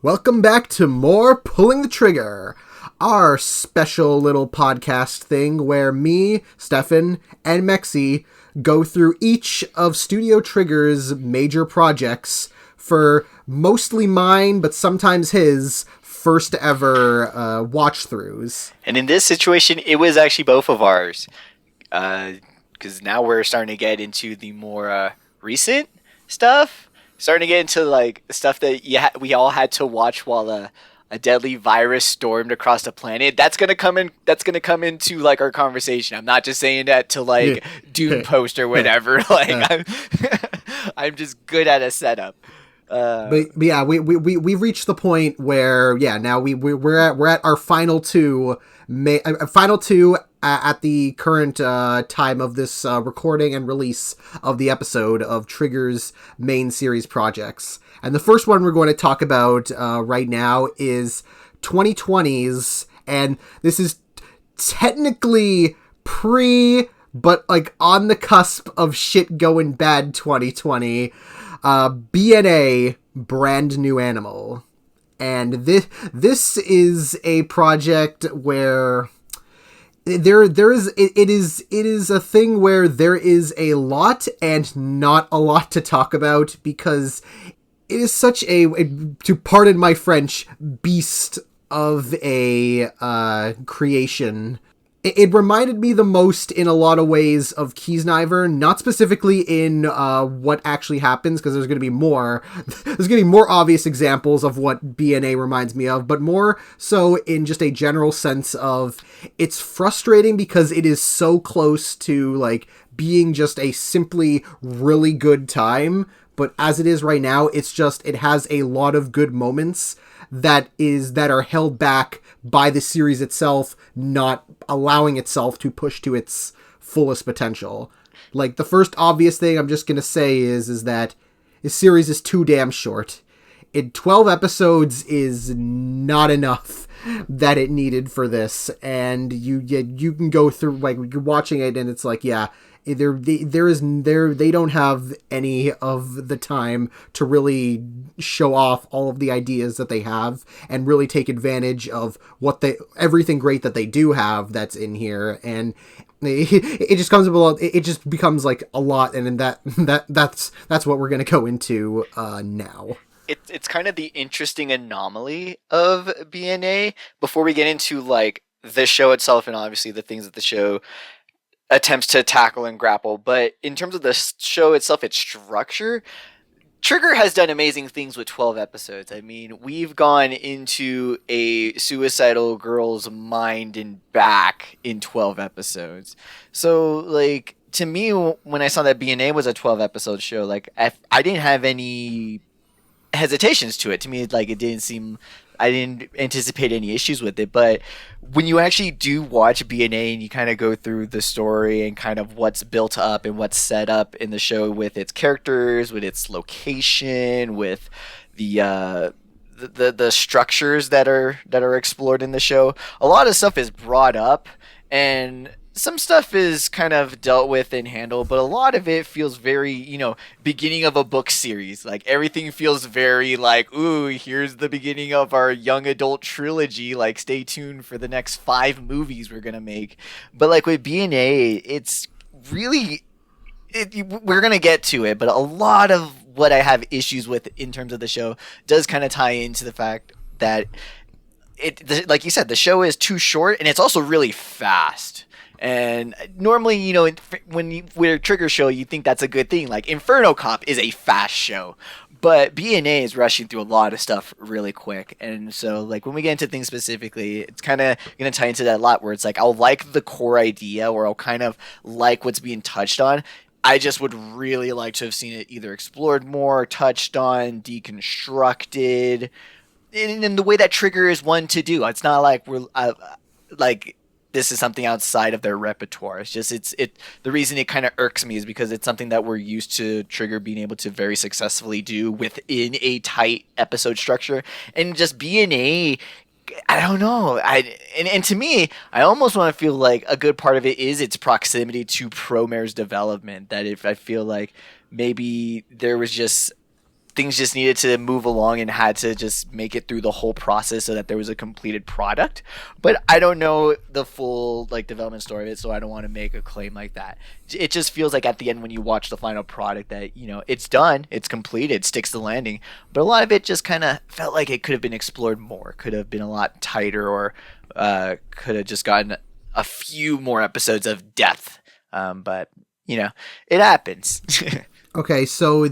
Welcome back to more Pulling the Trigger, our special little podcast thing where me, Stefan, and Mexi go through each of Studio Trigger's major projects for mostly mine, but sometimes his, first ever watch-throughs. And in this situation, it was actually both of ours. Because now we're starting to get into the more recent stuff. Starting to get into like stuff that we all had to watch while a deadly virus stormed across the planet. That's gonna come in. That's gonna come into like our conversation. I'm not just saying that to like Doom post or whatever. Like I'm just good at a setup. But yeah, we've reached the point where now we're at our final two at the current time of this recording and release of the episode of Trigger's main series projects. And the first one we're going to talk about right now is 2020's, and this is technically but like on the cusp of shit going bad 2020. BNA, Brand New Animal. And this is a project where it is a thing where there is a lot and not a lot to talk about, because it is such a to pardon my French, beast of a creation. It reminded me the most in a lot of ways of Kiesniver, not specifically in what actually happens, because there's going to be more. There's going to be more obvious examples of what BNA reminds me of, but more so in just a general sense of it's frustrating because it is so close to like being just a simply really good time, but as it is right now, it has a lot of good moments that are held back by the series itself not allowing itself to push to its fullest potential. Like, the first obvious thing I'm just going to say is that this series is too damn short. 12 episodes is not enough that it needed for this, and you can go through, like, you're watching it and it's like, yeah, they don't have any of the time to really show off all of the ideas that they have and really take advantage of everything great that they do have that's in here. And it just becomes like a lot, and that's what we're gonna go into now. It's kind of the interesting anomaly of BNA. Before we get into like the show itself and obviously the things that the show attempts to tackle and grapple, but in terms of the show itself, its structure, Trigger has done amazing things with 12 episodes. I mean, we've gone into a suicidal girl's mind and back in 12 episodes. So, like, to me, when I saw that BNA was a 12 episode show, like, I didn't have any hesitations to it. To me, like, I didn't anticipate any issues with it. But when you actually do watch BNA and you kind of go through the story and kind of what's built up and what's set up in the show with its characters, with its location, with the structures that are explored in the show, a lot of stuff is brought up, and some stuff is kind of dealt with and handled, but a lot of it feels very, beginning of a book series. Like, everything feels very like, ooh, here's the beginning of our young adult trilogy. Like, stay tuned for the next 5 movies we're going to make. But, like, with BNA, it's really, we're going to get to it, but a lot of what I have issues with in terms of the show does kind of tie into the fact that, like you said, the show is too short, and it's also really fast. And normally, when we're a Trigger show, you think that's a good thing. Like, Inferno Cop is a fast show, but BNA is rushing through a lot of stuff really quick. And so, like, when we get into things specifically, it's kind of going to tie into that a lot, where it's like, I'll like the core idea, or I'll kind of like what's being touched on. I just would really like to have seen it either explored more, touched on, deconstructed, in the way that Trigger is one to do. It's not like we're this is something outside of their repertoire. It's just the reason it kind of irks me is because it's something that we're used to Trigger being able to very successfully do within a tight episode structure. And just BNA, I don't know. And to me, I almost want to feel like a good part of it is its proximity to Promare's development. That if I feel like maybe there was just things just needed to move along and had to just make it through the whole process so that there was a completed product. But I don't know the full like development story of it, so I don't want to make a claim like that. It just feels like at the end when you watch the final product that, you know, it's done, it's completed, sticks the landing. But a lot of it just kind of felt like it could have been explored more, could have been a lot tighter, or could have just gotten a few more episodes of depth. But you know, it happens. Okay, so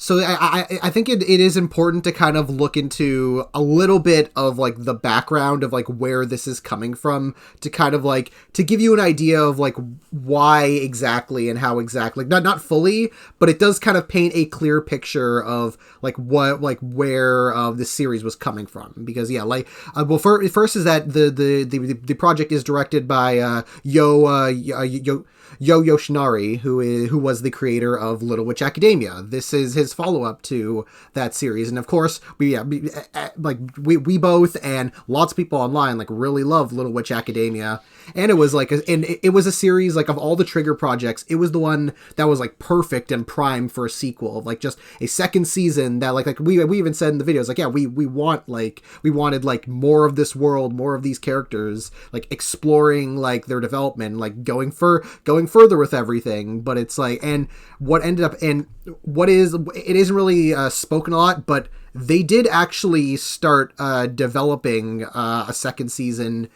I think it is important to kind of look into a little bit of like the background of like where this is coming from, to kind of like to give you an idea of like why exactly and how exactly, not fully, but it does kind of paint a clear picture of like what, like where this series was coming from. Because yeah, like well, first is that the project is directed by Yo Yoshinari, who was the creator of Little Witch Academia. This is his follow-up to that series, and of course, we both and lots of people online like really love Little Witch Academia. And it was like, it was a series like of all the Trigger projects, it was the one that was like perfect and prime for a sequel, of like just a second season that like we even said in the videos, like, yeah, we wanted like more of this world, more of these characters, like exploring like their development, like going further with everything. But it's like, and what ended up, and what is, it isn't really spoken a lot, but they did actually start developing a second season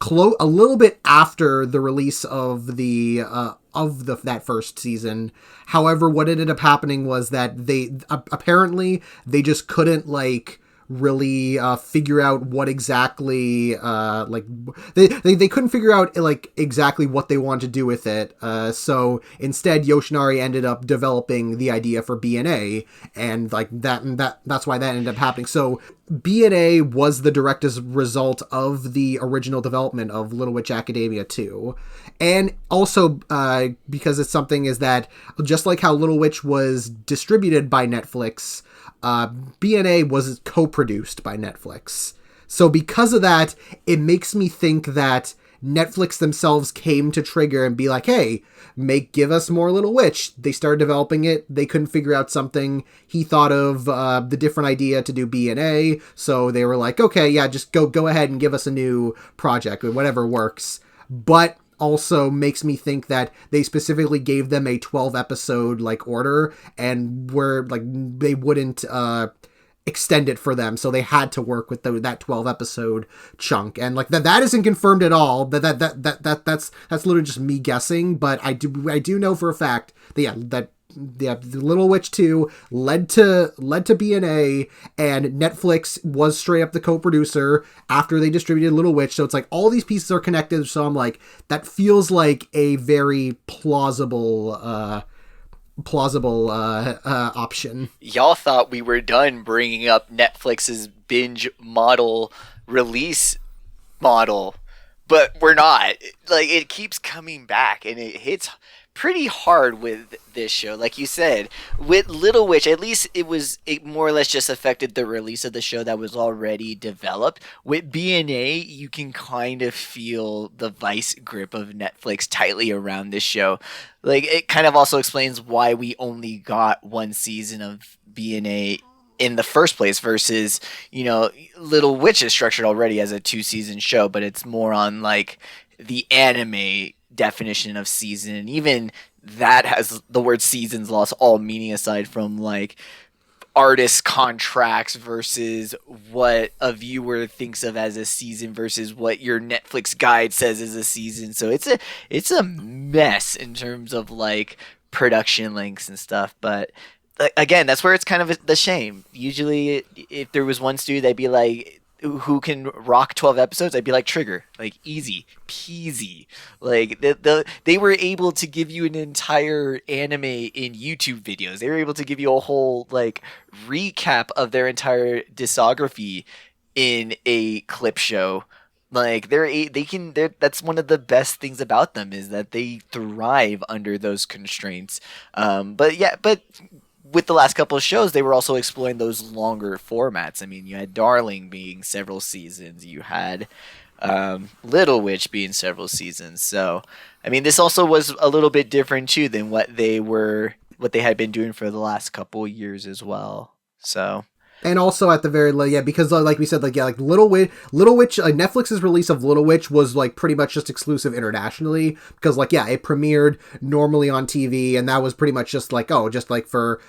a little bit after the release of that first season. However, what ended up happening was that they apparently they just couldn't like really figure out what exactly like they couldn't figure out like exactly what they wanted to do with it, so instead Yoshinari ended up developing the idea for BNA, and like that's why that ended up happening. So BNA was the direct result of the original development of Little Witch Academia 2. And also, because it's something is that, just like how Little Witch was distributed by Netflix, BNA was co-produced by Netflix. So because of that, it makes me think that Netflix themselves came to Trigger and be like, hey, give us more Little Witch. They started developing it. They couldn't figure out something. He thought of the different idea to do BNA. So they were like, okay, yeah, just go ahead and give us a new project, whatever works. But also makes me think that they specifically gave them a 12 episode like order, and were like, they wouldn't extend it for them, so they had to work with that 12 episode chunk. And like that isn't confirmed at all, but that's literally just me guessing. But I do know for a fact that the Little Witch 2 led to BNA, and Netflix was straight up the co-producer after they distributed Little Witch. So it's like all these pieces are connected. So I'm like, that feels like a very plausible option. Y'all thought we were done bringing up Netflix's binge model release model, but we're not. Like, it keeps coming back, and it hits pretty hard with this show. Like you said, with Little Witch, at least it more or less just affected the release of the show that was already developed. With BNA, you can kind of feel the vice grip of Netflix tightly around this show. Like, it kind of also explains why we only got one season of BNA in the first place versus, you know, Little Witch is structured already as a 2-season show, but it's more on like the anime definition of season, and even that has the word seasons lost all meaning aside from like artist contracts versus what a viewer thinks of as a season versus what your Netflix guide says is a season. So it's a mess in terms of like production links and stuff. But again, that's where it's kind of the shame. Usually if there was one studio, they'd be like, who can rock 12 episodes, I'd be like, Trigger, like easy peasy. Like they were able to give you an entire anime in YouTube videos. They were able to give you a whole like recap of their entire discography in a clip show. Like that's one of the best things about them, is that they thrive under those constraints. But with the last couple of shows, they were also exploring those longer formats. I mean, you had Darling being several seasons. You had Little Witch being several seasons. So, I mean, this also was a little bit different too than what they had been doing for the last couple of years as well. So And also at the very because like we said, like Little Witch, Netflix's release of Little Witch was like pretty much just exclusive internationally because it premiered normally on TV, and that was pretty much just like just like for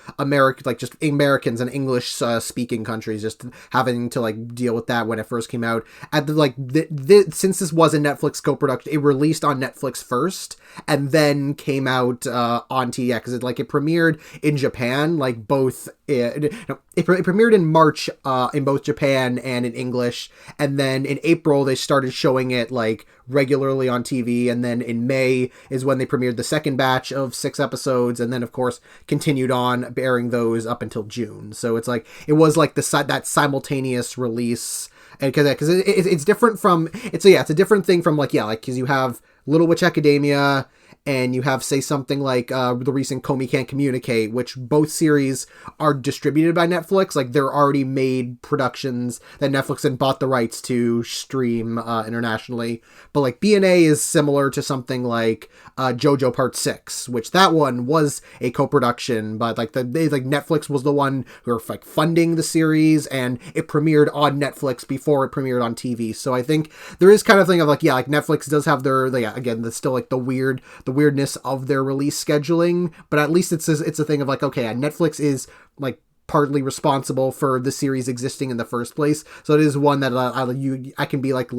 just Americans and English speaking countries just having to like deal with that when it first came out. At the since this was a Netflix co-production, it released on Netflix first and then came out on TV because it premiered in Japan, like both. It premiered in March in both Japan and in English, and then in April they started showing it like regularly on TV, and then in May is when they premiered the second batch of 6 episodes, and then of course continued on airing those up until June. So it's like it was like that simultaneous release, and because it's different from it's a different thing from because you have Little Witch Academia. And you have, say, something like the recent Komi Can't Communicate, which both series are distributed by Netflix. Like, they're already made productions that Netflix had bought the rights to stream internationally. But, like, BNA is similar to something like JoJo Part 6, which that one was a co-production. But, Netflix was the one who were, funding the series, and it premiered on Netflix before it premiered on TV. So I think there is kind of thing of, Netflix does have their, again, there's still, the weirdness of their release scheduling, but at least it's a thing of Netflix is partly responsible for the series existing in the first place, so it is one that I can be like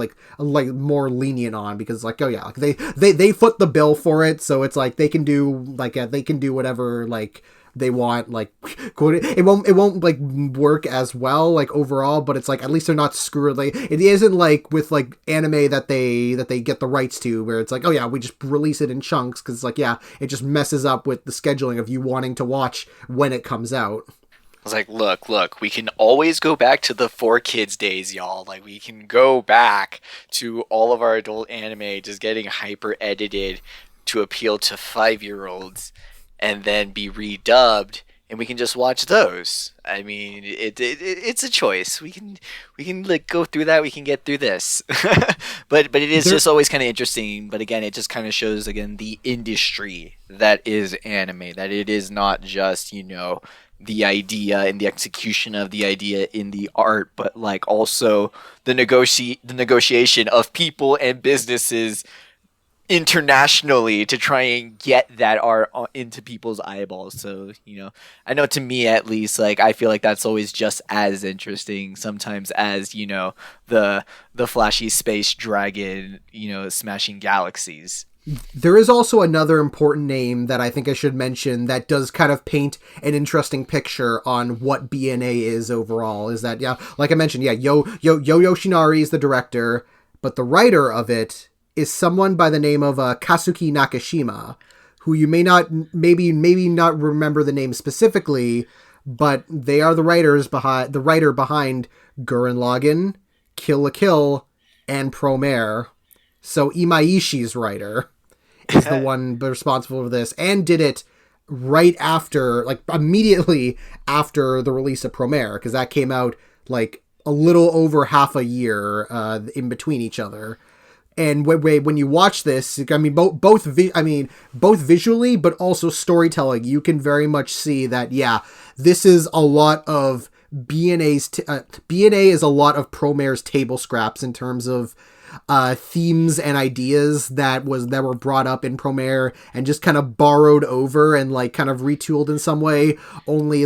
more lenient on because they foot the bill for it, so it's they can do whatever they want. It won't work as well overall, but it's at least they're not screwed. It isn't with anime that they get the rights to where it's we just release it in chunks because it just messes up with the scheduling of you wanting to watch when it comes out. I was look, we can always go back to the 4Kids days, y'all. We can go back to all of our adult anime just getting hyper edited to appeal to 5-year-olds and then be redubbed, and we can just watch those. I mean, it's a choice. We can go through that. We can get through this, but it is just always kind of interesting. But again, it just kind of shows the industry that is anime. That it is not just the idea and the execution of the idea in the art, but also the negotiation of people and businesses internationally to try and get that art into people's eyeballs. So I know, to me at least, I feel that's always just as interesting sometimes as the flashy space dragon smashing galaxies. There is also another important name that I think I should mention that does kind of paint an interesting picture on what BNA is overall. Is that like I mentioned, Yo Yoshinari is the director, but the writer of it is someone by the name of Kazuki Nakashima, who you maybe not remember the name specifically, but they are the writer behind Gurren Lagann, Kill la Kill, and Promare. So Imaishi's writer is the one responsible for this, and did it right after, immediately after the release of Promare, because that came out a little over half a year in between each other. And when you watch this, I mean, both visually, but also storytelling, you can very much see that, this is a lot of BNA is a lot of Promare's table scraps in terms of themes and ideas that were brought up in Promare and just kind of borrowed over and kind of retooled in some way, only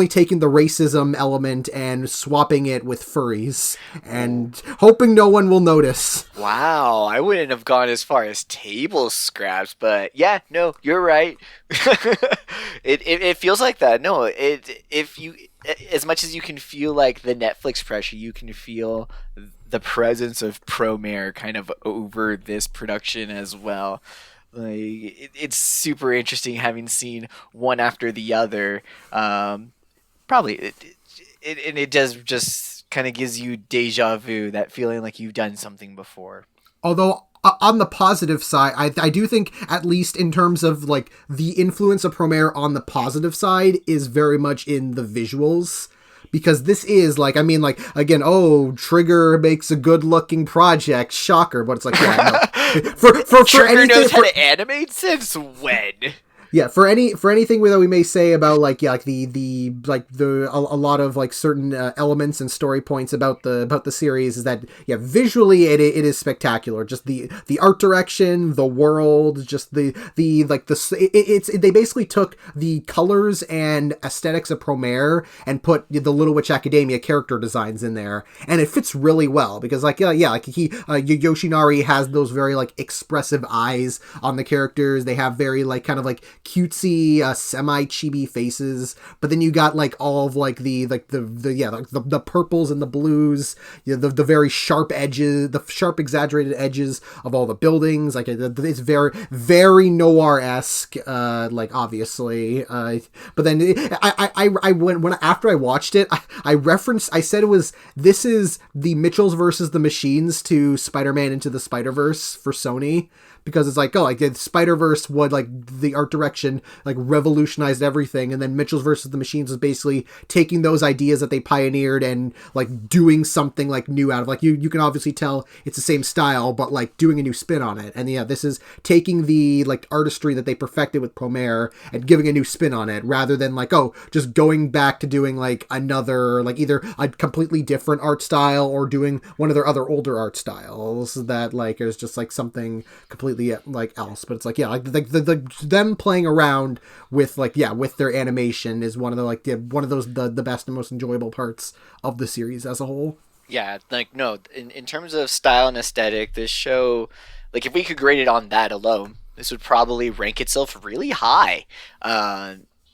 taking the racism element and swapping it with furries and hoping no one will notice. Wow, I wouldn't have gone as far as table scraps, but no, you're right. it feels like that. No, if you, as much as you can feel the Netflix pressure, you can feel the presence of Promare kind of over this production as well. It's super interesting having seen one after the other. Probably it does just kind of gives you deja vu, that feeling you've done something before. Although on the positive side, I do think, at least in terms of the influence of Promare on the positive side, is very much in the visuals. Because this is again, Trigger makes a good looking project, shocker, but it's for Trigger knows how to animate since when? Yeah, for anything that we may say about like yeah like the like the a lot of like certain elements and story points about the series is that yeah visually it is spectacular. Just the art direction, the world, just the like they basically took the colors and aesthetics of Promare and put the Little Witch Academia character designs in there, and it fits really well because like like Yoshinari has those very like expressive eyes on the characters. They have very like kind of like cutesy semi-chibi faces, but then you got like all of like the purples and the blues, the very sharp edges, the sharp exaggerated edges of all the buildings. Like it's very very noir-esque, like obviously, but then I when after I watched it, I said this is the Mitchells versus the Machines to Spider-Man Into the Spider-Verse for Sony. Because it's like, oh, like the Spider-Verse would like the art direction like revolutionized everything, and then Mitchell's versus the Machines was basically taking those ideas that they pioneered and like doing something like new out of like you can obviously tell it's the same style, but like doing a new spin on it. And yeah, this is taking the like artistry that they perfected with Promare and giving a new spin on it, rather than like, oh, just going back to doing like another like either a completely different art style or doing one of their other older art styles that like is just like something completely like else. But it's like yeah like the them playing around with like yeah with their animation is one of the like one of those the best and most enjoyable parts of the series as a whole. Yeah, like no, in terms of style and aesthetic, this show, like if we could grade it on that alone, this would probably rank itself really high.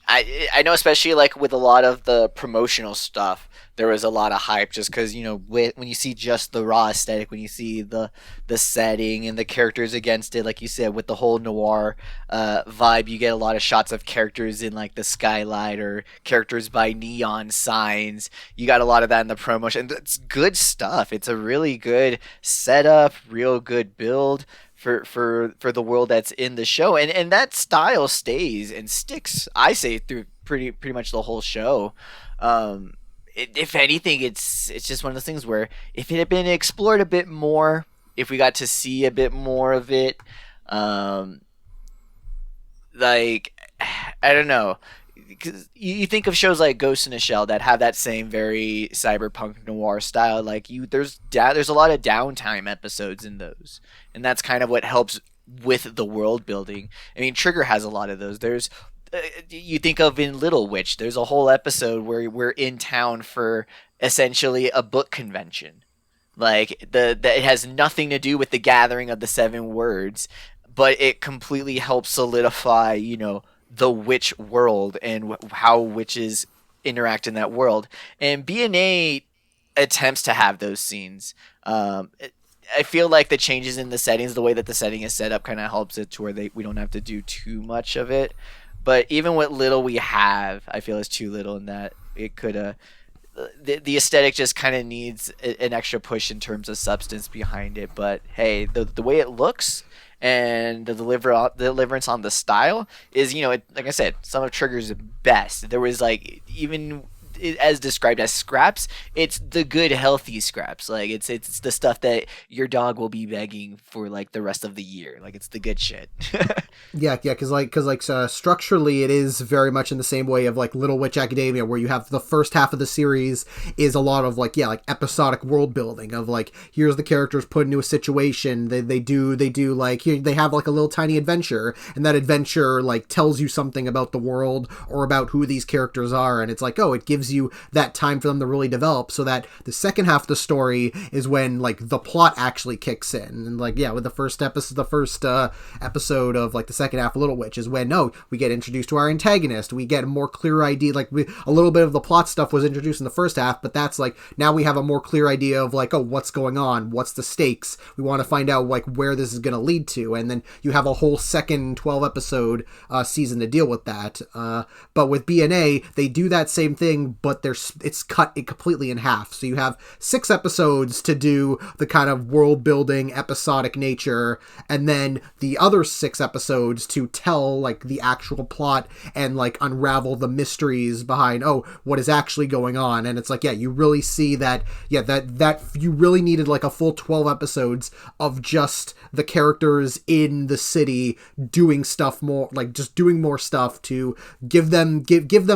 I know, especially like with a lot of the promotional stuff, there was a lot of hype just because when you see just the raw aesthetic, when you see the setting and the characters against it, like you said, with the whole noir vibe, you get a lot of shots of characters in like the skylight or characters by neon signs. You got a lot of that in the promotion. It's good stuff. It's a really good setup, real good build for the world that's in the show, and that style stays and sticks, I say, through pretty much the whole show. If anything, it's just one of those things where if it had been explored a bit more, if we got to see a bit more of it, like I don't know, because you think of shows like Ghost in a Shell that have that same very cyberpunk noir style. Like there's a lot of downtime episodes in those, and that's kind of what helps with the world building. I mean, Trigger has a lot of those. There's you think of in Little Witch, there's a whole episode where we're in town for essentially a book convention. Like it has nothing to do with the gathering of the seven words, but it completely helps solidify, the witch world and how witches interact in that world. And BNA attempts to have those scenes. I feel like the changes in the settings, the way that the setting is set up, kind of helps it to where we don't have to do too much of it. But even what little we have, I feel is too little in that it could the aesthetic just kind of needs an extra push in terms of substance behind it. But hey, the way it looks and the deliverance on the style is, like I said, some of Trigger's best. There was like even as described as scraps, it's the good healthy scraps. Like it's the stuff that your dog will be begging for like the rest of the year. Like it's the good shit. Yeah, because structurally it is very much in the same way of like Little Witch Academia, where you have the first half of the series is a lot of like episodic world building of like, here's the characters put into a situation, they do like here they have like a little tiny adventure, and that adventure like tells you something about the world or about who these characters are, and it's like, oh, it gives you that time for them to really develop, so that the second half of the story is when like the plot actually kicks in. And like with the first episode of like the second half of Little Witch is when we get introduced to our antagonist, we get a more clear idea, like a little bit of the plot stuff was introduced in the first half, but that's like now we have a more clear idea of like, oh, what's going on, what's the stakes, we want to find out like where this is going to lead to, and then you have a whole second 12 episode season to deal with that. But with BNA they do that same thing, but it's cut completely in half. So you have 6 episodes to do the kind of world building episodic nature, and then the other 6 episodes to tell like the actual plot and like unravel the mysteries behind what is actually going on. And it's like, yeah, you really see that you really needed like a full 12 episodes of just the characters in the city doing stuff more, like just doing more stuff to give them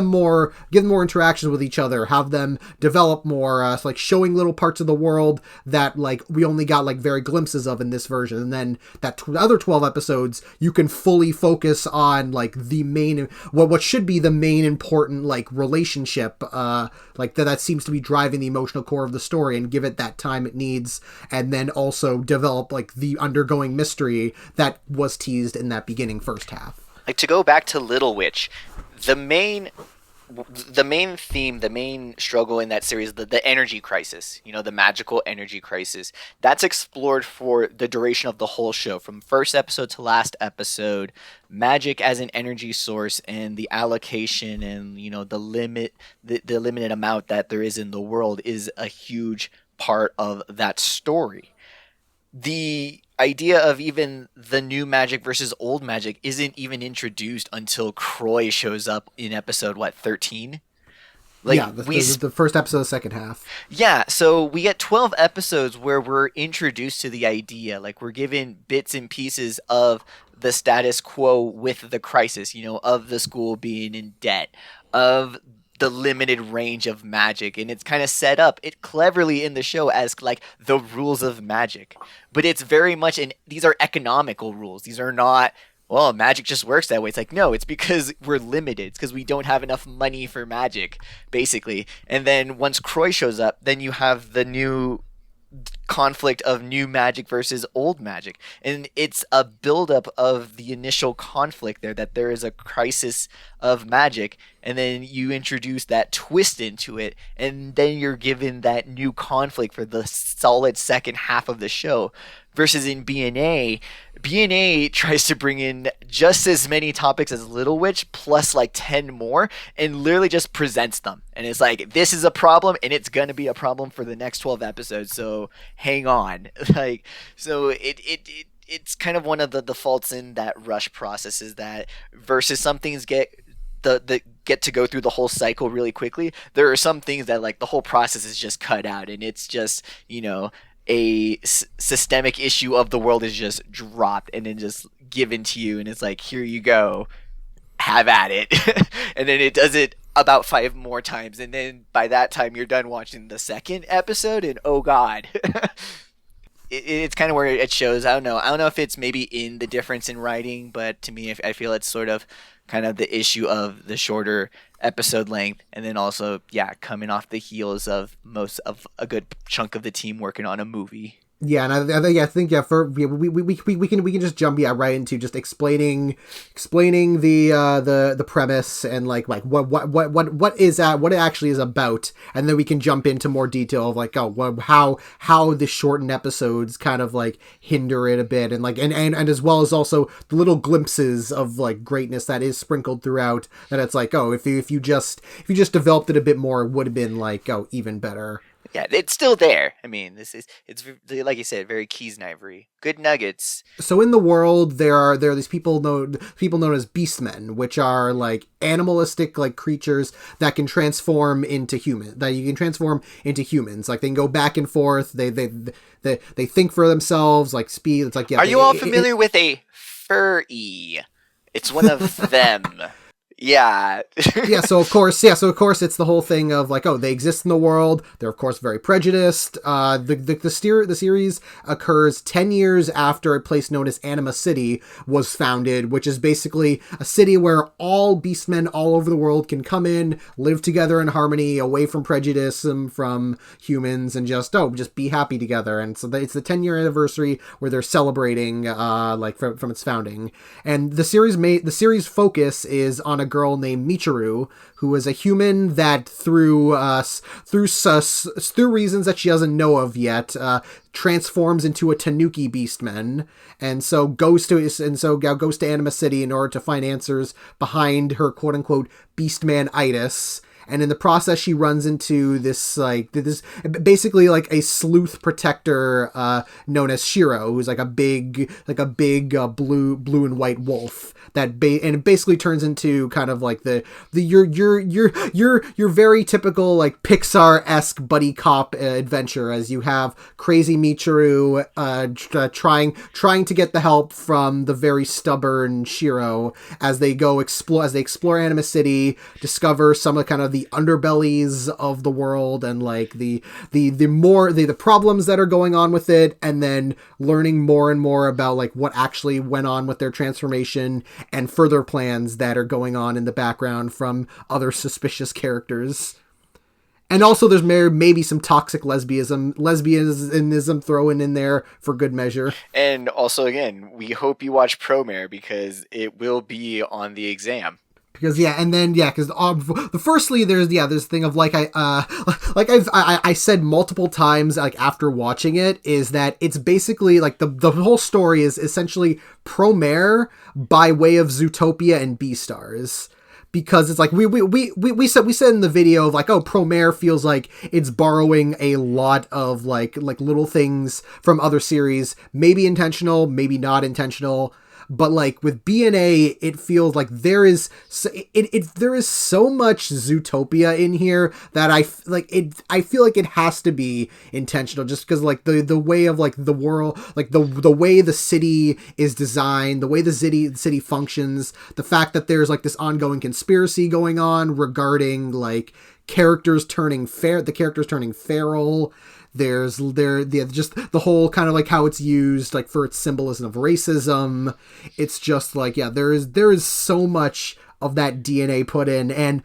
more interactions with each other, have them develop more, like showing little parts of the world that like we only got like very glimpses of in this version. And then that other 12 episodes you can fully focus on like the main, what should be the main important like relationship, like that seems to be driving the emotional core of the story, and give it that time it needs, and then also develop like the undergoing mystery that was teased in that beginning first half. Like, to go back to Little Witch, the main theme, the main struggle in that series, the energy crisis, the magical energy crisis, that's explored for the duration of the whole show, from first episode to last episode. Magic as an energy source, and the allocation, and the limited amount that there is in the world is a huge part of that story. The idea of even the new magic versus old magic isn't even introduced until Croy shows up in episode 13. Like, yeah, the first episode of the second half. Yeah, so we get 12 episodes where we're introduced to the idea. Like, we're given bits and pieces of the status quo with the crisis, of the school being in debt, of the limited range of magic, and it's kind of set up cleverly in the show as like the rules of magic, but it's very much these are economical rules. These are not, well, magic just works that way. It's like, no, it's because we're limited. It's because we don't have enough money for magic, basically. And then once Croy shows up, then you have the new conflict of new magic versus old magic, and it's a buildup of the initial conflict there, that there is a crisis of magic, and then you introduce that twist into it, and then you're given that new conflict for the solid second half of the show. Versus in BNA tries to bring in just as many topics as Little Witch plus like 10 more, and literally just presents them. And it's like, this is a problem, and it's going to be a problem for the next 12 episodes, so hang on. Like, so it's kind of one of the faults in that rush process, is that versus some things get to go through the whole cycle really quickly, there are some things that like the whole process is just cut out, and it's just, a systemic issue of the world is just dropped and then just given to you, and it's like, here you go, have at it. And then it does it about 5 more times, and then by that time you're done watching the second episode, and oh god. It's kind of where it shows. I don't know if it's maybe in the difference in writing, but to me I feel it's sort of kind of the issue of the shorter episode length, and then also, yeah, coming off the heels of most of a good chunk of the team working on a movie. Yeah, and I think we can just jump right into just explaining the premise and like what it actually is about, and then we can jump into more detail of like how the shortened episodes kind of like hinder it a bit, and like and as well as also the little glimpses of like greatness that is sprinkled throughout, that it's like, if you just developed it a bit more, it would have been like even better. Yeah, it's still there. I mean, it's like you said, very Keys and Ivory. Good nuggets. So in the world, there are these people known as beastmen, which are like animalistic like creatures that can transform into humans. Like they can go back and forth. They think for themselves, like speed. It's like, yeah. Are you all familiar with a furry? It's one of them. Yeah. So of course it's the whole thing of like, they exist in the world. They're of course very prejudiced. The series occurs 10 years after a place known as Anima City was founded, which is basically a city where all beastmen all over the world can come in, live together in harmony, away from prejudice and from humans, and just be happy together. And so it's the 10-year anniversary where they're celebrating like from its founding. And the series focus is on a girl named Michiru, who is a human that through reasons that she doesn't know of yet, transforms into a Tanuki beastman, and so goes to Anima City in order to find answers behind her quote unquote beastman-itis. and in the process she runs into this basically like a sleuth protector known as Shiro, who's like a big blue and white wolf and it basically turns into kind of like the your very typical like Pixar-esque buddy cop adventure, as you have crazy Michiru trying to get the help from the very stubborn Shiro as they explore Anima City, discover some of kind of the underbellies of the world and like the problems that are going on with it, and then learning more and more about like what actually went on with their transformation and further plans that are going on in the background from other suspicious characters. And also there's maybe some toxic lesbianism thrown in there for good measure. And also, again, we hope you watch Promare because it will be on the exam. Because firstly there's the thing of like I said multiple times like after watching it, is that it's basically like the whole story is essentially Promare by way of Zootopia and Beastars. Because it's like we said in the video of like, oh, Promare feels like it's borrowing a lot of like little things from other series, maybe intentional, maybe not intentional. But like with BNA, it feels like there is so much Zootopia in here that I feel like it has to be intentional, just because like the way of like the world, like the way the city is designed, the way the city functions, the fact that there's like this ongoing conspiracy going on regarding like the characters turning feral. There's just the whole kind of like how it's used like for its symbolism of racism. It's just like, yeah, there is so much of that DNA put in, and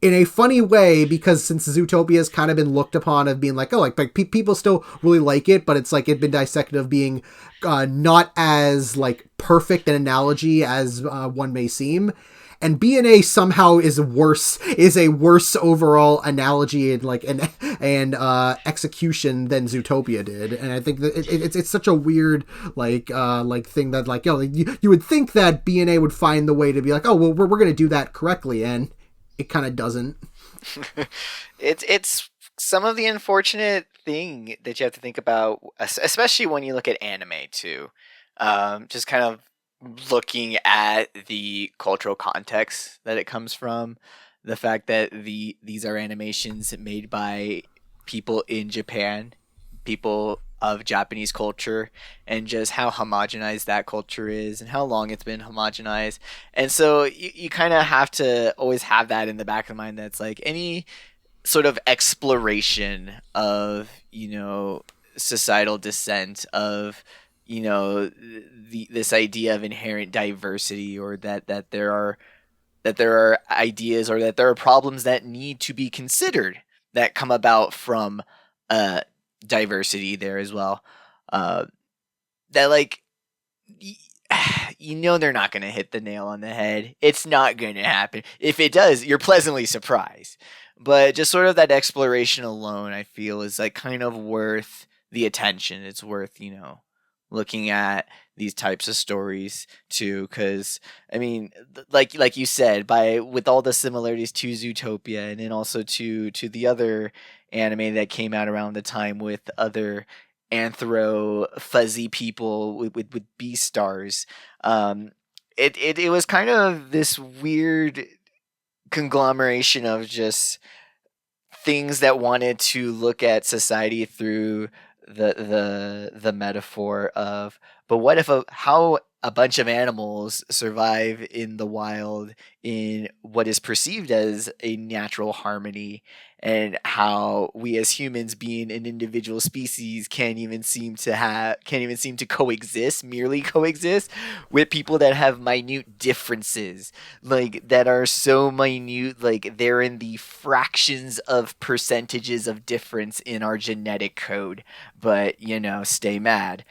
in a funny way, because since Zootopia has kind of been looked upon of being like, oh, like people still really like it, but it's like it'd been dissected of being not as like perfect an analogy as one may seem. And BNA somehow is a worse overall analogy and like and execution than Zootopia did. And I think that it's such a weird like thing that like, you would think that BNA would find the way to be like, oh well, we're gonna do that correctly, and it kind of doesn't. It's some of the unfortunate thing that you have to think about, especially when you look at anime too. Just kind of looking at the cultural context that it comes from, the fact that these are animations made by people in Japan, people of Japanese culture, and just how homogenized that culture is and how long it's been homogenized. And so you kind of have to always have that in the back of the mind, that's like any sort of exploration of, societal dissent, of this idea of inherent diversity, or that there are ideas, or that there are problems that need to be considered that come about from diversity there as well. That like they're not going to hit the nail on the head. It's not going to happen. If it does, you're pleasantly surprised. But just sort of that exploration alone, I feel, is like kind of worth the attention. It's worth, looking at these types of stories too, because I mean, like you said, with all the similarities to Zootopia, and then also to the other anime that came out around the time with other anthro fuzzy people with Beastars, it was kind of this weird conglomeration of just things that wanted to look at society through the metaphor of, but what if how a bunch of animals survive in the wild in what is perceived as a natural harmony, and how we as humans, being an individual species, can't even seem to merely coexist with people that have minute differences, like that are so minute, like they're in the fractions of percentages of difference in our genetic code, but stay mad.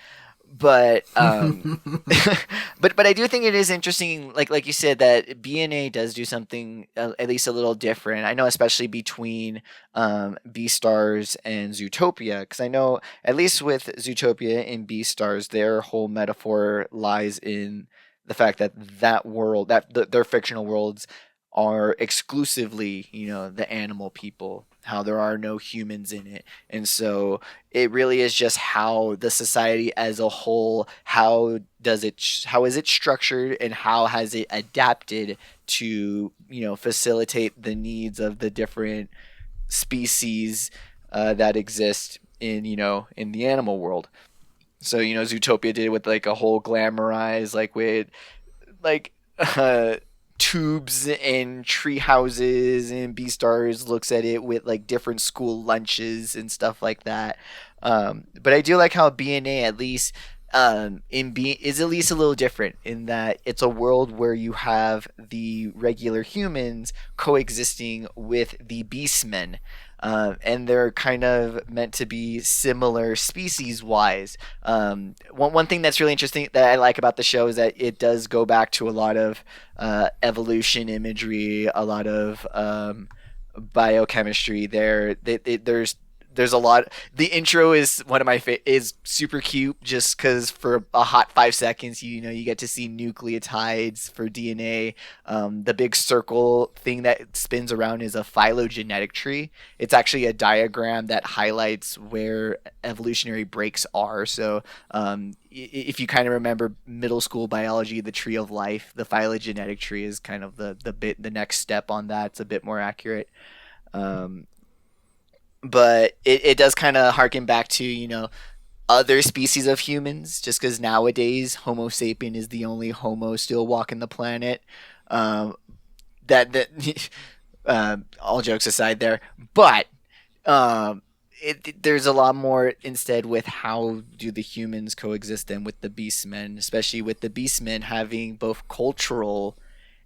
But but I do think it is interesting, like you said, that BNA does do something at least a little different. I know, especially between Beastars and Zootopia, because I know at least with Zootopia and Beastars, their whole metaphor lies in the fact that world, their fictional worlds are exclusively, the animal people, how there are no humans in it. And so it really is just how the society as a whole, how is it structured, and how has it adapted to, facilitate the needs of the different species that exist in the animal world. So, Zootopia did it with like a whole glamorized, like with like uh, tubes and tree houses, and Beastars looks at it with like different school lunches and stuff like that. But I do like how BNA at least is at least a little different in that it's a world where you have the regular humans coexisting with the beastmen. And they're kind of meant to be similar species wise. One thing that's really interesting that I like about the show is that it does go back to a lot of evolution imagery, a lot of biochemistry. There's a lot. The intro is one of my is super cute, just because for a hot 5 seconds, you get to see nucleotides for DNA. The big circle thing that spins around is a phylogenetic tree. It's actually a diagram that highlights where evolutionary breaks are. So if you kind of remember middle school biology, the tree of life, the phylogenetic tree is kind of the next step on that. It's a bit more accurate. But it does kind of harken back to other species of humans, just because nowadays Homo sapien is the only Homo still walking the planet. um, that all jokes aside there, but um, there's a lot more instead with how do the humans coexist than with the beastmen, especially with the beastmen having both cultural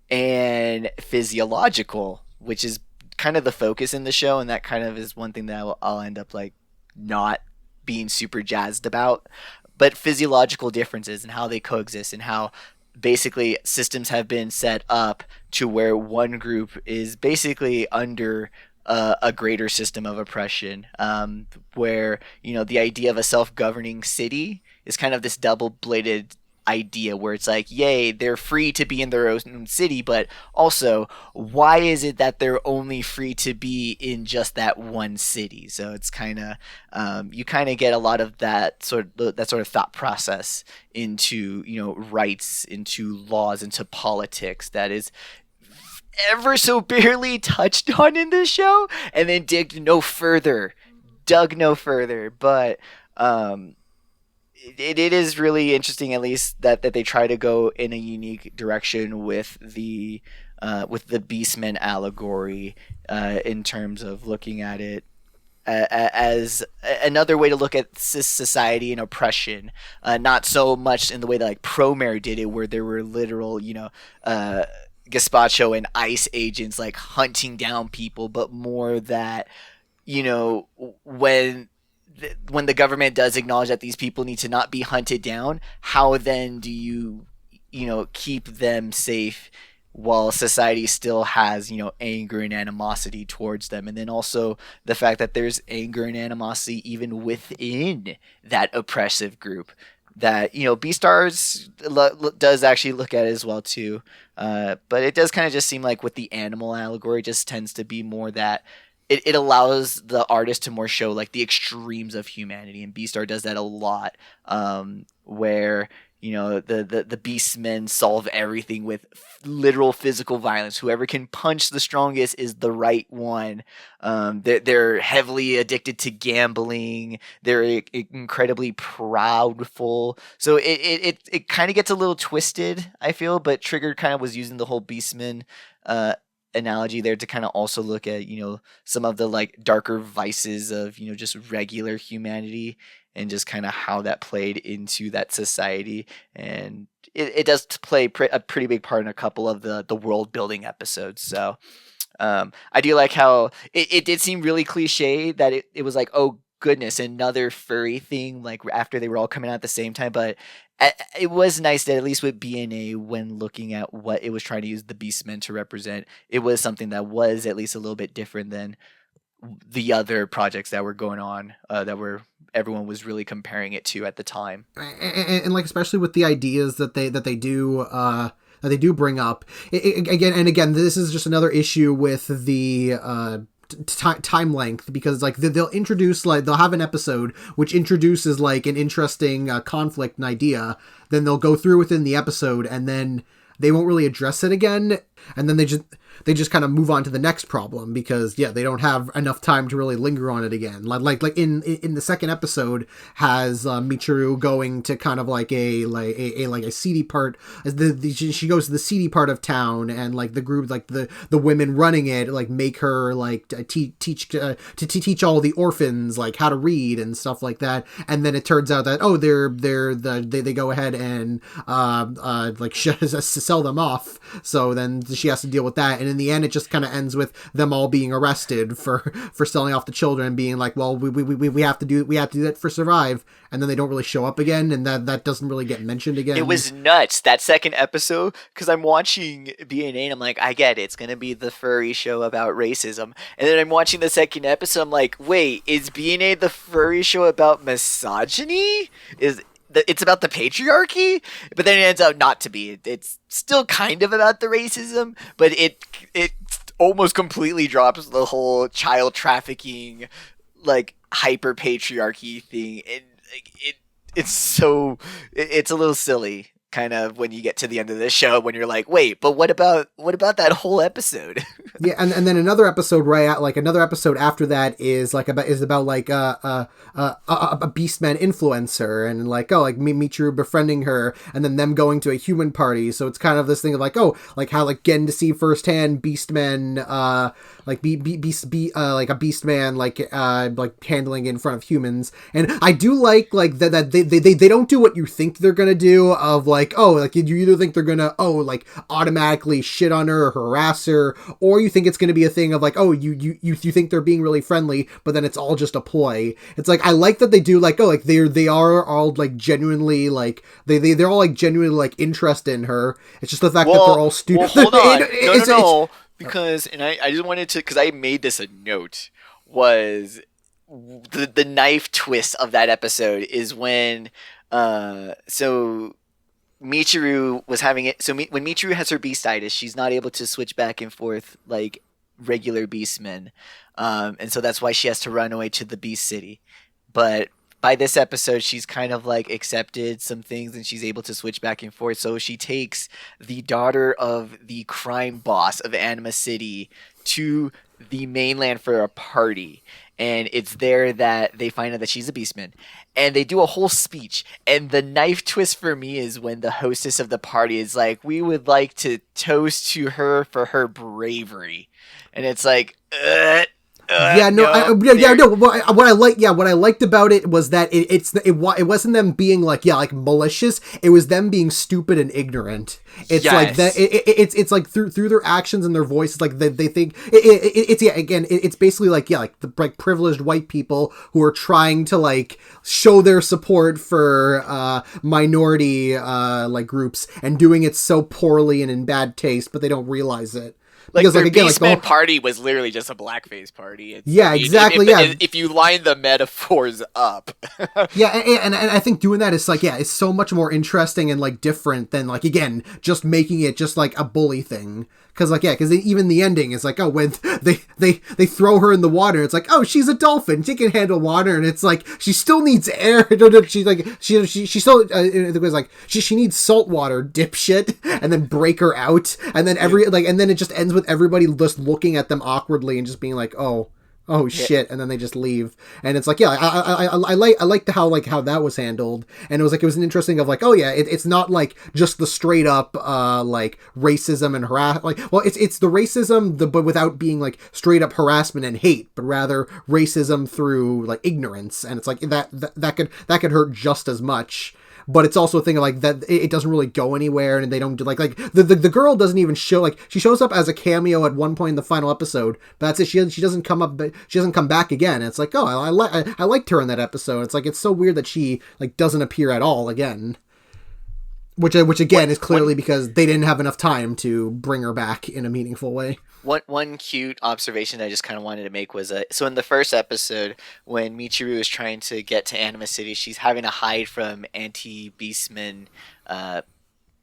and physiological, which is kind of the focus in the show, and that kind of is one thing that I'll end up like not being super jazzed about. But physiological differences and how they coexist, and how basically systems have been set up to where one group is basically under a greater system of oppression, where the idea of a self-governing city is kind of this double-bladed idea where it's like, yay, they're free to be in their own city, but also, why is it that they're only free to be in just that one city? So it's kind of you kind of get a lot of that sort of thought process into rights, into laws, into politics that is ever so barely touched on in this show, and then dug no further. But it is really interesting, at least that they try to go in a unique direction with the Beastmen allegory, in terms of looking at it as another way to look at society and oppression, not so much in the way that like Promare did it, where there were literal, gazpacho and ICE agents like hunting down people, but more that you know when when the government does acknowledge that these people need to not be hunted down, how then do you keep them safe while society still has anger and animosity towards them? And then also the fact that there's anger and animosity even within that oppressive group that Beastars does actually look at it as well too. But it does kind of just seem like with the animal allegory, just tends to be more that it allows the artist to more show like the extremes of humanity, and Beastar does that a lot, where the beastmen solve everything with literal physical violence. Whoever can punch the strongest is the right one. They're heavily addicted to gambling. They're incredibly proudful. So it kind of gets a little twisted, I feel. But Trigger kind of was using the whole beastman analogy there to kind of also look at some of the like darker vices of just regular humanity, and just kind of how that played into that society. And it does play a pretty big part in a couple of the world building episodes. So I do like how it did seem really cliche that it was like, oh goodness, another furry thing, like after they were all coming out at the same time. But it was nice that at least with BNA, when looking at what it was trying to use the Beastmen to represent, it was something that was at least a little bit different than the other projects that were going on, everyone was really comparing it to at the time. And like especially with the ideas that they do they do bring up. Again, this is just another issue with the time length, because like they'll introduce, like they'll have an episode which introduces like an interesting conflict and idea, then they'll go through within the episode and then they won't really address it again, and then they just kind of move on to the next problem, because they don't have enough time to really linger on it again. Like in the second episode has Michiru going to kind of like a seedy part. She goes to the seedy part of town, and like the group, like the women running it, like make her like teach all the orphans like how to read and stuff like that. And then it turns out that they go ahead and like sell them off. So then she has to deal with that. And in the end, it just kind of ends with them all being arrested for selling off the children, and being like, well, we have to do that for Survive, and then they don't really show up again, and that doesn't really get mentioned again. It was nuts, that second episode, because I'm watching BNA and I'm like, I get it, it's gonna be the furry show about racism, and then I'm watching the second episode, I'm like, wait, is BNA the furry show about misogyny? It's about the patriarchy, but then it ends out not to be. It's still kind of about the racism, but it almost completely drops the whole child trafficking, like hyper patriarchy thing, and like, it's a little silly, kind of, when you get to the end of this show, when you're like, wait, but what about that whole episode? Yeah, and then another episode another episode after that is about like a Beastman influencer, and like Michiru befriending her, and then them going to a human party. So it's kind of this thing of like, like how like getting to see firsthand Beastmen like like a Beastman like handling it in front of humans. And I do like that they don't do what you think they're gonna do, of like, like you either think they're gonna like automatically shit on her or harass her, or you think it's gonna be a thing of like, you think they're being really friendly, but then it's all just a ploy. It's like, I like that they do like, like they are all like genuinely like they're all like genuinely like interested in her. It's just the fact that they're all stupid. Well, hold on. No. Because, and I just wanted to, because I made this a note, was the knife twist of that episode is when, so Michiru was having it. So when Michiru has her beastitis, she's not able to switch back and forth like regular beastmen, and so that's why she has to run away to the Beast City. But by this episode, she's kind of like accepted some things, and she's able to switch back and forth. So she takes the daughter of the crime boss of Anima City to the mainland for a party. And it's there that they find out that she's a beastman. And they do a whole speech. And the knife twist for me is when the hostess of the party is like, we would like to toast to her for her bravery. And it's like, What I liked about it was that it wasn't them being like malicious. It was them being stupid and ignorant. It's like that. It's like through their actions and their voices, like they think it's basically like the privileged white people who are trying to like show their support for minority like groups, and doing it so poorly and in bad taste, but they don't realize it. Like, their Beastman party was literally just a blackface party. Exactly. If you line the metaphors up. And I think doing that is like, it's so much more interesting and like different than like, again, just making it just like a bully thing. Because even the ending is like, when they throw her in the water, it's like, she's a dolphin, she can handle water, and it's like she still needs air. She's like she still it was like she needs salt water, dipshit, and then break her out, and then and then it just ends with everybody just looking at them awkwardly and just being like, shit, and then they just leave. And it's like, I liked how that was handled, and it was an interesting of like, it's not like just the straight up like racism and it's the racism but without being like straight up harassment and hate, but rather racism through like ignorance, and it's like that could hurt just as much. But it's also a thing of like that it doesn't really go anywhere, and they don't do like the girl doesn't even show, like she shows up as a cameo at one point in the final episode, but that's it. She doesn't come up, she doesn't come back again. And it's like, I liked her in that episode. It's like, it's so weird that she like doesn't appear at all again. Which again is clearly because they didn't have enough time to bring her back in a meaningful way. One cute observation that I just kind of wanted to make was so in the first episode, when Michiru is trying to get to Anima City, she's having to hide from anti-Beastmen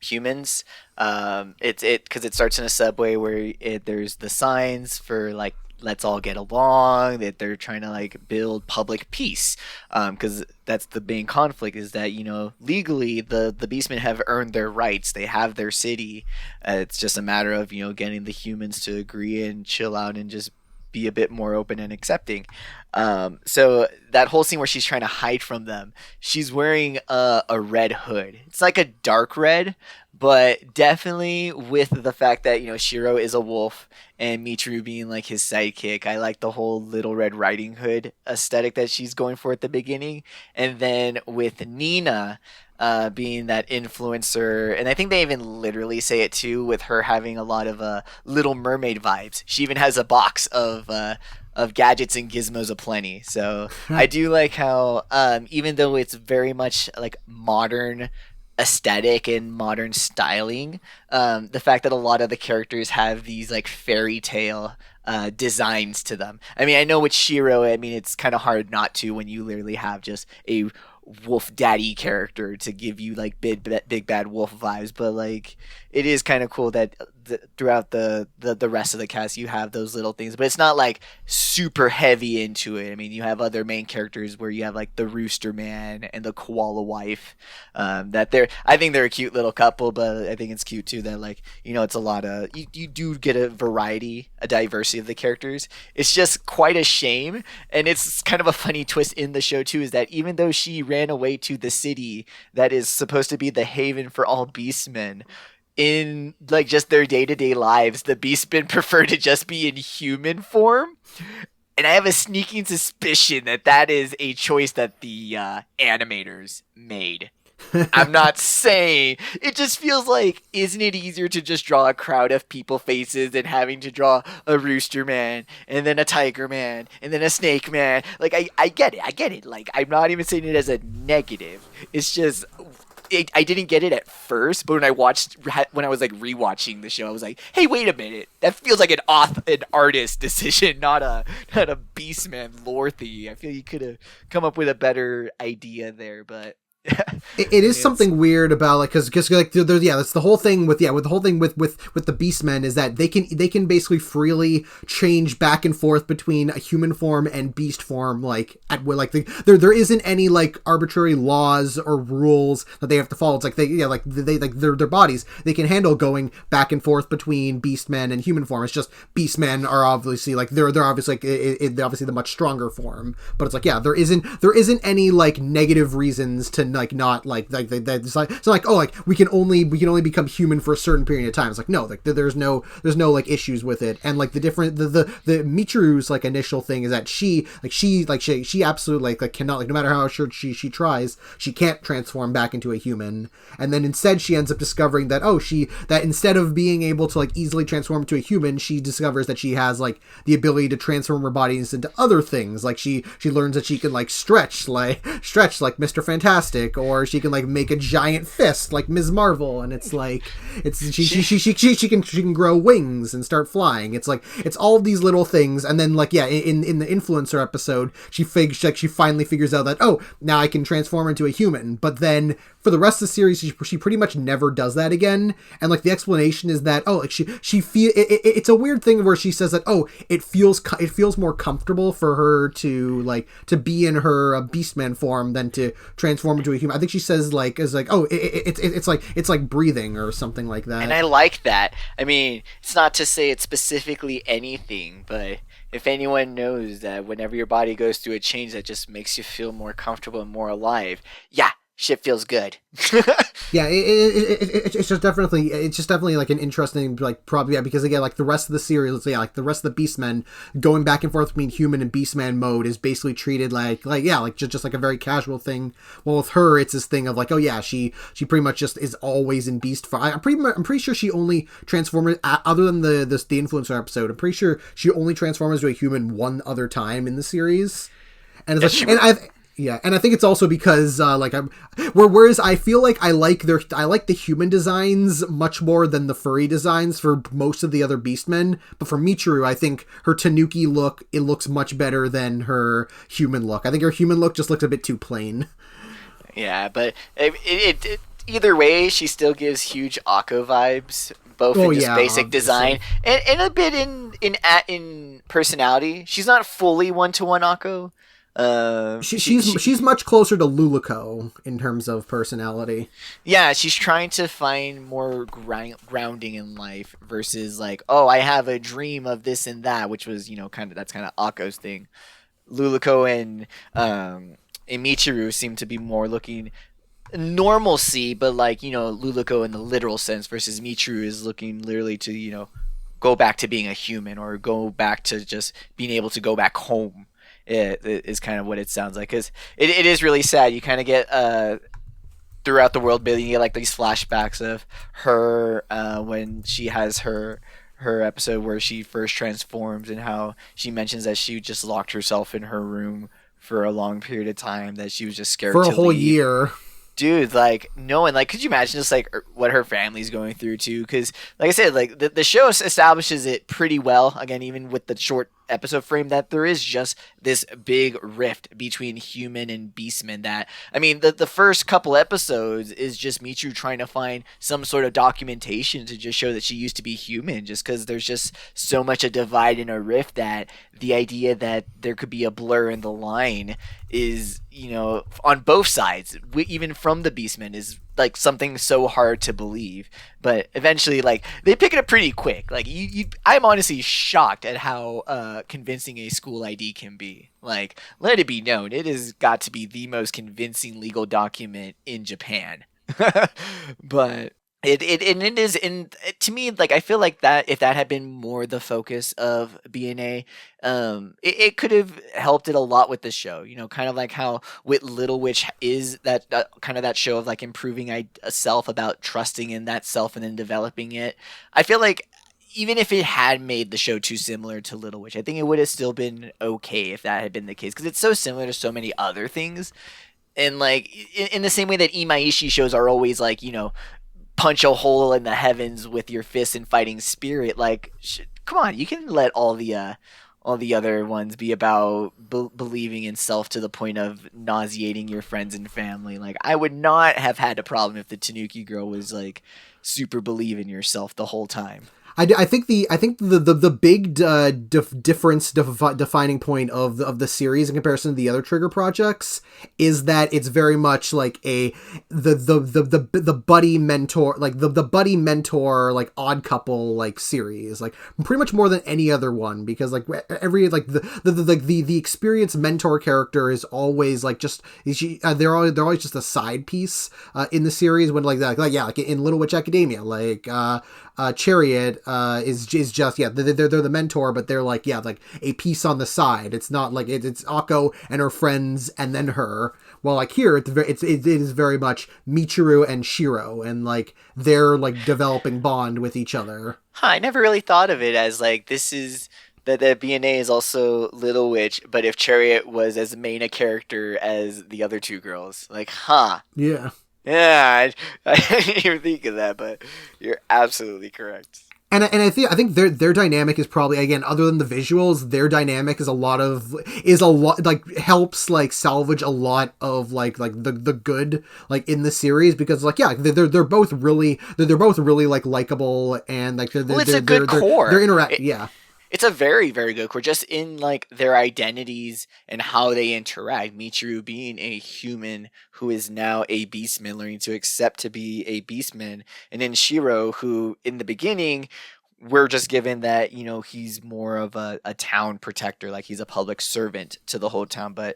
humans. It because it starts in a subway where there's the signs for like let's all get along, that they're trying to like build public peace, because that's the main conflict, is that legally the beastmen have earned their rights, they have their city. It's just a matter of getting the humans to agree and chill out and just be a bit more open and accepting. So that whole scene where she's trying to hide from them, she's wearing a red hood. It's like a dark red, but definitely with the fact that Shiro is a wolf and Michiru being like his sidekick. I like the whole Little Red Riding Hood aesthetic that she's going for at the beginning, and then with Nina. Being that influencer, and I think they even literally say it too, with her having a lot of Little Mermaid vibes. She even has a box of gadgets and gizmos aplenty. So I do like how even though it's very much like modern aesthetic and modern styling, the fact that a lot of the characters have these like fairy tale designs to them. I mean, I know with Shiro, I mean, it's kind of hard not to when you literally have just a wolf daddy character to give you like big bad wolf vibes, but like it is kind of cool that throughout the rest of the cast you have those little things, but it's not like super heavy into it. I mean, you have other main characters where you have like the Rooster Man and the Koala Wife, I think they're a cute little couple, but I think it's cute too that like it's a lot of you do get a diversity of the characters. It's just quite a shame, and it's kind of a funny twist in the show too, is that even though she ran away to the city that is supposed to be the haven for all beastmen, in like just their day-to-day lives, the beastmen prefer to just be in human form. And I have a sneaking suspicion that is a choice that the animators made. I'm not saying. It just feels like, isn't it easier to just draw a crowd of people faces than having to draw a Rooster Man and then a Tiger Man and then a Snake Man? Like, I get it. Like, I'm not even saying it as a negative. It's just, I didn't get it at first, but when I was like rewatching the show, I was like, hey, wait a minute. That feels like an artist decision, not a Beastman lore thing. I feel you could have come up with a better idea there, but it is something weird about like because like that's the whole thing with the whole thing with the Beastmen, is that they can basically freely change back and forth between a human form and beast form, like at will, like there isn't any like arbitrary laws or rules that they have to follow. It's like their bodies, they can handle going back and forth between Beastmen and human form. It's just Beastmen are obviously like they're obviously like they're obviously the much stronger form, but it's like there isn't any like negative reasons to like not like it's not like, oh, like we can only become human for a certain period of time. It's like, no, like there's no like issues with it. And like the Michiru's like initial thing is that she absolutely like cannot, like no matter how sure she tries, she can't transform back into a human. And then instead she ends up discovering that that instead of being able to like easily transform into a human, she discovers that she has like the ability to transform her body into other things. Like she learns that she can like stretch like Mr. Fantastic, or she can like make a giant fist like Ms. Marvel, and it's like she can grow wings and start flying. It's like it's all of these little things, and then like in the influencer episode, she finally figures out that, oh, now I can transform into a human. But then for the rest of the series, she pretty much never does that again. And like the explanation is that, oh, like she feel it's a weird thing where she says that, oh, it feels more comfortable for her to be in her Beastman form than to transform into a human. I think she says like oh, it's like breathing or something like that. And I like that. I mean, it's not to say it's specifically anything, but if anyone knows that whenever your body goes through a change that just makes you feel more comfortable and more alive, yeah, shit feels good. Yeah, it's just definitely like an interesting, like, probably, because again, like the rest of the series, like the rest of the Beastmen going back and forth between human and Beastman mode is basically treated like just like a very casual thing. Well, with her, it's this thing of like, oh yeah, she pretty much just is always in beast form. I'm pretty sure she only transforms, other than the influencer episode, I'm pretty sure she only transforms into a human one other time in the series. And it's like, and I think it's also because whereas I feel like I like the human designs much more than the furry designs for most of the other Beastmen, but for Michiru, I think her Tanuki look, it looks much better than her human look. I think her human look just looks a bit too plain. Yeah, but it either way, she still gives huge Akko vibes, both in just basic obviously. design and a bit in personality. She's not fully 1-to-1 Akko. She's much closer to Luluco in terms of personality. Yeah, she's trying to find more grounding in life versus like, oh, I have a dream of this and that, which was that's kind of Akko's thing. Luluco and Michiru seem to be more looking normalcy, but like Luluco in the literal sense versus Michiru is looking literally to go back to being a human or go back to just being able to go back home. It is kind of what it sounds like, because it is really sad. You kind of get throughout the world building, you get like these flashbacks of her when she has her episode where she first transforms and how she mentions that she just locked herself in her room for a long period of time, that she was just scared for to a whole leave. year. Dude, like, no, and like, could you imagine just like what her family's going through too? Because, like I said, like the show establishes it pretty well. Again, even with the short episode frame, that there is just this big rift between human and beastmen. That, I mean, the first couple episodes is just Michiru trying to find some sort of documentation to just show that she used to be human. Just because there's just so much a divide and a rift that the idea that there could be a blur in the line is, on both sides, even from the beastmen, is like something so hard to believe. But eventually, like, they pick it up pretty quick. Like, I'm honestly shocked at how convincing a school ID can be. Like, let it be known, it has got to be the most convincing legal document in Japan. But it is, to me, like, I feel like that if that had been more the focus of BNA, it could have helped it a lot with the show. Kind of like how with Little Witch is that kind of that show of like improving a self, about trusting in that self and then developing it. I feel like even if it had made the show too similar to Little Witch, I think it would have still been okay if that had been the case, because it's so similar to so many other things. And like in the same way that Imaishi shows are always like, punch a hole in the heavens with your fist and fighting spirit. Like, come on, you can let all the other ones be about believing in self to the point of nauseating your friends and family. Like, I would not have had a problem if the Tanuki girl was like super believe in yourself the whole time. I think the big difference defining point of the series in comparison to the other Trigger projects is that it's very much like the buddy mentor, like the buddy mentor, like odd couple like series, like pretty much more than any other one, because like every like the experienced mentor character is always like just they're always just a side piece in the series, when like in Little Witch Academia, like Chariot is just they're the mentor, but they're like a piece on the side. It's not like it's Akko and her friends and then her. Well, like here it is very much Michiru and Shiro, and like they're like developing bond with each other. I never really thought of it as like this is that BNA is also Little Witch, but if Chariot was as main a character as the other two girls, like, Yeah. Yeah, I didn't even think of that, but you're absolutely correct. And I think their dynamic is probably, again, other than the visuals, their dynamic is a lot like helps like salvage a lot of like the good like in the series, because like they're both really like likable, and like it's a good core. They're interact. Yeah. It's a very, very good core, just in like their identities and how they interact. Michiru being a human who is now a beastman, learning to accept to be a beastman, and then Shiro, who in the beginning we're just given that he's more of a town protector, like he's a public servant to the whole town. But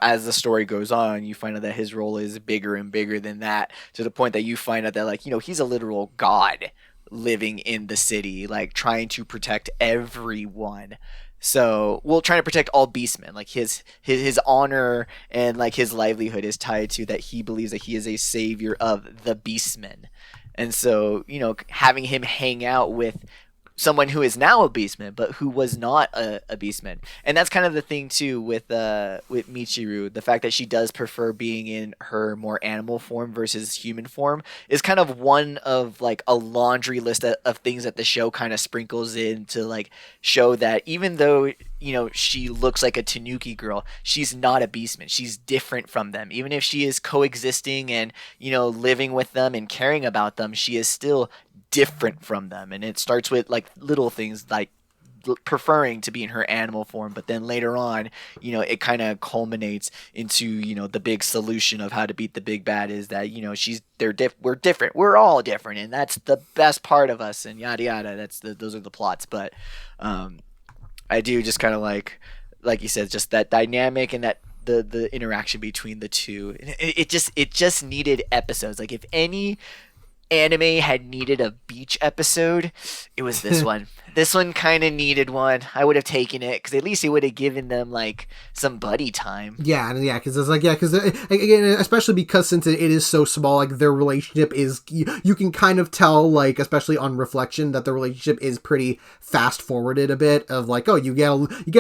as the story goes on, you find out that his role is bigger and bigger than that, to the point that you find out that like he's a literal god living in the city, like trying to protect everyone. So, trying to protect all beastmen. Like his honor and like his livelihood is tied to that he believes that he is a savior of the beastmen. And so, having him hang out with someone who is now a beastman, but who was not a beastman. And that's kind of the thing too with Michiru. The fact that she does prefer being in her more animal form versus human form is kind of one of like a laundry list of things that the show kind of sprinkles in to like show that even though she looks like a Tanuki girl, she's not a beastman. She's different from them. Even if she is coexisting and living with them and caring about them, she is still different from them. And it starts with like little things like preferring to be in her animal form, but then later on it kind of culminates into the big solution of how to beat the big bad is that we're different, we're all different, and that's the best part of us, and yada yada. Those are the plots. But I do just kind of like you said, just that dynamic and that the interaction between the two. It just needed episodes. Like if any anime had needed a beach episode, it was this one. This one kind of needed one. I would have taken it because at least it would have given them like some buddy time. Yeah, because it's like because again, especially because since it is so small, like their relationship is you can kind of tell, like especially on reflection, that the relationship is pretty fast forwarded a bit. Of like, oh, you get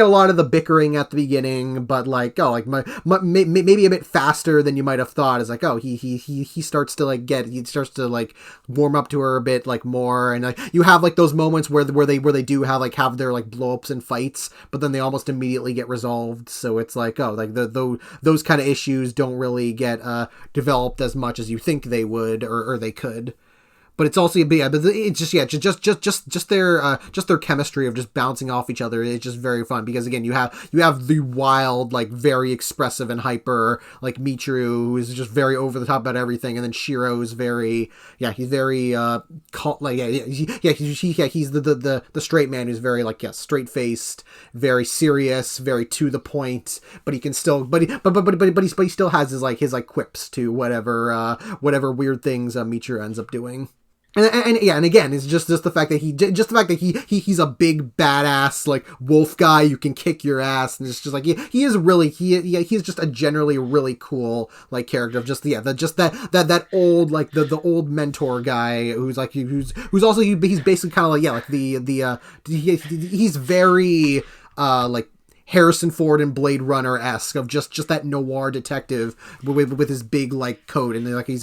a lot of the bickering at the beginning, but like maybe a bit faster than you might have thought. Is like, oh, he starts to like warm up to her a bit like more, and like you have like those moments where they do have their like blow-ups and fights, but then they almost immediately get resolved. So it's like, oh, like those kind of issues don't really get developed as much as you think they would or they could. But it's also but it's just their chemistry of just bouncing off each other. It's just very fun because again you have the wild, like very expressive and hyper like Michiru, who is just very over the top about everything, and then Shiro is very he's very he's the straight man who's very like straight faced, very serious, very to the point, but he can still but he still has his quips to whatever weird things Michiru ends up doing. And again, it's just the fact that he's a big badass like wolf guy. You can kick your ass, and it's just like he's just a generally really cool like character of just that old like the old mentor guy who's also he's basically kind of he's very like Harrison Ford and Blade Runner-esque of just that noir detective with his big like coat, and like he's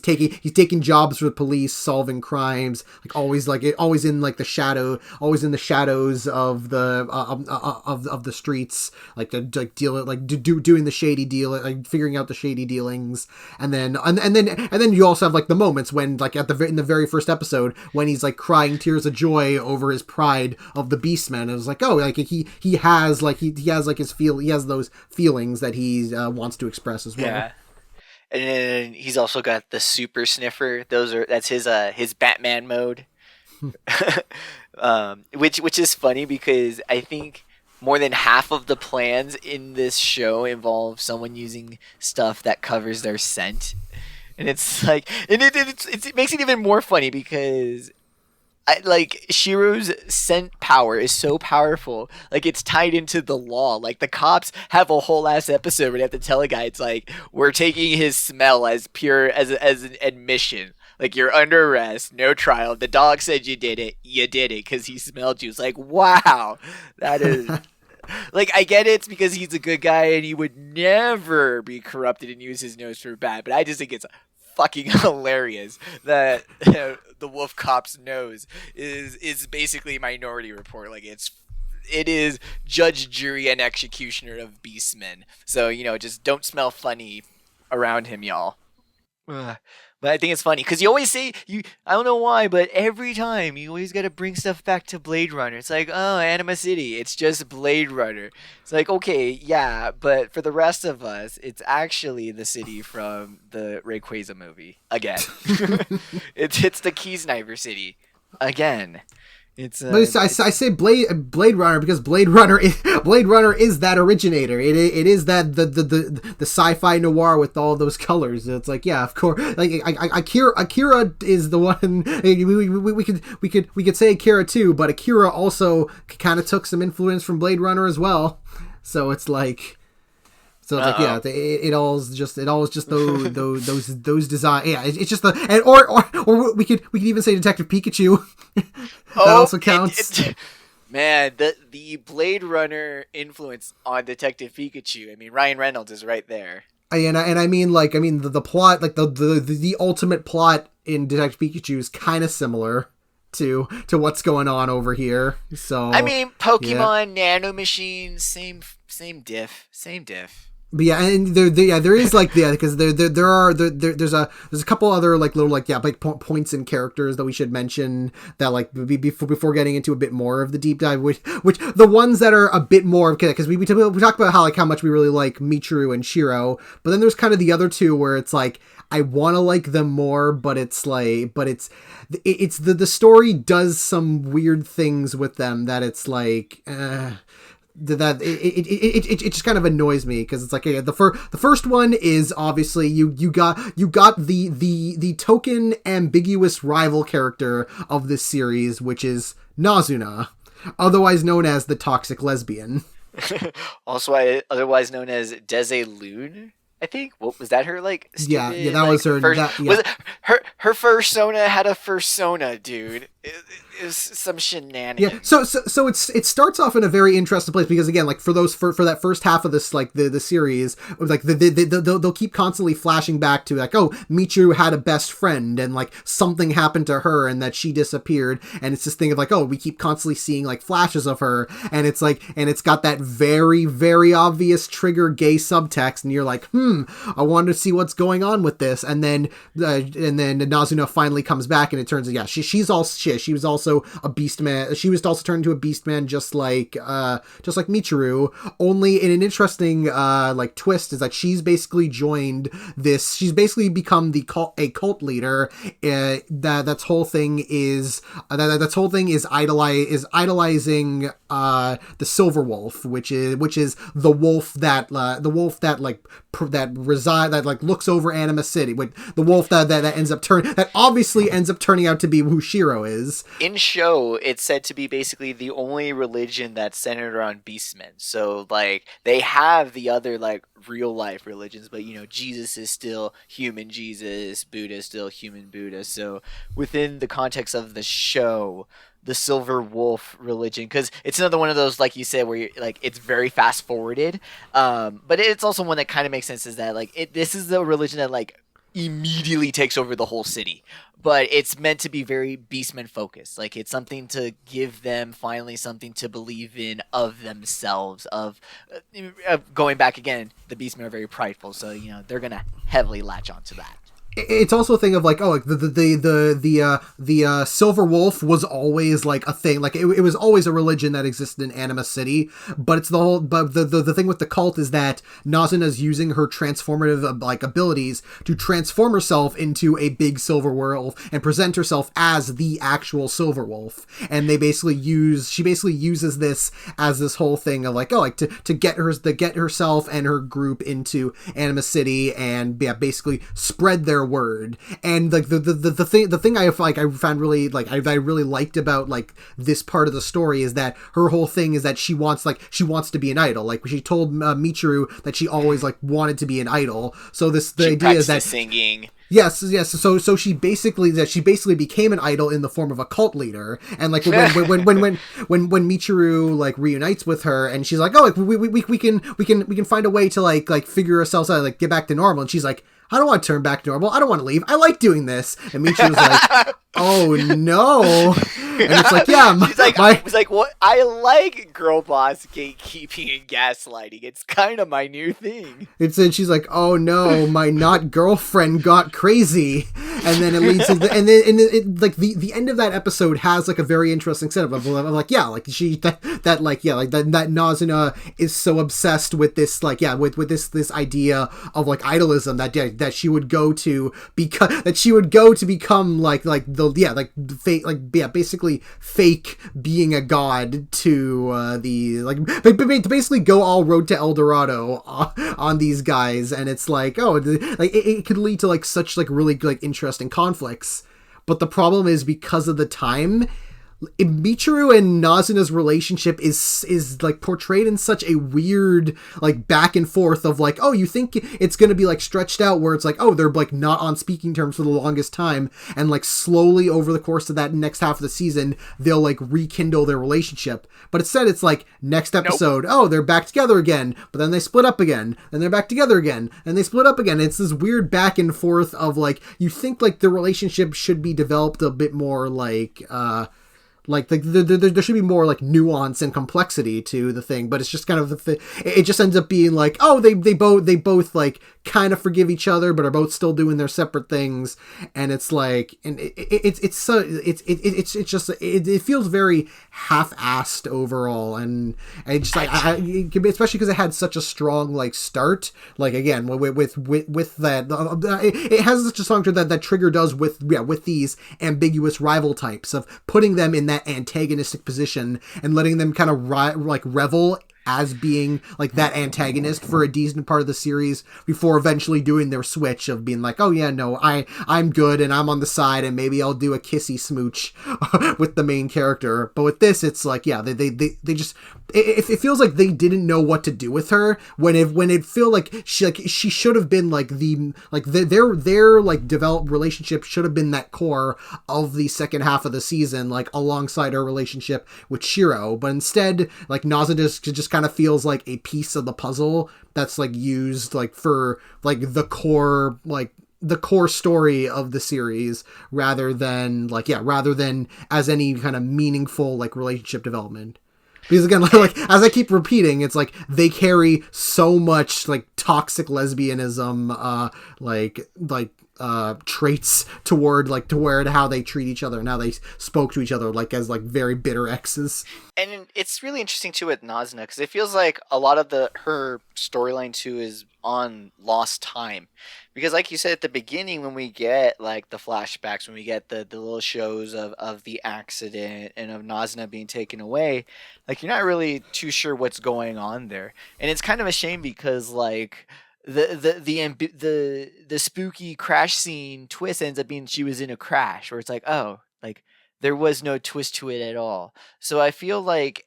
taking jobs for the police, solving crimes, always in the shadows of the streets, doing the shady deal, like figuring out the shady dealings, and then you also have like the moments when like in the very first episode when he's like crying tears of joy over his pride of the Beastman. It was like, oh, like he has those feelings that he wants to express as well. Yeah. And then he's also got the super sniffer. That's his Batman mode. Which is funny because I think more than half of the plans in this show involve someone using stuff that covers their scent. And it's like, and it makes it even more funny because Shiro's scent power is so powerful. Like, it's tied into the law. Like, the cops have a whole ass episode where they have to tell a guy, it's like, we're taking his smell as pure as an admission. Like, you're under arrest, no trial. The dog said you did it because he smelled you. It's like, wow, that is. Like, I get it's because he's a good guy and he would never be corrupted and use his nose for bad, but I just think it's fucking hilarious that the wolf cop's nose is basically Minority Report. Like, it is judge, jury, and executioner of beastmen. So, just don't smell funny around him, y'all. But I think it's funny because you always say I don't know why, but every time you always got to bring stuff back to Blade Runner. It's like, oh, Anima City, it's just Blade Runner. It's like, okay, yeah, but for the rest of us, it's actually the city from the Rayquaza movie again. It's the Keysniver city again. But I say Blade Runner because Blade Runner is that originator. It is that the sci-fi noir with all those colors. It's like, yeah, of course. Like Akira is the one. We could say Akira too, but Akira also kind of took some influence from Blade Runner as well. So it's like So it's like, yeah, it all is just those design. Yeah, it's just the and or we could even say Detective Pikachu. That also counts. Man, the Blade Runner influence on Detective Pikachu. I mean, Ryan Reynolds is right there. And I mean the plot, like the ultimate plot in Detective Pikachu is kind of similar to what's going on over here. So I mean, Pokemon nanomachines, same diff. But yeah, and there is like because there's a couple other like little like points and characters that we should mention that like before getting into a bit more of the deep dive, which the ones that are a bit more because we talk about how much we really like Michiru and Shiro, but then there's kind of the other two where it's like I want to like them more, but it's the story does some weird things with them that it's like. That it just kind of annoys me because it's like the first one is obviously you got the token ambiguous rival character of this series, which is Nazuna, otherwise known as the toxic lesbian. Also, otherwise known as Desilude. I think. What was that? Her like? Stupid, yeah, that was her. Was it, her fursona had a fursona, dude. It was some shenanigans. Yeah. So it starts off in a very interesting place because again, like for that first half of this, like the series, like they'll keep constantly flashing back to like, oh, Michiru had a best friend and like something happened to her and that she disappeared, and it's this thing of like, oh, we keep constantly seeing like flashes of her, and it's like, and it's got that very very obvious trigger gay subtext, and you're like, I wanted to see what's going on with this, and then Nazuna finally comes back, and it turns out, yeah, she was also a beast man. She was also turned into a beast man, just like Michiru. Only in an interesting like twist is that she's basically joined this. She's basically become a cult leader. That's whole thing is idolizing the Silver Wolf, which is the wolf that looks over Anima City, with the wolf that obviously ends up turning out to be who Shiro is. In show, it's said to be basically the only religion that's centered around beastmen. So like they have the other like real life religions, but you know, Jesus is still human Jesus, Buddha is still human Buddha. So within the context of the show, the Silver Wolf religion, because it's another one of those, like you said, where you're, like it's very fast forwarded, but it's also one that kind of makes sense, is that like this is the religion that like immediately takes over the whole city, but it's meant to be very beastmen focused. Like it's something to give them finally something to believe in of themselves, of going back again, the beastmen are very prideful, so you know they're gonna heavily latch onto that. It's also a thing of like, oh, like the Silver Wolf was always like a thing, like it was always a religion that existed in Anima City, but it's the thing with the cult is that Nazuna's using her transformative like abilities to transform herself into a big silver wolf and present herself as the actual Silver Wolf, and she basically uses this as this whole thing of like, oh, like to get herself and her group into Anima City and basically spread their word. And like the thing I found really like I really liked about like this part of the story is that her whole thing is that she wants to be an idol. Like she told Michiru that she always like wanted to be an idol. So the idea is that singing. Yes. So she basically became an idol in the form of a cult leader, and like when Michiru like reunites with her, and she's like, oh, like we can find a way to like figure ourselves out, like get back to normal, and she's like, I don't want to turn back to normal. I don't want to leave. I like doing this. And Michiru's like, oh no. And it's like, yeah. She's like, what? I like girl boss gatekeeping and gaslighting. It's kind of my new thing. And she's like, oh no, my not girlfriend got crazy. And then it leads to the end of that episode has like a very interesting setup of like, yeah, like that Nazuna is so obsessed with this, like, yeah, with this idea of like idolism that she would go to become basically fake being a god to basically go all road to El Dorado on these guys. And it's like, oh, like it could lead to like such like really like interesting conflicts. But the problem is, because of the time, Michiru and Nazuna's relationship is like portrayed in such a weird like back and forth of like, oh, you think it's gonna be like stretched out where it's like, oh, they're like not on speaking terms for the longest time, and like slowly over the course of that next half of the season they'll like rekindle their relationship. But instead it's like next episode, oh, they're back together again, but then they split up again, and they're back together again, and they split up again. It's this weird back and forth of like, you think like the relationship should be developed a bit more there should be more like nuance and complexity to the thing, but it's just kind of it just ends up being like, oh, they both like kind of forgive each other but are both still doing their separate things, and it's like, and it feels very half-assed overall, and just like especially because it had such a strong like start, like again with that it has such a strong start that Trigger does with these ambiguous rival types of putting them in that antagonistic position and letting them kind of revel as being like that antagonist for a decent part of the series before eventually doing their switch of being like, oh yeah, no, I'm good and I'm on the side and maybe I'll do a kissy smooch with the main character. But with this, it's like, yeah, they just, it feels like they didn't know what to do with her when it feel like she should have been like their like developed relationship should have been that core of the second half of the season, like alongside her relationship with Shiro. But instead, like Naza just kind of feels like a piece of the puzzle that's like used like for like the core story of the series rather than as any kind of meaningful like relationship development. Because again, like as I keep repeating, it's like they carry so much like toxic lesbianism, traits toward how they treat each other and how they spoke to each other like as like very bitter exes. And it's really interesting too with Nazuna because it feels like a lot of her storyline too is on lost time, because like you said at the beginning, when we get like the flashbacks, when we get the little shows of the accident and of Nazuna being taken away, like you're not really too sure what's going on there, and it's kind of a shame because like the spooky crash scene twist ends up being she was in a crash, where it's like, oh, like there was no twist to it at all. So I feel like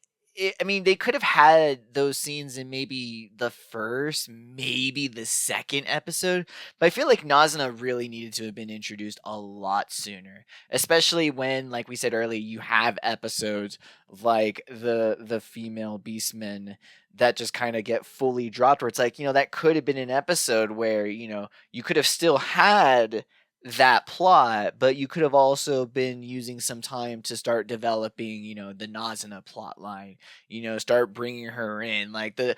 I mean, they could have had those scenes in maybe the first, maybe the second episode, but I feel like Nazuna really needed to have been introduced a lot sooner, especially when, like we said earlier, you have episodes like the female beastmen that just kind of get fully dropped, where it's like, that could have been an episode where, you could have still had that plot, but you could have also been using some time to start developing, the Nazuna plot line, start bringing her in. Like the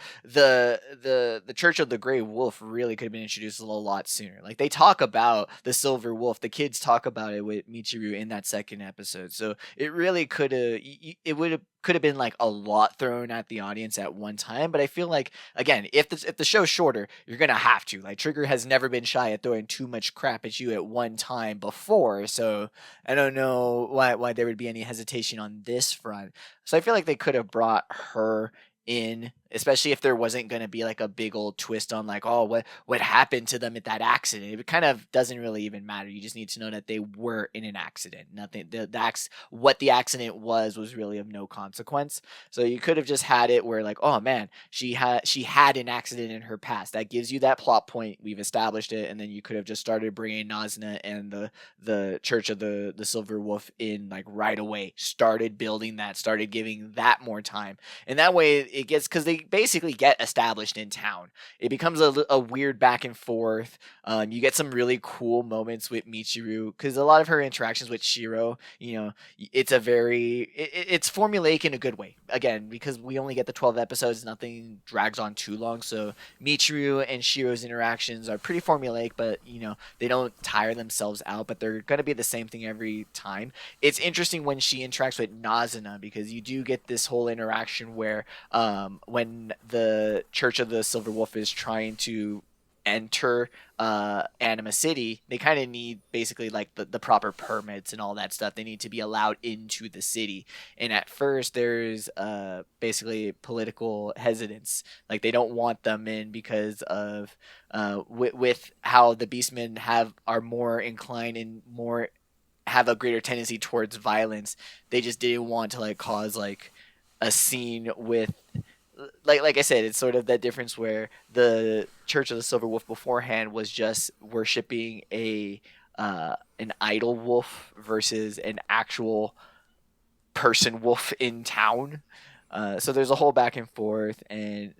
Church of the Grey Wolf really could have been introduced a lot sooner. Like they talk about the Silver Wolf, the kids talk about it with Michiru in that second episode. So it really could have been like a lot thrown at the audience at one time. But I feel like, again, if the show's shorter, you're gonna have to. Like Trigger has never been shy at throwing too much crap at you at one time before, so I don't know why there would be any hesitation on this front. So I feel like they could have brought her in, especially if there wasn't going to be like a big old twist on like, oh, what happened to them at that accident. It kind of doesn't really even matter. You just need to know that they were in an accident. Nothing, what the accident was really of no consequence. So you could have just had it where like, oh man, she had an accident in her past. That gives you that plot point. We've established it, and then you could have just started bringing Nazuna and the Church of the Silver Wolf in like right away. Started building that. Started giving that more time, and that way it gets, because they basically get established in town. It becomes a weird back and forth. You get some really cool moments with Michiru, because a lot of her interactions with Shiro, it's it's formulaic in a good way. Again, because we only get the 12 episodes, nothing drags on too long. So Michiru and Shiro's interactions are pretty formulaic, but they don't tire themselves out. But they're going to be the same thing every time. It's interesting when she interacts with Nazuna, because you do get this whole interaction where when the Church of the Silver Wolf is trying to enter Anima City, they kind of need basically like the proper permits and all that stuff. They need to be allowed into the city, and at first there's basically political hesitance. Like they don't want them in because of with how the Beastmen are more inclined and more have a greater tendency towards violence. They just didn't want to like cause like a scene with like I said, it's sort of that difference where the Church of the Silver Wolf beforehand was just worshiping an idol wolf versus an actual person wolf in town. So there's a whole back and forth, and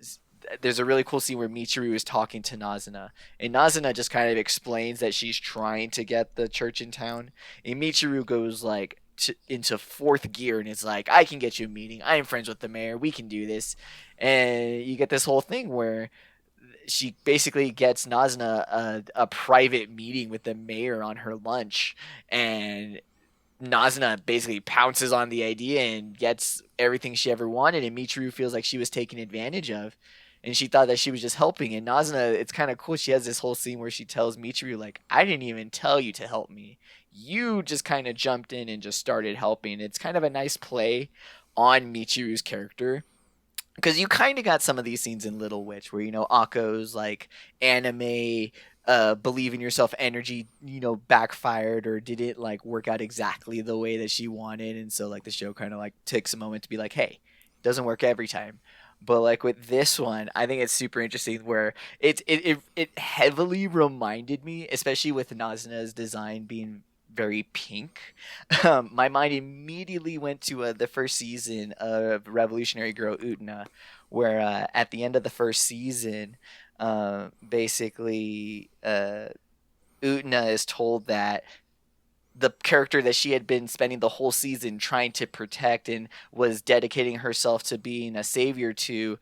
there's a really cool scene where Michiru is talking to Nazuna, and Nazuna just kind of explains that she's trying to get the church in town, and Michiru goes like into fourth gear and it's like, I can get you a meeting. I am friends with the mayor. We can do this. And you get this whole thing where she basically gets Nazuna a private meeting with the mayor on her lunch, and Nazuna basically pounces on the idea and gets everything she ever wanted, and Michiru feels like she was taken advantage of, and she thought that she was just helping. And Nazuna, it's kind of cool, she has this whole scene where she tells Michiru, like, I didn't even tell you to help me. You just kind of jumped in and just started helping. It's kind of a nice play on Michiru's character, because you kind of got some of these scenes in Little Witch where, you know, Akko's like anime believe in yourself energy, you know, backfired or didn't like work out exactly the way that she wanted, and so like the show kind of like takes a moment to be like, hey, it doesn't work every time. But like with this one, I think it's super interesting where it heavily reminded me, especially with Nazuna's design being very pink. My mind immediately went to the first season of Revolutionary Girl Utena, where at the end of the first season, basically Utena is told that the character that she had been spending the whole season trying to protect and was dedicating herself to being a savior to,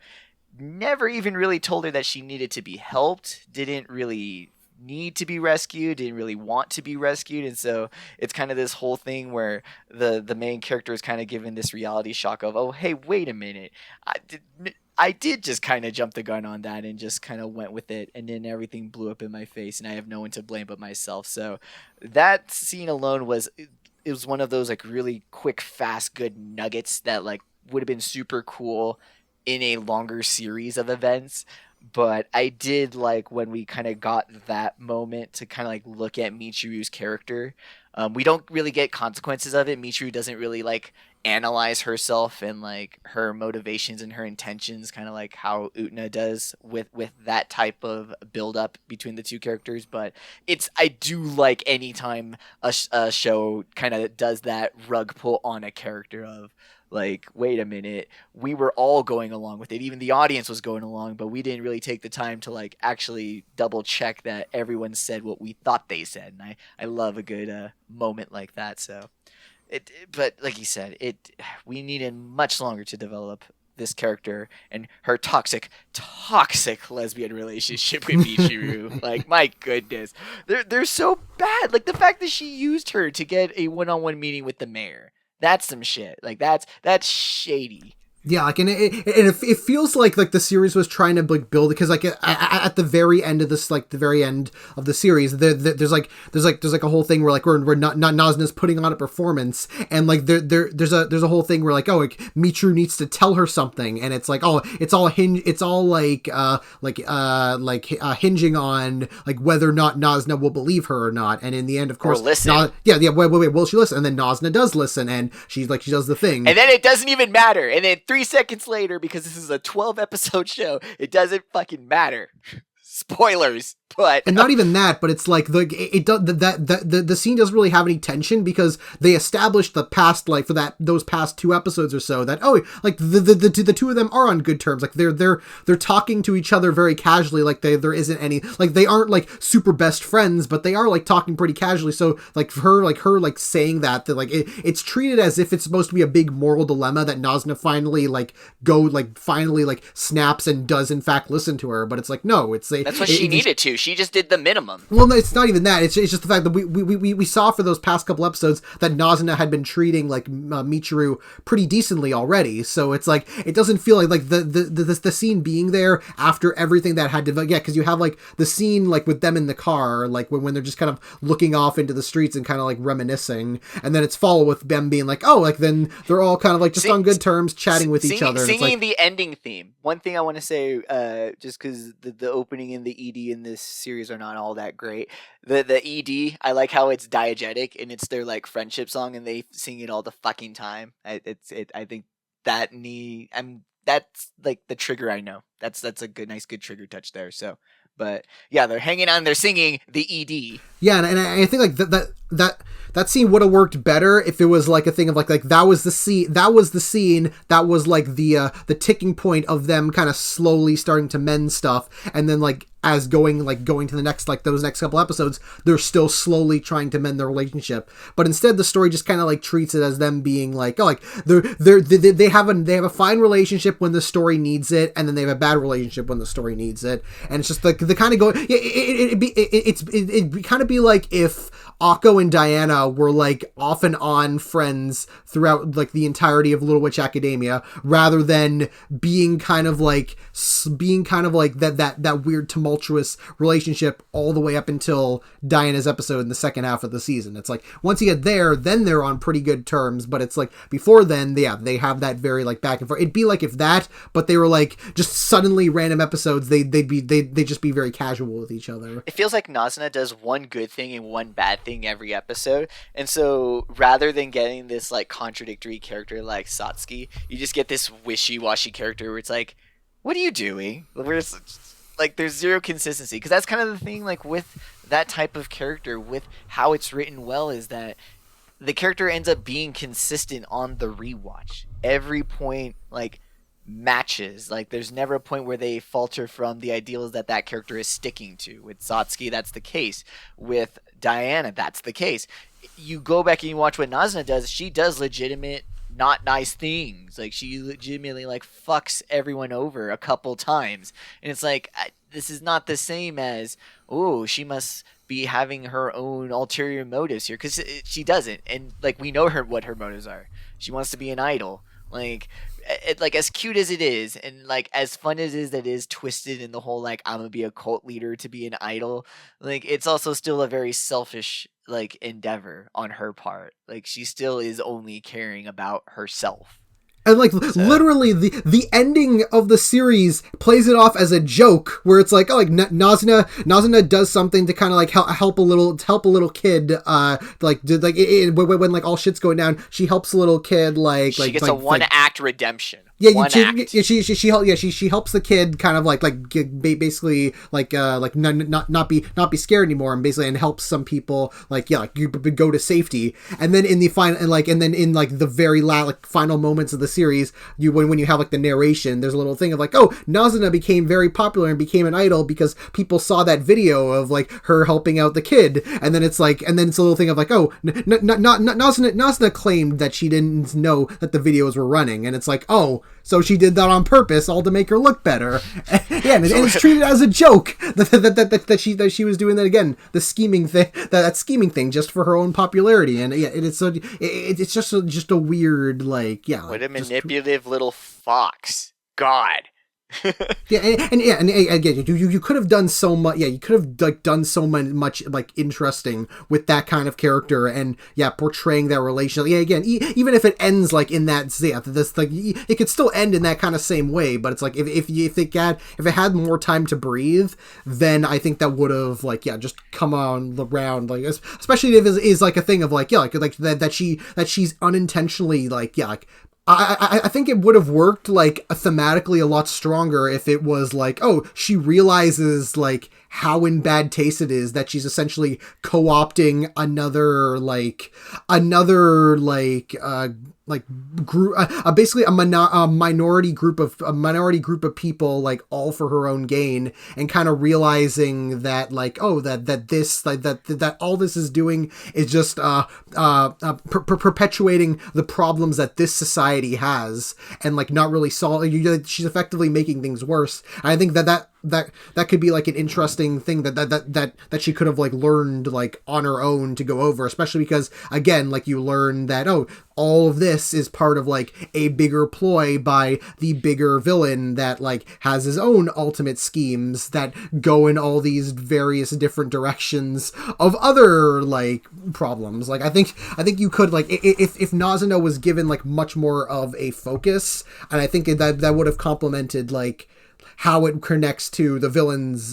never even really told her that she needed to be helped, didn't really need to be rescued, didn't really want to be rescued. And so it's kind of this whole thing where the main character is kind of given this reality shock of, oh, hey, wait a minute, I did just kind of jump the gun on that and just kind of went with it, and then everything blew up in my face, and I have no one to blame but myself. So that scene alone was one of those like really quick, fast, good nuggets that like would have been super cool in a longer series of events. But I did like when we kind of got that moment to kind of like look at Michiru's character. We don't really get consequences of it. Michiru doesn't really like analyze herself and like her motivations and her intentions, kind of like how Utena does with that type of build up between the two characters. But I do like anytime a show kind of does that rug pull on a character of like, wait a minute, we were all going along with it, even the audience was going along, but we didn't really take the time to like actually double check that everyone said what we thought they said. And I love a good moment like that. So but like you said, we needed much longer to develop this character and her toxic lesbian relationship with Michiru. Like, my goodness, they're so bad. Like the fact that she used her to get a one-on-one meeting with the mayor, that's some shit. Like that's shady. Yeah, like, and it feels like the series was trying to like build, because like at the very end of this, like the very end of the series, there's a whole thing where like we're not Nazuna's putting on a performance, and like there's a whole thing where like, oh, like Michiru needs to tell her something, and it's like, oh, it's all hinging on like whether or not Nazuna will believe her or not, and in the end, of course, listen. wait, will she listen? And then Nazuna does listen, and she does the thing, and then it doesn't even matter, and then 3 seconds later, because this is a 12 episode show, it doesn't fucking matter. Spoilers, but and not even that, but it's like the scene doesn't really have any tension, because they established the past, like for those past 2 episodes or so, that like the two of them are on good terms, like they're talking to each other very casually, like there isn't any, like they aren't like super best friends, but they are like talking pretty casually. So like her saying that like it's treated as if it's supposed to be a big moral dilemma that Nazuna finally snaps and does in fact listen to her, but it's like, no, that's what she needed to. She just did the minimum. Well, no, it's not even that. It's just the fact that we saw for those past couple episodes that Nazuna had been treating like Michiru pretty decently already. So it's like, it doesn't feel like the scene being there after everything that had to, yeah, because you have like the scene like with them in the car, like when they're just kind of looking off into the streets and kind of like reminiscing, and then it's followed with them being like, oh, like then they're all kind of like just on good terms, chatting with each other. Singing like, the ending theme. One thing I want to say, just because the opening and the ED in this series are not all that great. The ED, I like how it's diegetic and it's their like friendship song and they sing it all the fucking time. I think that's like the trigger I know. That's a nice good trigger touch there. So, but yeah, they're hanging on, they're singing the ED. Yeah, and I think like that scene would have worked better if it was like a thing of like that was the scene that was like the ticking point of them kind of slowly starting to mend stuff, and then like as going to the next, like those next couple episodes, they're still slowly trying to mend their relationship. But instead the story just kind of like treats it as them being like, oh, like they have a fine relationship when the story needs it, and then they have a bad relationship when the story needs it, and it's just like the kind of go it'd kind of be like if Akko and Diana were like off and on friends throughout like the entirety of Little Witch Academia, rather than being kind of like that weird tumultuous relationship all the way up until Diana's episode in the second half of the season. It's like once you get there, then they're on pretty good terms, but it's like before then, they have that very like back and forth. It'd be like if that, but they were like just suddenly random episodes, they'd just be very casual with each other. It feels like Nazuna does one good thing and one bad thing every episode, and so rather than getting this like contradictory character like Satsuki, you just get this wishy-washy character where it's like, what are you doing? Where it's like there's zero consistency, because that's kind of the thing like with that type of character, with how it's written well, is that the character ends up being consistent on the rewatch. Every point like matches. Like there's never a point where they falter from the ideals that character is sticking to. With Satsuki, that's the case. With Diana, that's the case. You go back and you watch what Nazuna does, she does legitimate not nice things. Like she legitimately like fucks everyone over a couple times, and it's like this is not the same as, oh, she must be having her own ulterior motives here, because she doesn't. And like we know what her motives are. She wants to be an idol. Like like as cute as it is, and like as fun as it is, that is twisted in the whole like I'm gonna be a cult leader to be an idol, like it's also still a very selfish like endeavor on her part. Like she still is only caring about herself. And like literally the ending of the series plays it off as a joke, where it's like, oh, like Nazuna does something to kind of like help a little kid, when like all shit's going down, she helps a little kid she gets a one act redemption. Yeah, she helps the kid kind of like basically not be scared anymore, and basically and helps some people go to safety. And then in the final the very last final moments of the series, when you have like the narration, there's a little thing of like, oh, Nazuna became very popular and became an idol because people saw that video of like her helping out the kid, and then it's a little thing of like, oh, Nazuna claimed that she didn't know that the videos were running, and it's like, oh, so she did that on purpose, all to make her look better. Yeah, and it's treated as a joke that she was doing that again, the scheming thing, that scheming thing, just for her own popularity. And yeah, it's just a weird what a manipulative little fox. God. and again, you could have done so much. Yeah, you could have like done so much like interesting with that kind of character, and portraying that relationship. Yeah, again, even if it ends like in that, this like it could still end in that kind of same way. But it's like if it had more time to breathe, then I think that would have just come on around, like especially if it is like a thing of that she's unintentionally I think it would have worked like thematically a lot stronger if it was like, oh, she realizes like how in bad taste it is that she's essentially co-opting another group, basically a minority group of people, like all for her own gain, and kind of realizing that like, oh, that all this is doing is just perpetuating the problems that this society has, and like not really she's effectively making things worse. And I think that could be like an interesting thing that she could have like learned like on her own to go over, especially because again, like you learn that, oh, all of this is part of like a bigger ploy by the bigger villain that like has his own ultimate schemes that go in all these various different directions of other like problems. Like I think you could like if Nazuna was given like much more of a focus, and I think that would have complemented like how it connects to the villain's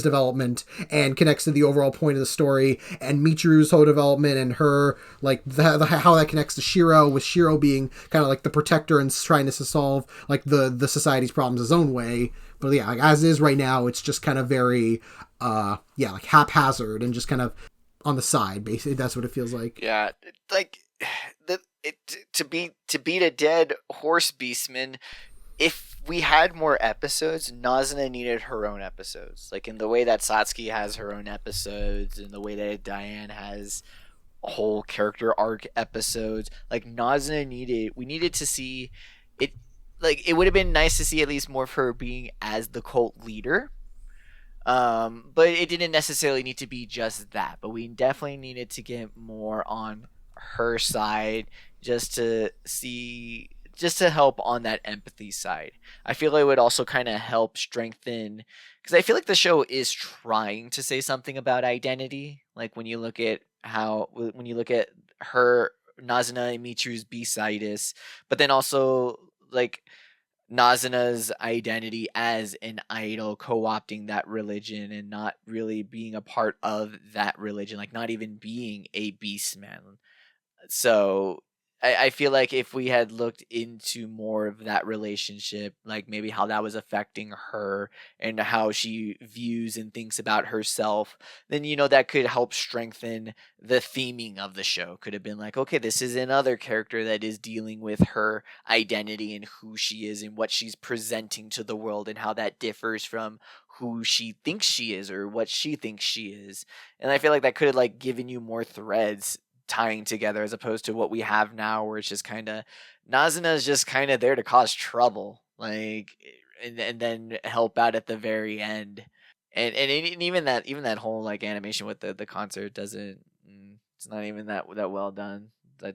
development and connects to the overall point of the story, and Michiru's whole development and her like how that connects to Shiro, with Shiro being kind of like the protector and trying to solve like the society's problems his own way. But yeah, like as is right now, it's just kind of very like haphazard and just kind of on the side. Basically, that's what it feels like. Yeah, like to beat a dead horse, Beastman. If we had more episodes, Nazuna needed her own episodes. Like in the way that Satsuki has her own episodes, in the way that Diane has whole character arc episodes. Like Nazuna we needed to see it. Like it would have been nice to see at least more of her being as the cult leader. But it didn't necessarily need to be just that. But we definitely needed to get more on her side just to help on that empathy side. I feel like it would also kind of help strengthen, because I feel like the show is trying to say something about identity. Like when you look at her, Nazuna and Michiru's B-sidis, but then also like Nazuna's identity as an idol, co-opting that religion and not really being a part of that religion, like not even being a beastman. So I feel like if we had looked into more of that relationship, like maybe how that was affecting her and how she views and thinks about herself, then, that could help strengthen the theming of the show. Could have been like, okay, this is another character that is dealing with her identity and who she is and what she's presenting to the world and how that differs from who she thinks she is or what she thinks she is. And I feel like that could have like given you more threads tying together, as opposed to what we have now, where it's just kind of Nazuna is just kind of there to cause trouble, like, and then help out at the very end, and even that whole like animation with the concert doesn't, it's not even that well done.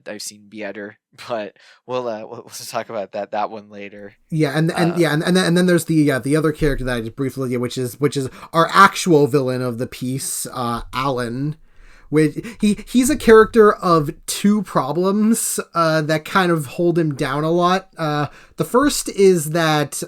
I've seen better, but we'll just talk about that one later. Yeah, and then there's the other character that I just briefly, which is our actual villain of the piece, Alan. He's a character of two problems that kind of hold him down a lot. The first is that the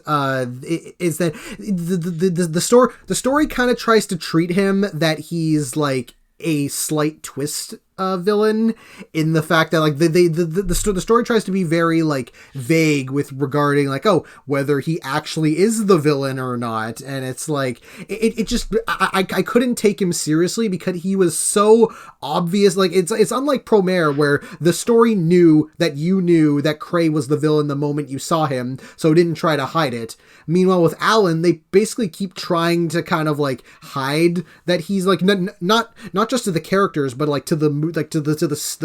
story kind of tries to treat him that he's like a slight twist villain, in the fact that like the story tries to be very like vague with regarding like, oh, whether he actually is the villain or not, and it's like it just I couldn't take him seriously because he was so obvious. Like it's unlike Promare, where the story knew that you knew that Cray was the villain the moment you saw him, so it didn't try to hide it. Meanwhile, with Alan, they basically keep trying to kind of like hide that he's like not just to the characters, but like to the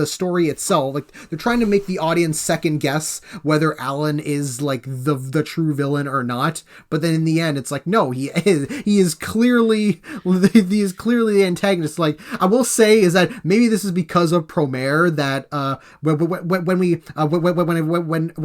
story itself. Like they're trying to make the audience second guess whether Alan is like the true villain or not. But then in the end, it's like, no, he is clearly the antagonist. Like I will say is that maybe this is because of Promare, that when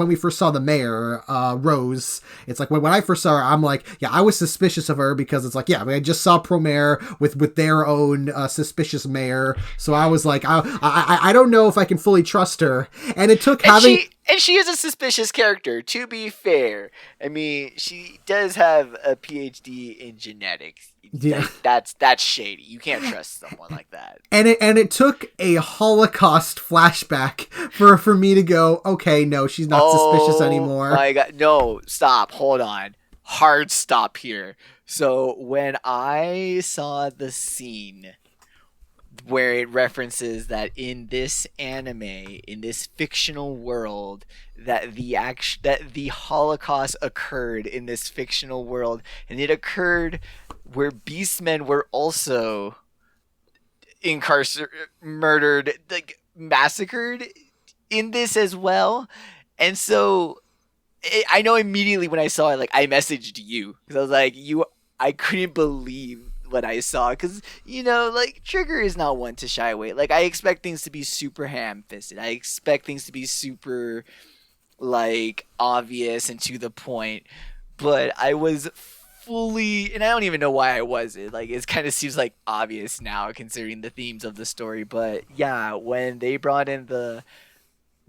we first saw the mayor, Rose, it's like when I first saw her, I'm like, yeah, I was suspicious of her because it's like, yeah, I just saw Promare with their own suspicious mayor, so I was like, I don't know if I can fully trust her. And it took she is a suspicious character, to be fair. I mean, she does have a PhD in genetics. Yeah, that's shady. You can't trust someone like that. And it took a Holocaust flashback for me to go, okay, no, she's not suspicious anymore. Oh my god, no, stop, hold on, hard stop here. So when I saw the scene where it references that in this anime, in this fictional world, that the Holocaust occurred in this fictional world, and it occurred where beastmen were also murdered, like massacred in this as well. And so I know immediately when I saw it, like I messaged you because I was like, I couldn't believe what I saw, because like Trigger is not one to shy away. Like I expect things to be super ham-fisted. I expect things to be super like obvious and to the point, but I was fully, and I don't even know why I wasn't. Like it kind of seems like obvious now considering the themes of the story, but yeah, when they brought in the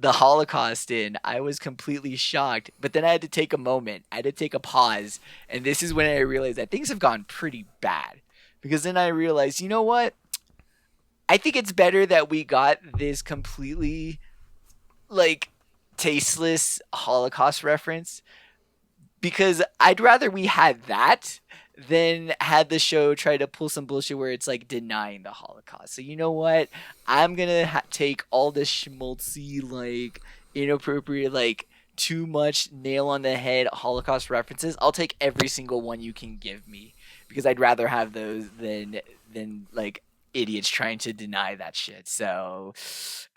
the Holocaust in, I was completely shocked. But then I had to take a moment. I had to take a pause, and this is when I realized that things have gone pretty bad. Because then I realized, you know what? I think it's better that we got this completely like tasteless Holocaust reference, because I'd rather we had that than had the show try to pull some bullshit where it's like denying the Holocaust. So you know what? I'm gonna take all this schmaltzy, like inappropriate, like too much nail on the head Holocaust references. I'll take every single one you can give me, because I'd rather have those than like idiots trying to deny that shit. So,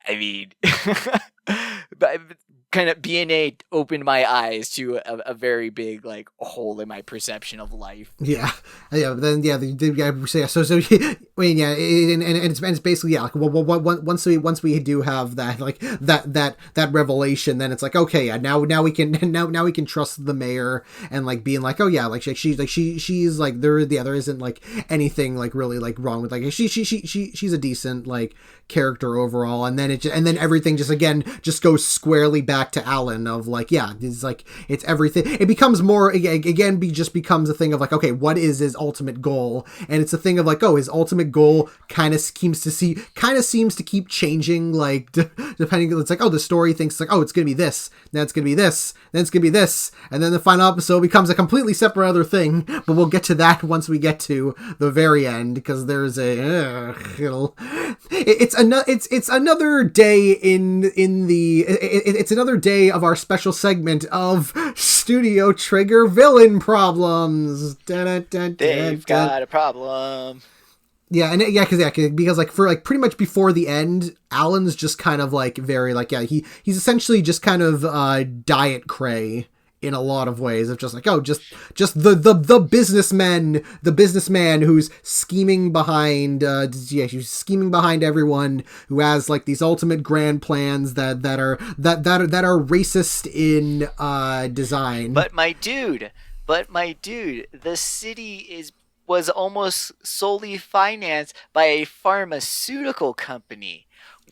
I mean, but kind of BNA opened my eyes to a very big like hole in my perception of life. Yeah, yeah. Then yeah, so I mean, yeah, and it's basically yeah. Like once we do have that like that revelation, then it's like okay, yeah. Now we can now we can trust the mayor and like being like oh yeah, like she's like there isn't like anything like really like wrong with like she's a decent like character overall, and then and then everything just again just goes squarely back to Alan of like yeah, it's everything. It becomes more again just becomes a thing of like okay, what is his ultimate goal? And it's a thing of like oh, his ultimate goal kind of seems to keep changing like depending. It's like oh, the story thinks like oh, it's gonna be this, then it's gonna be this, then it's gonna be this, and then the final episode becomes a completely separate other thing. But we'll get to that once we get to the very end, because there's it's another day it's another day of our special segment of Studio Trigger villain problems. They've got a problem. Yeah, and because like for like pretty much before the end, Alan's just kind of like very like yeah, he's essentially just kind of diet cray in a lot of ways of just like oh just the businessman who's scheming behind he's scheming behind everyone, who has like these ultimate grand plans that are racist in design. But my dude, the city was almost solely financed by a pharmaceutical company.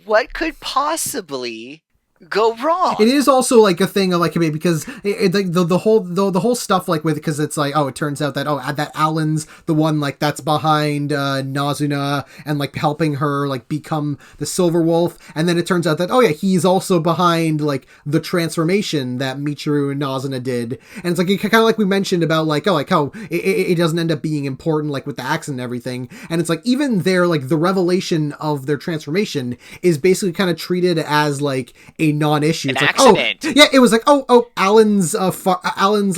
What could possibly go wrong? It is also like a thing of like because the whole stuff like with because it's like oh, it turns out that that Alan's the one like that's behind Nazuna and like helping her like become the Silver Wolf, and then it turns out that oh yeah, he's also behind like the transformation that Michiru and Nazuna did, and it's like kind of like we mentioned about like it doesn't end up being important like with the accident and everything, and it's like even there like the revelation of their transformation is basically kind of treated as like a non-issue. It's like accident. oh yeah, it was like Alan's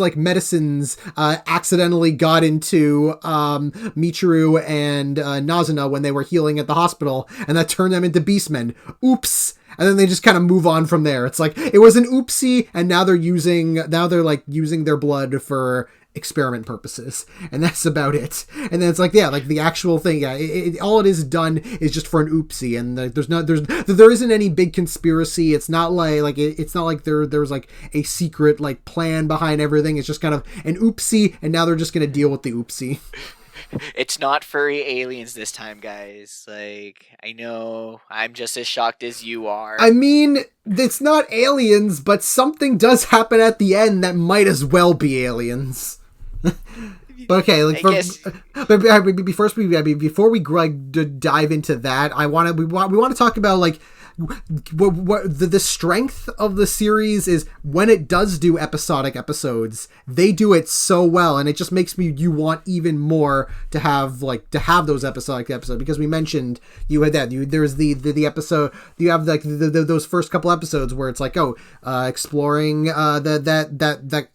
like medicines accidentally got into Michiru and Nazuna when they were healing at the hospital, and that turned them into beastmen. Oops. And then they just kind of move on from there. It's like it was an oopsie, and now they're using their blood for experiment purposes, and that's about it. And then it's like yeah, like the actual thing, yeah, all it is done is just for an oopsie, and there isn't any big conspiracy. It's not like it's not like there's like a secret like plan behind everything. It's just kind of an oopsie, and now they're just gonna deal with the oopsie. It's not furry aliens this time, guys. Like, I know I'm just as shocked as you are. I mean, it's not aliens, but something does happen at the end that might as well be aliens. But okay, like before we dive into that, we want to talk about like what the strength of the series is when it does do episodic episodes. They do it so well, and it just makes you want even more to have those episodic episodes, because we mentioned you had that there's the episode you have like those first couple episodes where it's like exploring that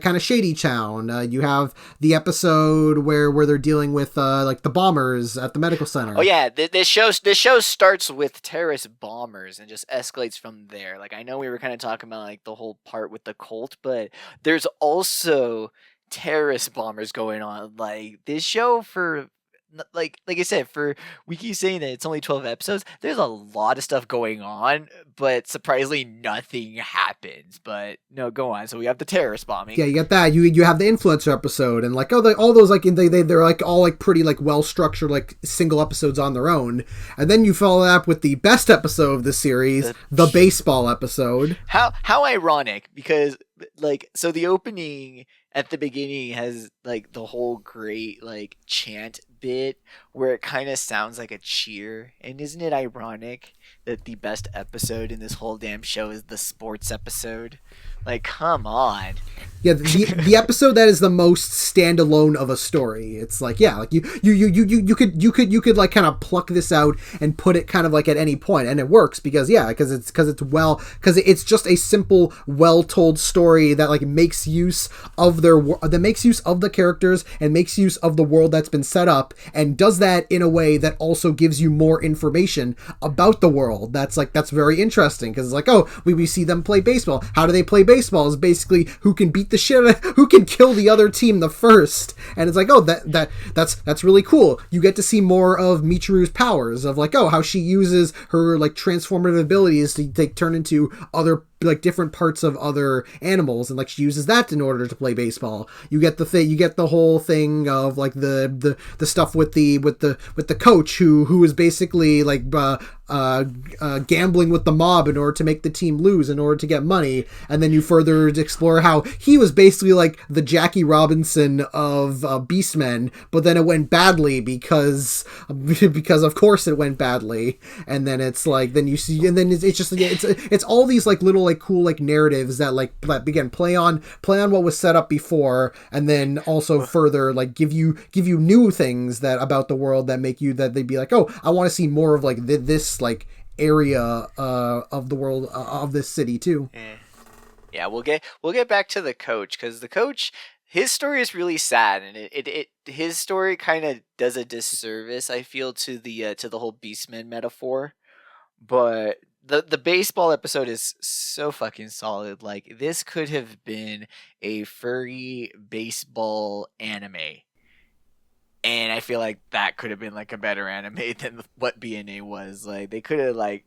kind of shady town. You have the episode where they're dealing with like the bombers at the medical center. Oh yeah, this show starts with terrorist bombers and just escalates from there. Like I know we were kind of talking about like the whole part with the cult, but there's also terrorist bombers going on. Like this show, for like I said, we keep saying that it's only 12 episodes. There's a lot of stuff going on, but surprisingly nothing happens. But no, go on. So we have the terrorist bombing. Yeah, you get that. You have the influencer episode, and like all those like they're like all like pretty like well structured like single episodes on their own, and then you follow that up with the best episode of the series, the baseball episode. How ironic, because like, so the opening at the beginning has like the whole great like chant bit where it kind of sounds like a cheer, and isn't it ironic that the best episode in this whole damn show is the sports episode? Like, come on. Yeah, the episode that is the most standalone of a story. It's like, yeah, like you could like kind of pluck this out and put it kind of like at any point, and it works because it's just a simple, well told story that like makes use of the characters and makes use of the world that's been set up, and does that in a way that also gives you more information about the world. That's very interesting, because it's like, oh, we see them play baseball. How do they play baseball? Is basically who can beat the shit, who can kill the other team the first. And it's like, oh, that's really cool. You get to see more of Michiru's powers, of like, oh, how she uses her like transformative abilities to like turn into other like different parts of other animals, and like she uses that in order to play baseball. You get the whole thing of like the stuff with the coach who is basically like gambling with the mob in order to make the team lose in order to get money, and then you further explore how he was basically like the Jackie Robinson of Beastmen, but then it went badly because of course it went badly, and then it's like then you see, and then it's just it's all these like little like cool like narratives that like again play on what was set up before, and then also further like give you new things that about the world that make you that they'd be like, oh, I want to see more of like this like area of the world of this city too. Yeah, we'll get back to the coach, because the coach, his story is really sad, and his story kind of does a disservice, I feel, to the whole Beastmen metaphor. But the baseball episode is so fucking solid. Like, this could have been a furry baseball anime. And I feel like that could have been like a better anime than what BNA was. Like, they could have like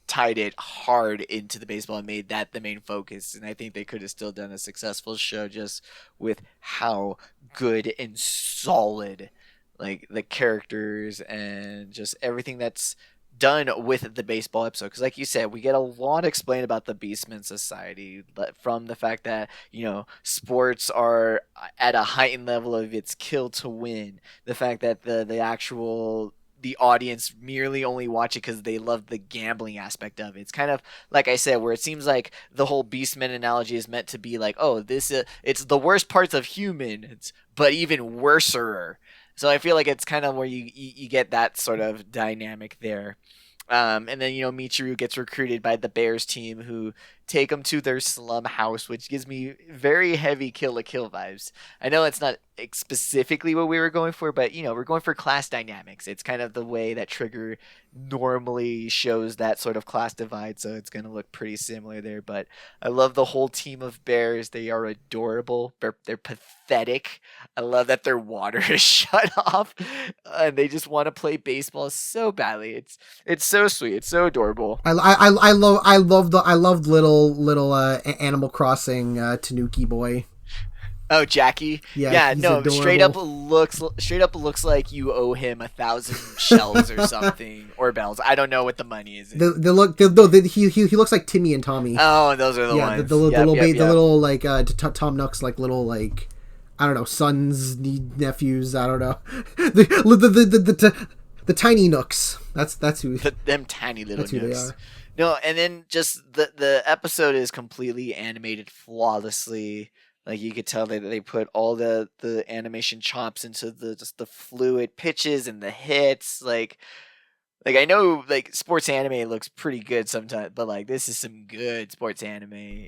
tied it hard into the baseball and made that the main focus. And I think they could have still done a successful show just with how good and solid like the characters and just everything that's done with the baseball episode. Because like you said, we get a lot explained about the Beastman Society, from the fact that, you know, sports are at a heightened level of it's kill to win, the fact that the audience merely only watch it because they love the gambling aspect of it. It's kind of like I said, where it seems like the whole Beastman analogy is meant to be like, oh, it's the worst parts of humans, but even worser. So I feel like it's kind of where you get that sort of dynamic there. And then, you know, Michiru gets recruited by the Bears team, who take him to their slum house, which gives me very heavy Kill la Kill vibes. I know it's not specifically what we were going for, but, you know, we're going for class dynamics. It's kind of the way that Trigger normally shows that sort of class divide, so it's going to look pretty similar there. But I love the whole team of bears. They are adorable. They're pathetic. I love that their water is shut off, and they just want to play baseball so badly. It's so sweet. It's so adorable. I love little Animal Crossing Tanuki boy. Oh, Jackie. Yeah, no, adorable. straight up looks like you owe him 1,000 shells or something, or bells. I don't know what the money is. He looks like Timmy and Tommy. Oh, those are the ones. The little like Tom Nook's like little like, I don't know, sons, nephews. I don't know. The tiny Nooks. That's who. Them tiny little Nooks. Who they are. No, and then just the episode is completely animated flawlessly. Like, you could tell that they put all the animation chops into the fluid pitches and the hits. Like I know like sports anime looks pretty good sometimes, but like this is some good sports anime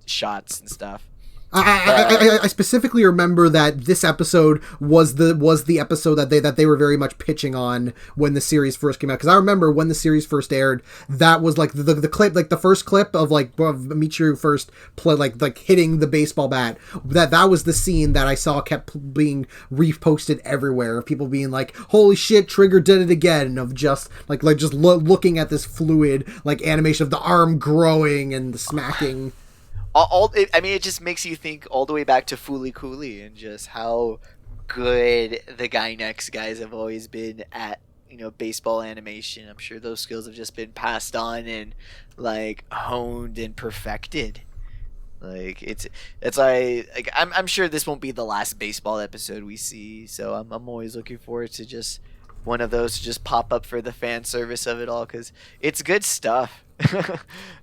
shots and stuff. I specifically remember that this episode was the episode that they were very much pitching on when the series first came out, because I remember when the series first aired, that was like the clip, like the first clip of Michiru first play like hitting the baseball bat, that was the scene that I saw kept being reposted everywhere, of people being like, holy shit, Trigger did it again, of just looking at this fluid like animation of the arm growing and the smacking. It just makes you think all the way back to Fooly Cooley and just how good the Gainax guys have always been at, baseball animation. I'm sure those skills have just been passed on and like honed and perfected. Like I'm sure this won't be the last baseball episode we see, so I'm always looking forward to just one of those to just pop up for the fan service of it all, because it's good stuff.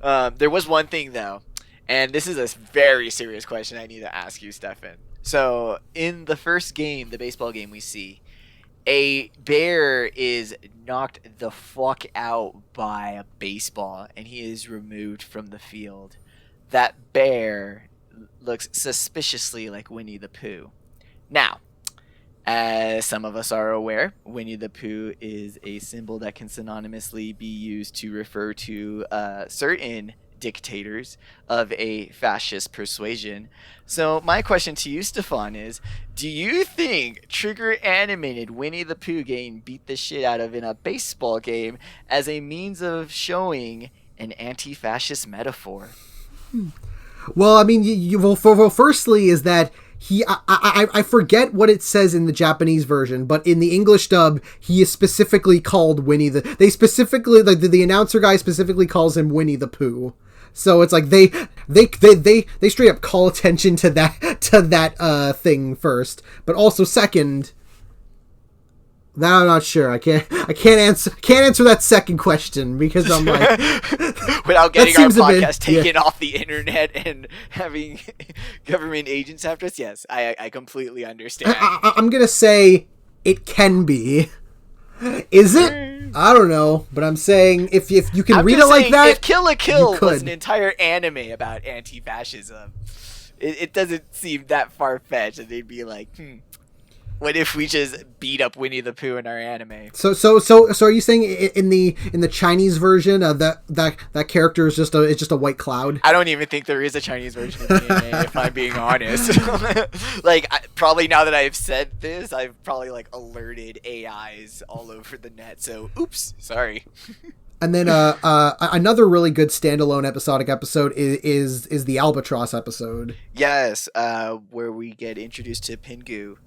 There was one thing though, and this is a very serious question I need to ask you, Stefan. So, in the first game, the baseball game we see, a bear is knocked the fuck out by a baseball and he is removed from the field. That bear looks suspiciously like Winnie the Pooh. Now, as some of us are aware, Winnie the Pooh is a symbol that can synonymously be used to refer to certain dictators of a fascist persuasion. So my question to you, Stefan, is, do you think Trigger animated Winnie the Pooh getting beat the shit out of in a baseball game as a means of showing an anti-fascist metaphor? Well, I mean, firstly is that I forget what it says in the Japanese version, but in the English dub, he is specifically called Winnie they specifically, like, the announcer guy specifically calls him Winnie the Pooh. So it's like they straight up call attention to that thing first, but also second, that I'm not sure. I can't answer that second question, because I'm like, without getting our podcast taken off the internet and having government agents after us. Yes, I completely understand. I'm gonna say it can be. Is it? I don't know, but I'm saying if you can read it like that, if Kill la Kill was an entire anime about anti-fascism, it doesn't seem that far-fetched that they'd be like, what if we just beat up Winnie the Pooh in our anime? So are you saying in the Chinese version that character is just a white cloud? I don't even think there is a Chinese version of the anime, if I'm being honest. Probably now that I've said this, I've probably alerted AIs all over the net. So, oops, sorry. And then another really good standalone episodic episode is the Albatross episode. Yes, where we get introduced to Pingu.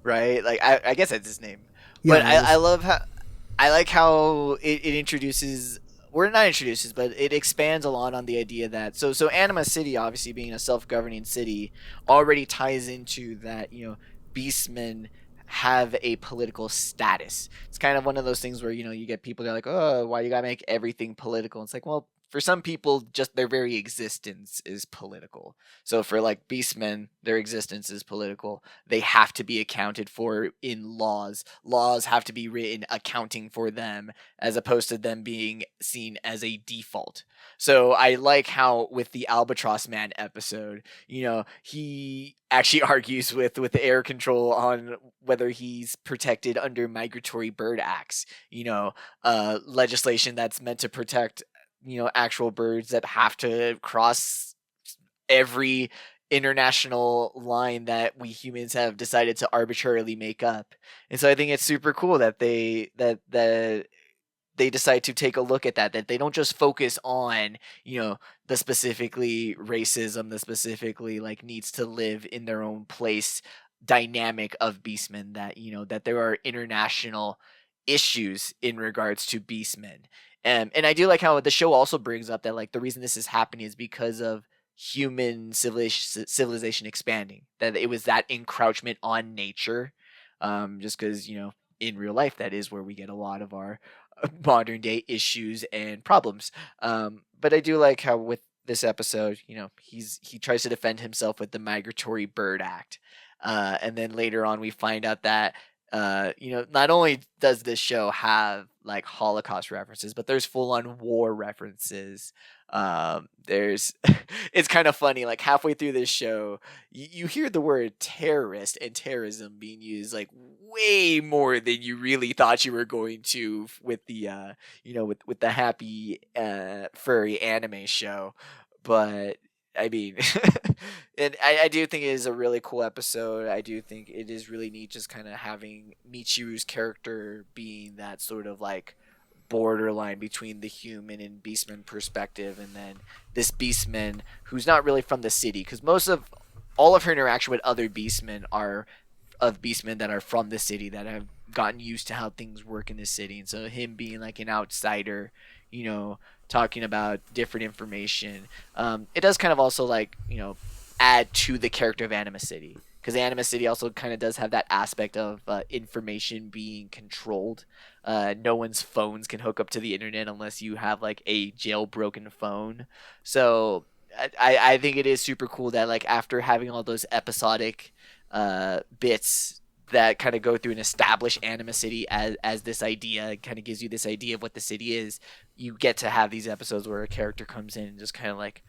Right, I guess that's his name, but I love how how it introduces, or not introduces, but it expands a lot on the idea that so Anima City, obviously being a self-governing city, already ties into that, beastmen have a political status. It's kind of one of those things where you get people that are like, oh, why you gotta make everything political? It's like, well, for some people, just their very existence is political. So for beastmen, their existence is political. They have to be accounted for in laws. Laws have to be written accounting for them, as opposed to them being seen as a default. So I like how with the Albatross Man episode, he actually argues with the air control on whether he's protected under Migratory Bird Acts, legislation that's meant to protect actual birds that have to cross every international line that we humans have decided to arbitrarily make up. And so I think it's super cool that they decide to take a look at that they don't just focus on the specifically racism, the specifically needs to live in their own place dynamic of beastmen, that that there are international issues in regards to beastmen. And I do like how the show also brings up that the reason this is happening is because of human civilization expanding, that it was that encroachment on nature, just because in real life that is where we get a lot of our modern day issues and problems. But I do like how with this episode, he tries to defend himself with the Migratory Bird Act, and then later on we find out that not only does this show have like Holocaust references, but there's full on war references. There's it's kind of funny, like halfway through this show you hear the word terrorist and terrorism being used like way more than you really thought you were going to with the with the happy furry anime show. But I mean, and I do think it is a really cool episode. I do think it is really neat just kind of having Michiru's character being that sort of like borderline between the human and beastman perspective, and then this beastman who's not really from the city, because most of all of her interaction with other beastmen are of beastmen that are from the city, that have gotten used to how things work in the city. And so him being like an outsider, talking about different information, it does kind of also like add to the character of Anima City, because Anima City also kind of does have that aspect of information being controlled. No one's phones can hook up to the internet unless you have like a jailbroken phone. So I think it is super cool that like after having all those episodic bits that kind of go through and establish Anima City as this idea, kind of gives you this idea of what the city is, you get to have these episodes where a character comes in and just kind of like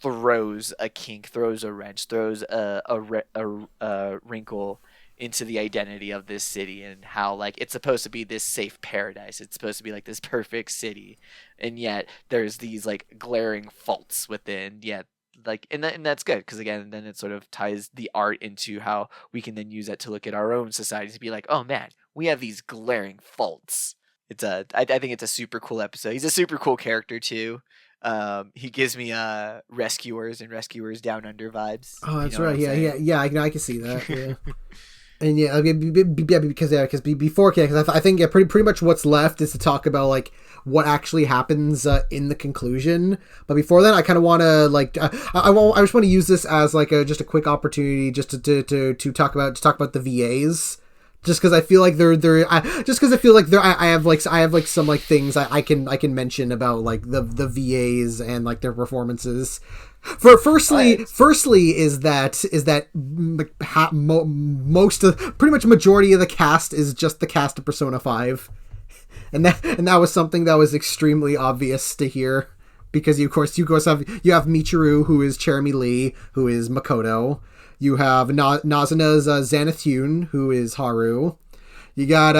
throws a kink, throws a wrench, throws a wrinkle into the identity of this city, and how like it's supposed to be this safe paradise. It's supposed to be like this perfect city, and yet there's these like glaring faults within. Yet like and that's good, because again then it sort of ties the art into how we can then use that to look at our own society, to be like, oh man, we have these glaring faults. I think it's a super cool episode. He's a super cool character too. He gives me Rescuers and Rescuers Down Under vibes. Oh, that's right. Yeah. I can see that. Yeah. And yeah, because I think pretty much what's left is to talk about like what actually happens in the conclusion. But before that, I kind of want to like I just want to use this as like just a quick opportunity just to talk about the VAs. Just because I feel like I have some like things I can mention about like the VAs and like their performances. Firstly is that most of pretty much majority of the cast is just the cast of Persona 5, and that was something that was extremely obvious to hear, because you of course have Michiru, who is Cherami Lee, who is Makoto. You have Nazuna's Xanathune, who is Haru. You got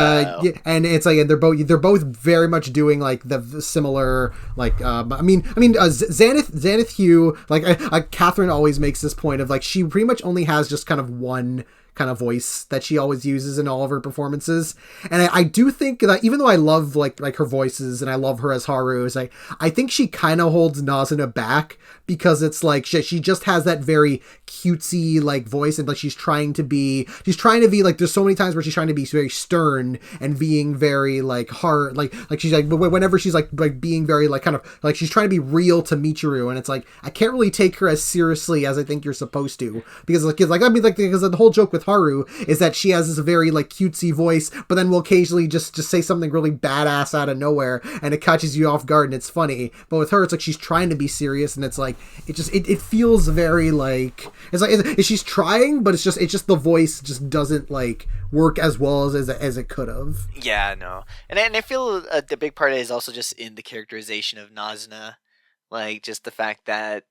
and it's like they're both very much doing like the similar like Xanath Hugh, like Catherine always makes this point of like she pretty much only has just kind of one kind of voice that she always uses in all of her performances. And I do think that even though I love like her voices and I love her as Haru, is I think she kind of holds Nazuna back, because it's like she just has that very cutesy like voice, and like she's trying to be like, there's so many times where she's trying to be very stern and being very like hard, like she's like whenever she's like being very like kind of like she's trying to be real to Michiru, and it's like I can't really take her as seriously as I think you're supposed to, because because the whole joke with Haru is that she has this very like cutesy voice, but then will occasionally just say something really badass out of nowhere and it catches you off guard and it's funny. But with her, it's like she's trying to be serious, and it's like it feels very like she's trying, but it's just the voice just doesn't like work as well as it could have. Yeah, no, and I feel the big part is also just in the characterization of Nazuna, like just the fact that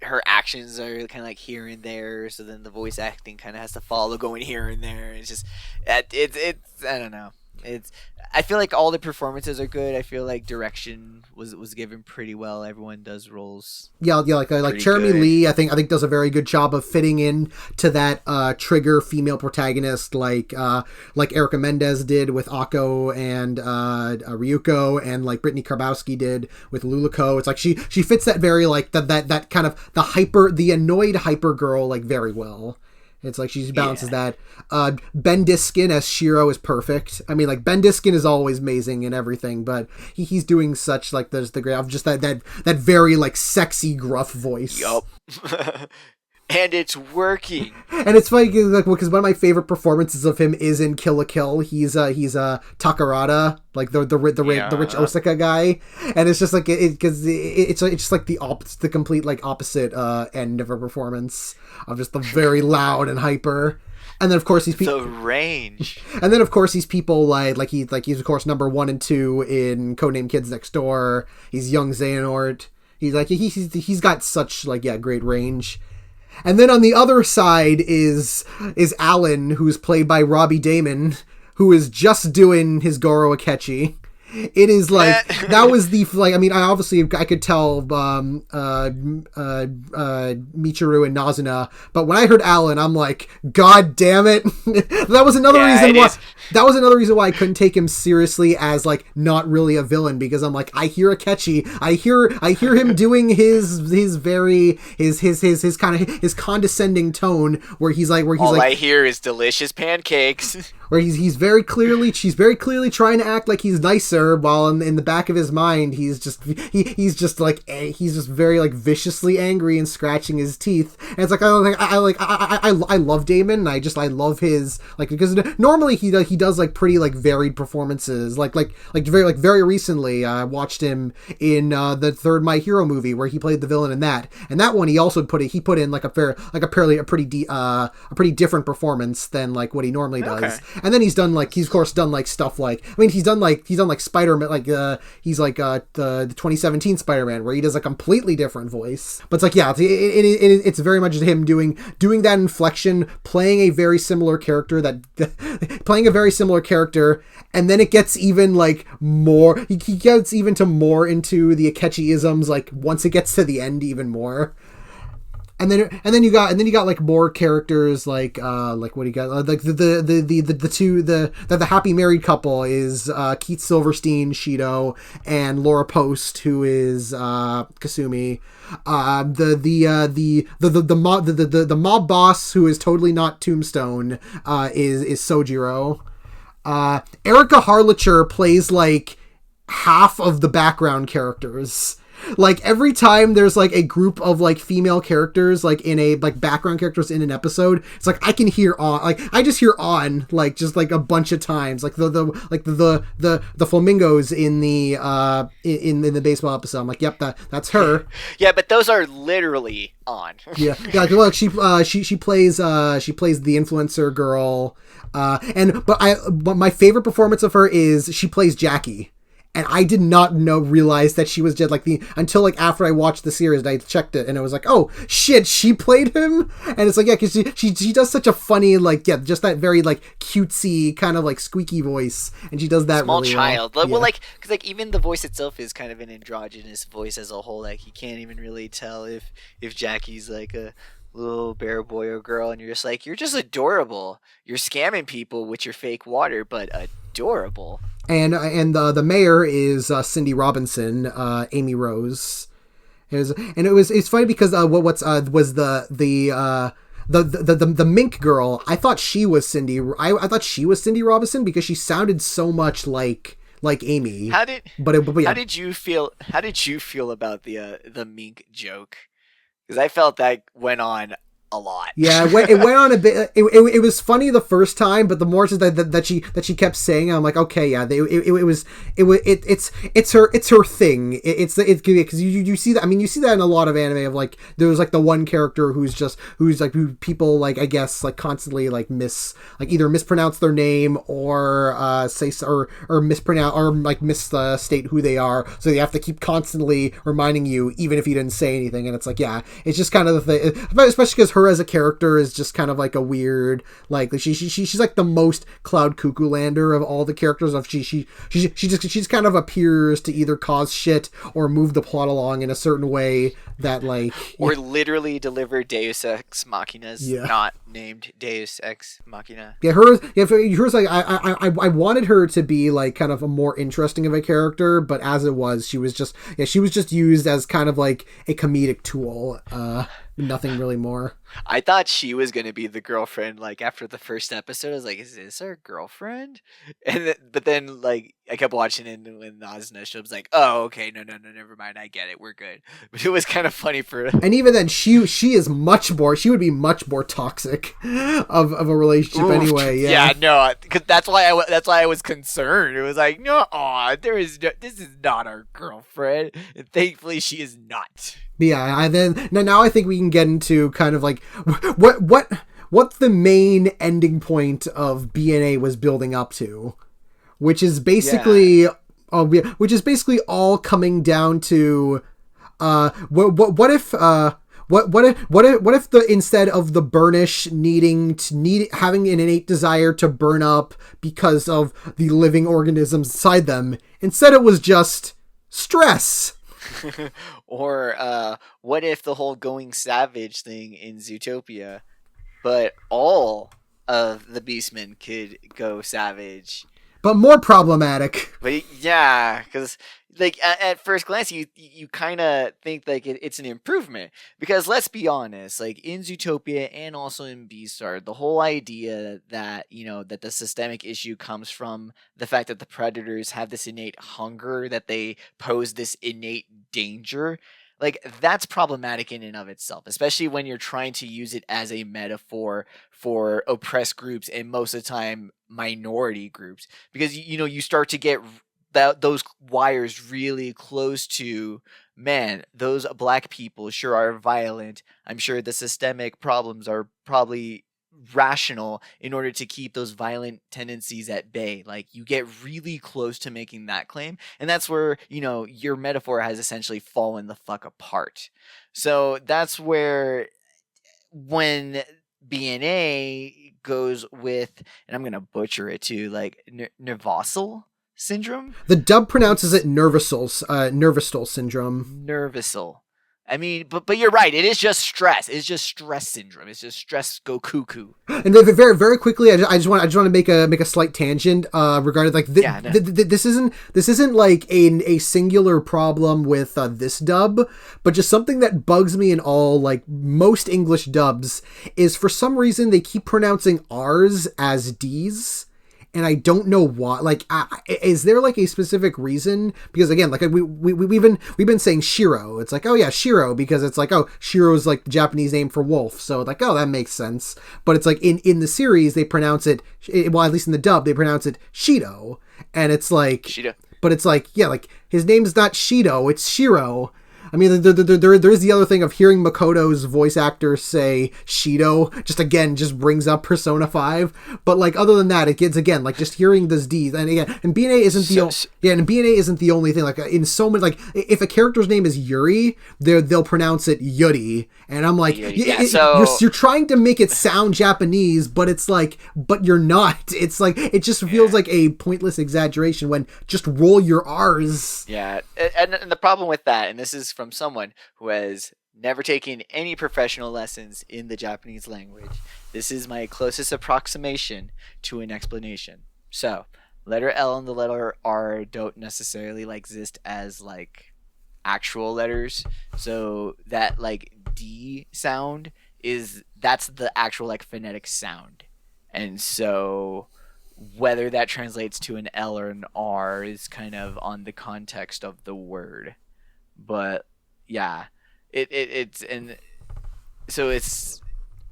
her actions are kind of like here and there, so then the voice acting kind of has to follow going here and there. It's just it's I don't know. I feel like all the performances are good. I feel like direction was given pretty well. Everyone does roles. Yeah, like Cherami Lee, I think does a very good job of fitting in to that trigger female protagonist, like Erica Mendez did with Akko and Ryuko, and like Brittany Karbowski did with Luluko. It's like she fits that very like that kind of the annoyed hyper girl like very well. It's like she balances that. Ben Diskin as Shiro is perfect. I mean, like Ben Diskin is always amazing and everything, but he's doing such like there's the great just that very like sexy gruff voice. Yup. And it's working. And it's funny because one of my favorite performances of him is in Kill la Kill. He's Takarada, like the rich Osaka guy, and it's just like it's just like the complete like opposite end of a performance of just the very loud and hyper. And then of course these the range. And then of course these people he's of course number 1 and 2 in Codename Kids Next Door. He's young Xehanort. He's got such great range. And then on the other side is Alan, who's played by Robbie Damon, who is just doing his Goro Akechi. It is that was the I could tell Michiru and Nazuna, but when I heard Alan, I'm like, God damn it! That was another reason why I couldn't take him seriously as not really a villain, because I'm like, I hear Akechi, I hear him doing his kind of his condescending tone where he's all I hear is delicious pancakes. Where she's very clearly trying to act like he's nicer, while in the back of his mind he's just very viciously angry and scratching his teeth. And it's I love Damon. And I love his because normally he does pretty varied performances. Very recently I watched him in the third My Hero movie where he played the villain in that. And that one he also put in a pretty different performance than what he normally does. Okay. And then he's of course done stuff he's done Spider-Man, he's the 2017 Spider-Man where he does a completely different voice. But it's very much him doing that inflection, playing a very similar character and then it gets even more, he gets even to more into the Akechi-isms once it gets to the end even more. And then you got more characters what do you got the happy married couple is Keith Silverstein, Shido, and Laura Post, who is Kasumi. The mob boss, who is totally not Tombstone, is Sojiro. Erica Harlacher plays half of the background characters. Every time there's a group of female characters in a background characters in an episode, it's I can hear on I just hear on just a bunch of times the flamingos in the baseball episode. I'm yep, that's her. Yeah, but those are literally on. yeah. Look, she plays the influencer girl, but my favorite performance of her is she plays Jackie. And I did not realize that she was just until after I watched the series and I checked it and it was oh shit, she played him. And it's because she does such a funny just that very cutesy kind of squeaky voice, and she does that small really child. well. Well, because even the voice itself is kind of an androgynous voice as a whole. You can't even really tell if Jackie's a little bear boy or girl, and you're just you're just adorable. You're scamming people with your fake water, but adorable. And the mayor is Cindy Robinson, Amy Rose. It's funny because the mink girl, I thought she was Cindy. I thought she was Cindy Robinson because she sounded so much like Amy. How did yeah. How did you feel about the mink joke? Because I felt that went on a lot. Yeah, it went on a bit. It was funny the first time, but the more that she kept saying, I'm okay, yeah, it's her thing. It's because you see that. I mean, you see that in a lot of anime of there's the one character who people I guess constantly either mispronounce their name or say or mispronounce or misstate who they are, so they have to keep constantly reminding you even if you didn't say anything. And it's yeah, it's just kind of the thing, especially because her as a character is just kind of a weird she's the most Cloud Cuckoo Lander of all the characters. Of she just kind of appears to either cause shit or move the plot along in a certain way that or literally deliver Deus Ex Machinas, not named Deus Ex Machina. Yeah, hers I wanted her to be kind of a more interesting of a character, but as it was, she was just used as kind of a comedic tool. Nothing really more. I thought she was going to be the girlfriend, after the first episode. I was is this her girlfriend? But then, I kept watching it, and when Nazuna showed up, I was oh, okay, no, never mind, I get it, we're good. But it was kind of funny for... And even then, she is much more, she would be much more toxic of a relationship anyway, yeah. Yeah, no, cause that's why I was concerned. It was no, this is not our girlfriend. And thankfully, she is not. Yeah, now I think we can get into kind of what what the main ending point of BNA was building up to, which is basically which is basically all coming down to what if the instead of the Burnish having an innate desire to burn up because of the living organisms inside them, instead it was just stress. Or what if the whole going savage thing in Zootopia, but all of the Beastmen could go savage, but more problematic. But yeah, because like at first glance, you kind of think like it's an improvement, because let's be honest, like in Zootopia and also in Beastar, the whole idea that that the systemic issue comes from the fact that the predators have this innate hunger, that they pose this innate danger. Like, that's problematic in and of itself, especially when you're trying to use it as a metaphor for oppressed groups, and most of the time minority groups, because you start to get those wires really close to, man, those black people sure are violent. I'm sure the systemic problems are probably rational in order to keep those violent tendencies at bay. Like, you get really close to making that claim, and that's where your metaphor has essentially fallen the fuck apart. So that's where, when BNA goes with, and I'm gonna butcher it too, like Nervosal syndrome. The dub pronounces it Nervosal syndrome. Nervosal. I mean, but you're right. It is just stress. It's just stress syndrome. It's just stress go cuckoo. And very very quickly, I just want to make a slight tangent regarding like this isn't like a singular problem with this dub, but just something that bugs me in all like most English dubs is, for some reason, they keep pronouncing R's as D's. And I don't know why. Like, is there like a specific reason? Because again, like we've been saying Shiro. It's like, oh yeah, Shiro, because it's like, oh, Shiro is like the Japanese name for wolf. So like, oh, that makes sense. But it's like in the series they pronounce it, well, at least in the dub they pronounce it Shido, and it's like Shido. But it's like, yeah, like his name's not Shido, it's Shiro. I mean, there is the other thing of hearing Makoto's voice actor say Shido, just brings up Persona 5. But like, other than that, it gets, again, like just hearing this D, and again, and BNA isn't BNA isn't the only thing. Like in so many, like if a character's name is Yuri, they'll pronounce it Yuri, and I'm like, you're trying to make it sound Japanese, but it's like, but you're not. It's like, it just feels like a pointless exaggeration when just roll your R's. Yeah, and the problem with that, and this is from someone who has never taken any professional lessons in the Japanese language, this is my closest approximation to an explanation. So, letter L and the letter R don't necessarily like exist as like actual letters. So that like D sound that's the actual like phonetic sound. And so whether that translates to an L or an R is kind of on the context of the word. But yeah, it's and so it's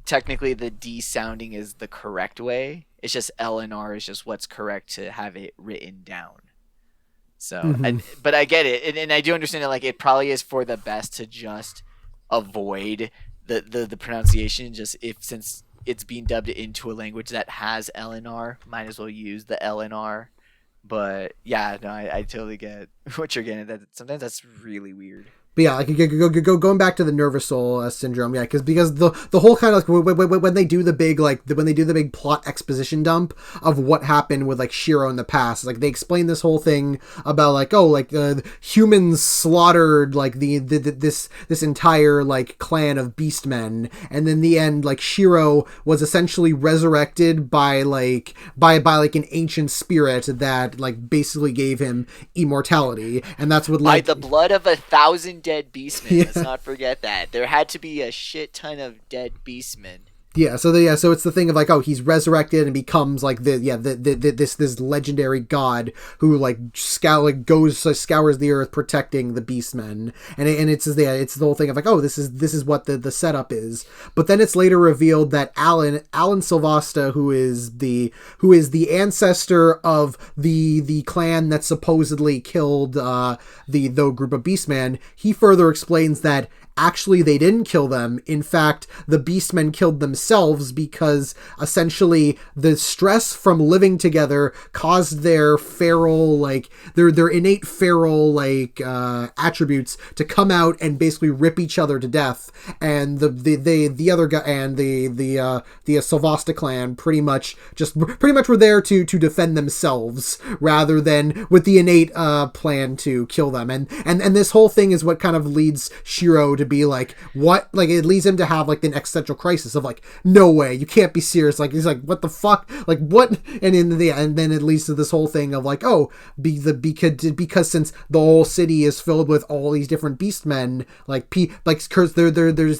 technically the D sounding is the correct way. It's just L and R is just what's correct to have it written down. So, but I get it, and I do understand that like it probably is for the best to just avoid the pronunciation. Just since it's being dubbed into a language that has L and R, might as well use the L and R. But yeah, no, I totally get what you're getting. That sometimes that's really weird. But yeah, like going back to the Nervosal syndrome, yeah, because the whole kind of like when they do the big plot exposition dump of what happened with like Shiro in the past, like they explain this whole thing about like, oh, like humans slaughtered like this entire like clan of beastmen, and then in the end like Shiro was essentially resurrected by an ancient spirit that like basically gave him immortality, and that's what by the blood of 1,000 dead beastmen. Let's not forget that there had to be a shit ton of dead beastmen. So it's the thing of like, oh, he's resurrected and becomes like this legendary god who like scours the earth protecting the beastmen, and it's the whole thing of like, oh, this is what the setup is. But then it's later revealed that Alan Silvasta, who is the ancestor of the clan that supposedly killed the group of beastmen, he further explains that actually they didn't kill them. In fact, the Beastmen killed themselves because essentially the stress from living together caused their feral, like their innate feral attributes to come out and basically rip each other to death. And the other guy and the Sylvasta clan pretty much were there to defend themselves rather than with the innate plan to kill them. And this whole thing is what kind of leads Shiro to be like, what? Like, it leads him to have like an existential crisis of like, no way, you can't be serious. Like, he's like, what the fuck? Like, what? And and then it leads to this whole thing of like, oh, because since the whole city is filled with all these different beastmen, cause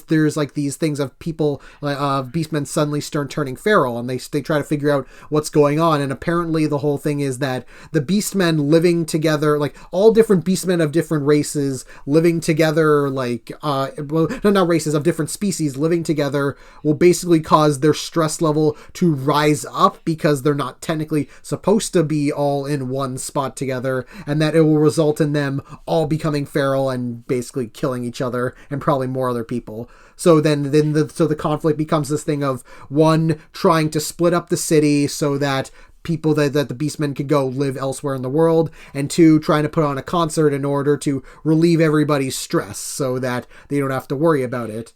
there's like these things of people, beastmen suddenly turning feral, and they try to figure out what's going on. And apparently the whole thing is that the beastmen living together, like all different beastmen of different races living together, not races, of different species living together, will basically cause their stress level to rise up because they're not technically supposed to be all in one spot together, and that it will result in them all becoming feral and basically killing each other and probably more other people. So then the conflict becomes this thing of one trying to split up the city so that people that the Beastmen could go live elsewhere in the world, and two, trying to put on a concert in order to relieve everybody's stress so that they don't have to worry about it.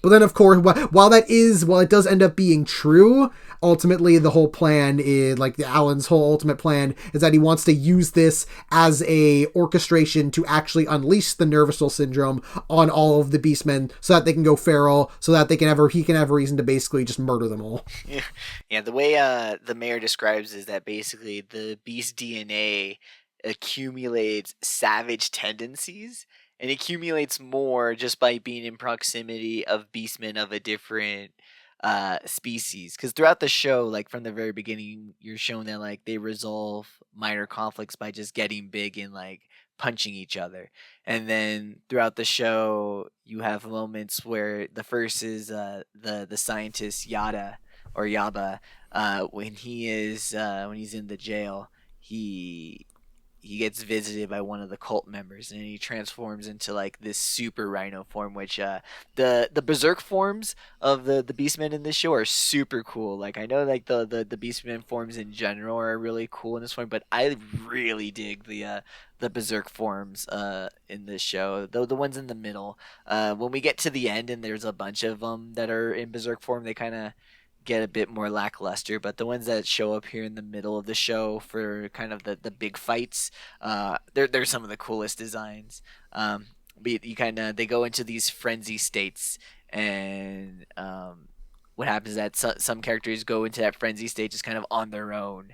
But then, of course, while it does end up being true, ultimately the whole plan is, like, Alan's whole ultimate plan is that he wants to use this as a orchestration to actually unleash the Nervusal syndrome on all of the Beastmen so that they can go feral, so that he can have a reason to basically just murder them all. Yeah, the way the mayor describes is that basically the beast DNA accumulates savage tendencies, and accumulates more just by being in proximity of beastmen of a different species. Because throughout the show, like from the very beginning, you're shown that like they resolve minor conflicts by just getting big and like punching each other. And then throughout the show, you have moments where the first is the scientist Yada or Yaba, when he's in the jail, he gets visited by one of the cult members, and he transforms into like this super rhino form, which the berserk forms of the beastmen in this show are super cool. Like, I know like the beastmen forms in general are really cool in this one, but I really dig the berserk forms in this show, though the ones in the middle, when we get to the end and there's a bunch of them that are in berserk form, they kind of get a bit more lackluster. But the ones that show up here in the middle of the show for kind of the big fights, they're some of the coolest designs. They go into these frenzy states, and what happens is that some characters go into that frenzy state just kind of on their own,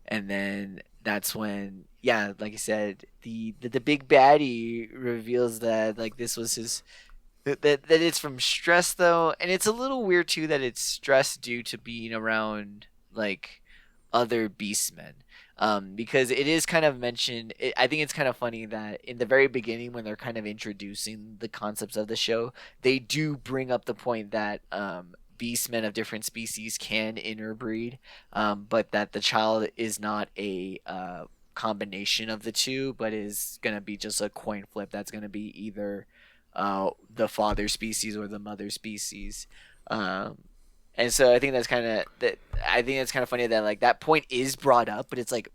and then that's when, yeah, like I said, the big baddie reveals that like this was his. That it's from stress, though, and it's a little weird too that it's stress due to being around like other beastmen, because it is kind of mentioned. I think it's kind of funny that in the very beginning, when they're kind of introducing the concepts of the show, they do bring up the point that beastmen of different species can interbreed, but that the child is not a combination of the two, but is gonna be just a coin flip. That's gonna be either the father species or the mother species, and so I think that's kind of funny that like that point is brought up, but it's like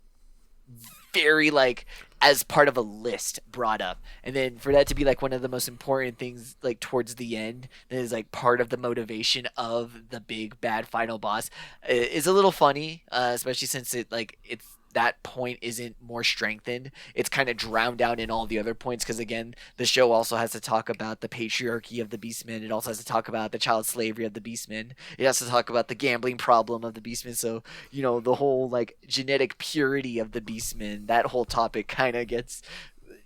very like as part of a list brought up, and then for that to be like one of the most important things like towards the end that is like part of the motivation of the big bad final boss is a little funny, especially since it's that point isn't more strengthened. It's kind of drowned out in all the other points, because again, the show also has to talk about the patriarchy of the Beastmen. It also has to talk about the child slavery of the Beastmen. It has to talk about the gambling problem of the Beastmen. So, you know, the whole like genetic purity of the Beastmen, that whole topic kind of gets,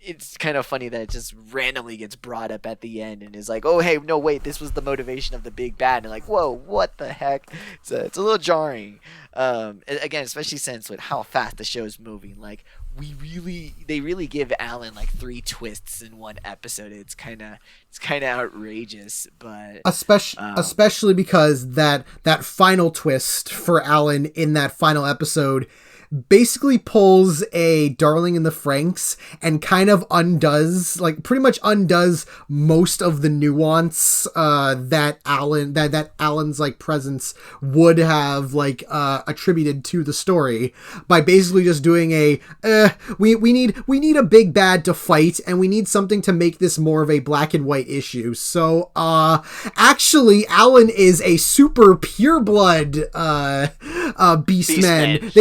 it's kind of funny that it just randomly gets brought up at the end and is like, oh, hey, no, wait, this was the motivation of the big bad. And like, whoa, what the heck? It's a little jarring. Again, especially since with how fast the show's moving, like they really give Alan like 3 twists in one episode. It's kind of outrageous, but especially because that final twist for Alan in that final episode basically pulls a Darling in the Franxx and kind of undoes, like pretty much undoes most of the nuance that Alan's like presence would have like attributed to the story by basically just doing we need a big bad to fight, and we need something to make this more of a black and white issue. So actually Alan is a super pureblood Beastman.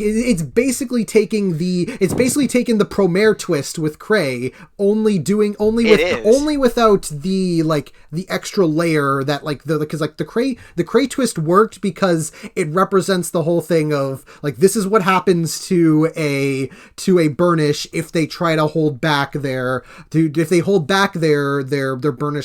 It's basically taking the Promare twist with Krei, only without the like the extra layer that like because like the Krei twist worked because it represents the whole thing of like, this is what happens to a Burnish if they try to hold back their Burnish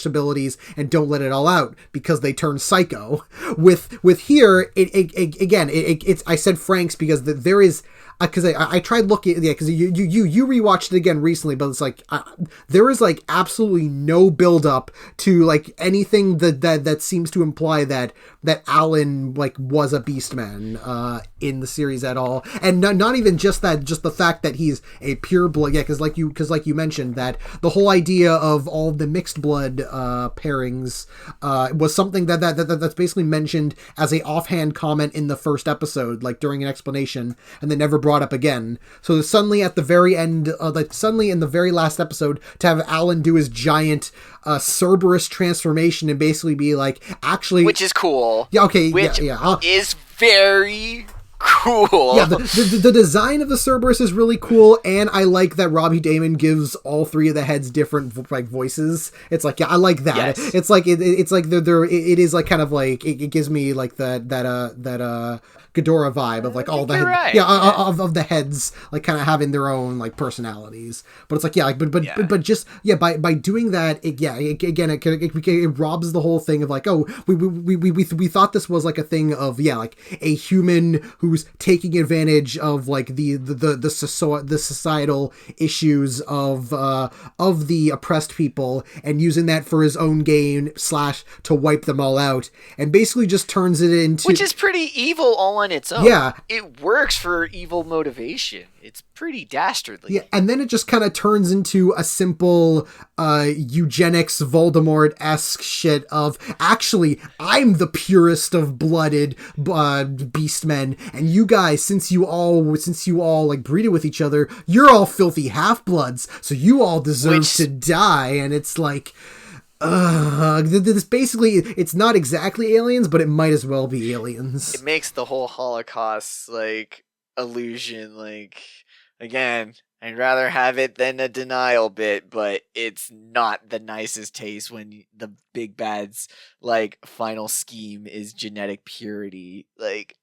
abilities and don't let it all out because they turn psycho. With here, it's I said Franxx because there is, because I tried looking, because you rewatched it again recently, but it's like there is like absolutely no build up to like anything that seems to imply that Alan like was a Beastman in the series at all, and not even just that, just the fact that he's a pure blood. Yeah, because like you mentioned, that the whole idea of all the mixed blood pairings was something that's basically mentioned as a offhand comment in the first episode, like during an explanation, and then never brought up again. So suddenly at the very end, suddenly in the very last episode, to have Alan do his giant Cerberus transformation and basically be like, actually, which is cool. Yeah, okay, which yeah, is very cool. Yeah, the design of the Cerberus is really cool, and I like that Robbie Daymond gives all three of the heads different like voices. It's like, yeah, I like that. Yes. It's like it's like it is like kind of like it gives me like that Ghidorah vibe of like all the of the heads like kind of having their own like personalities. But it's like, yeah, like, but just by doing that, it robs the whole thing of like, oh, we thought this was like a thing of like a human who's taking advantage of like the societal issues of the oppressed people and using that for his own gain / to wipe them all out, and basically just turns it into, which is pretty evil all on its own. Yeah, it works for evil motivation. It's pretty dastardly. Yeah, and then it just kind of turns into a simple eugenics Voldemort-esque shit of, actually, I'm the purest of blooded beastmen, and you guys, since you all like breeded with each other, you're all filthy half-bloods, so you all deserve to die. And it's like, this basically, it's not exactly aliens, but it might as well be aliens. It makes the whole Holocaust like illusion, like, again, I'd rather have it than a denial bit, but it's not the nicest taste when the big bad's like final scheme is genetic purity. Like,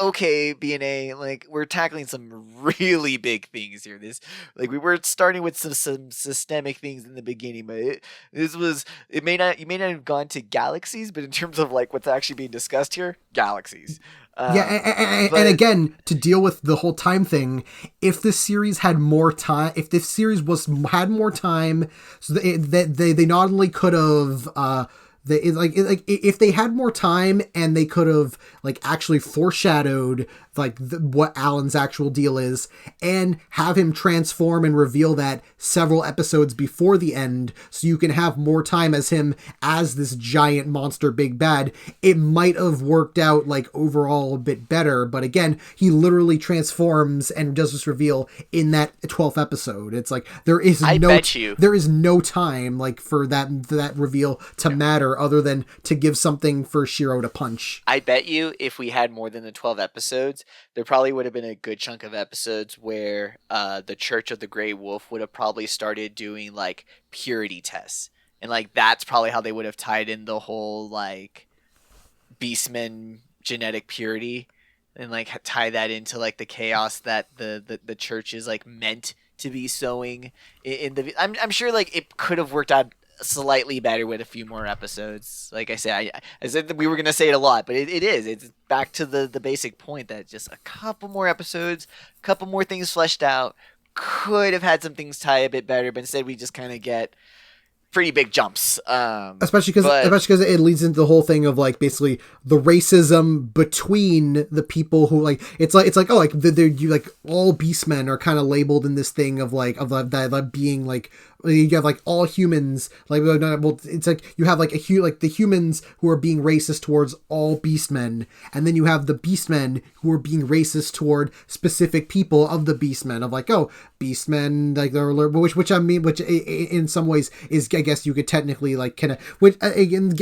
okay, BNA, like, we're tackling some really big things here. This, like, we were starting with some systemic things in the beginning, but you may not have gone to galaxies, but in terms of like what's actually being discussed here, galaxies. And again, to deal with the whole time thing, if this series had more time, had more time, so they not only could have if they had more time and they could have like actually foreshadowed like what Alan's actual deal is, and have him transform and reveal that several episodes before the end, so you can have more time as him as this giant monster big bad, it might have worked out like overall a bit better. But again, he literally transforms and does this reveal in that 12th episode. It's like there is no time like for that reveal to matter, other than to give something for Shiro to punch. I bet you if we had more than the 12 episodes, there probably would have been a good chunk of episodes where the Church of the Grey Wolf would have probably started doing like purity tests, and like that's probably how they would have tied in the whole like Beastman genetic purity, and like tie that into like the chaos that the church is like meant to be sowing in the. I'm sure like it could have worked out slightly better with a few more episodes. Like I said, I said that we were going to say it a lot, but it's back to the basic point that just a couple more episodes, a couple more things fleshed out, could have had some things tie a bit better, but instead we just kind of get pretty big jumps. Especially because it leads into the whole thing of like basically the racism between the people who like it's like oh like you like all beastmen are kind of labeled in this thing of like of that being like you have like all humans like well it's like you have like like the humans who are being racist towards all beastmen, and then you have the beastmen who are being racist toward specific people of the beastmen of like oh beastmen like which I mean which in some ways is I guess you could technically like kind of which again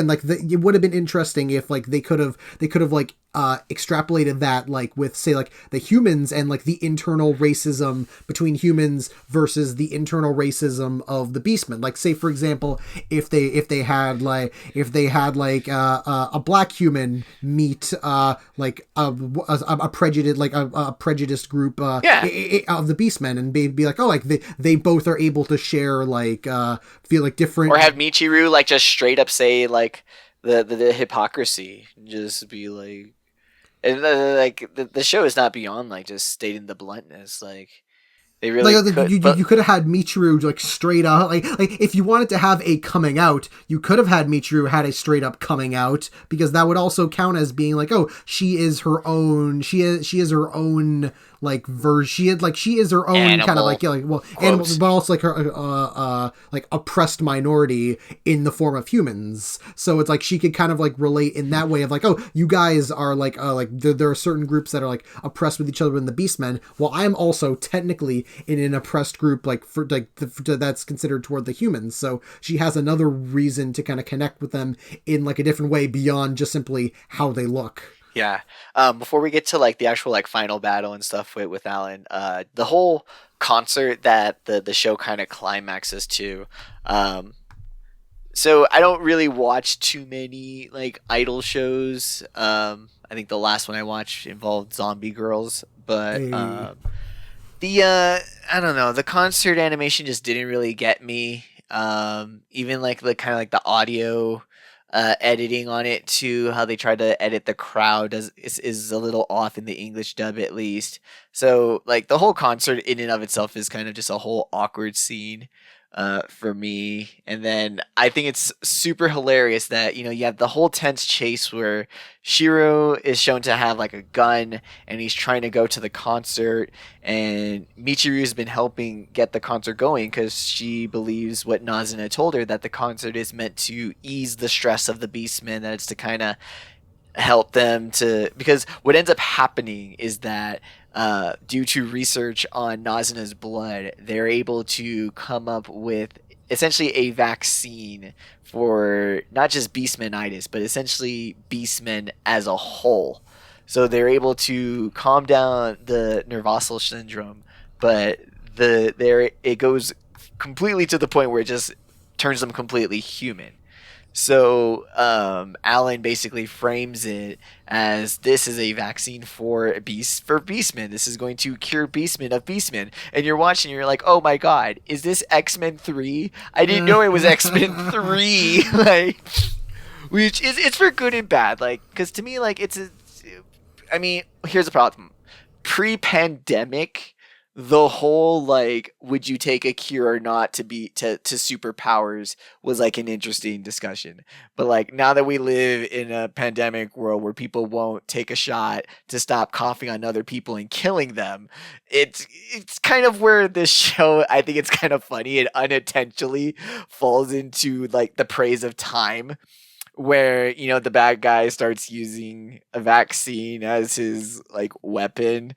like it would have been interesting if like they could have like extrapolated that like with say like the humans and like the internal racism between humans versus the internal racism of the beastmen. Like say for example if they had a black human meet like a prejudiced group of the beastmen and be like oh like they both are able to share like feel like different, or have Michiru like just straight up say like the hypocrisy, just be like. And like the show is not beyond like just stating the bluntness. Like they really could. You could have had Michiru like straight up like if you wanted to have a coming out, you could have had Michiru had a straight up coming out because that would also count as being like oh she is her own her own like she is her own animal. Kind of like yeah, like well animal, but also like her like oppressed minority in the form of humans. So it's like she could kind of like relate in that way of like oh you guys are like there are certain groups that are like oppressed with each other in the Beastmen. Well, I am also technically in an oppressed group like for like that's considered toward the humans. So she has another reason to kind of connect with them in like a different way beyond just simply how they look. Yeah. Before we get to like the actual like final battle and stuff with Alan, the whole concert that the show kind of climaxes to. So I don't really watch too many like idol shows. I think the last one I watched involved Zombie Girls, but I don't know, the concert animation just didn't really get me. Even like the kind of like the audio editing on it too, how they try to edit the crowd is a little off in the English dub at least. So like the whole concert in and of itself is kind of just a whole awkward scene for me. And then I think it's super hilarious that, you know, you have the whole tense chase where Shiro is shown to have like a gun and he's trying to go to the concert, and Michiru's been helping get the concert going because she believes what Nazuna told her, that the concert is meant to ease the stress of the Beastmen, that it's to kind of help them to, because what ends up happening is that due to research on Nazuna's blood, they're able to come up with essentially a vaccine for not just Beastmanitis, but essentially Beastmen as a whole. So they're able to calm down the Nervosal syndrome, but it goes completely to the point where it just turns them completely human. So Alan basically frames it as this is a vaccine for Beastmen. This is going to cure Beastmen of Beastmen. And you're watching, you're like, oh my god, is this X-Men 3? I didn't know it was X-Men 3. Like, which is, it's for good and bad. Like, because to me, like, here's the problem. Pre-pandemic, the whole like would you take a cure or not to superpowers was like an interesting discussion. But like now that we live in a pandemic world where people won't take a shot to stop coughing on other people and killing them, it's kind of where this show, I think it's kind of funny, it unintentionally falls into like the praise of time, where, you know, the bad guy starts using a vaccine as his like weapon.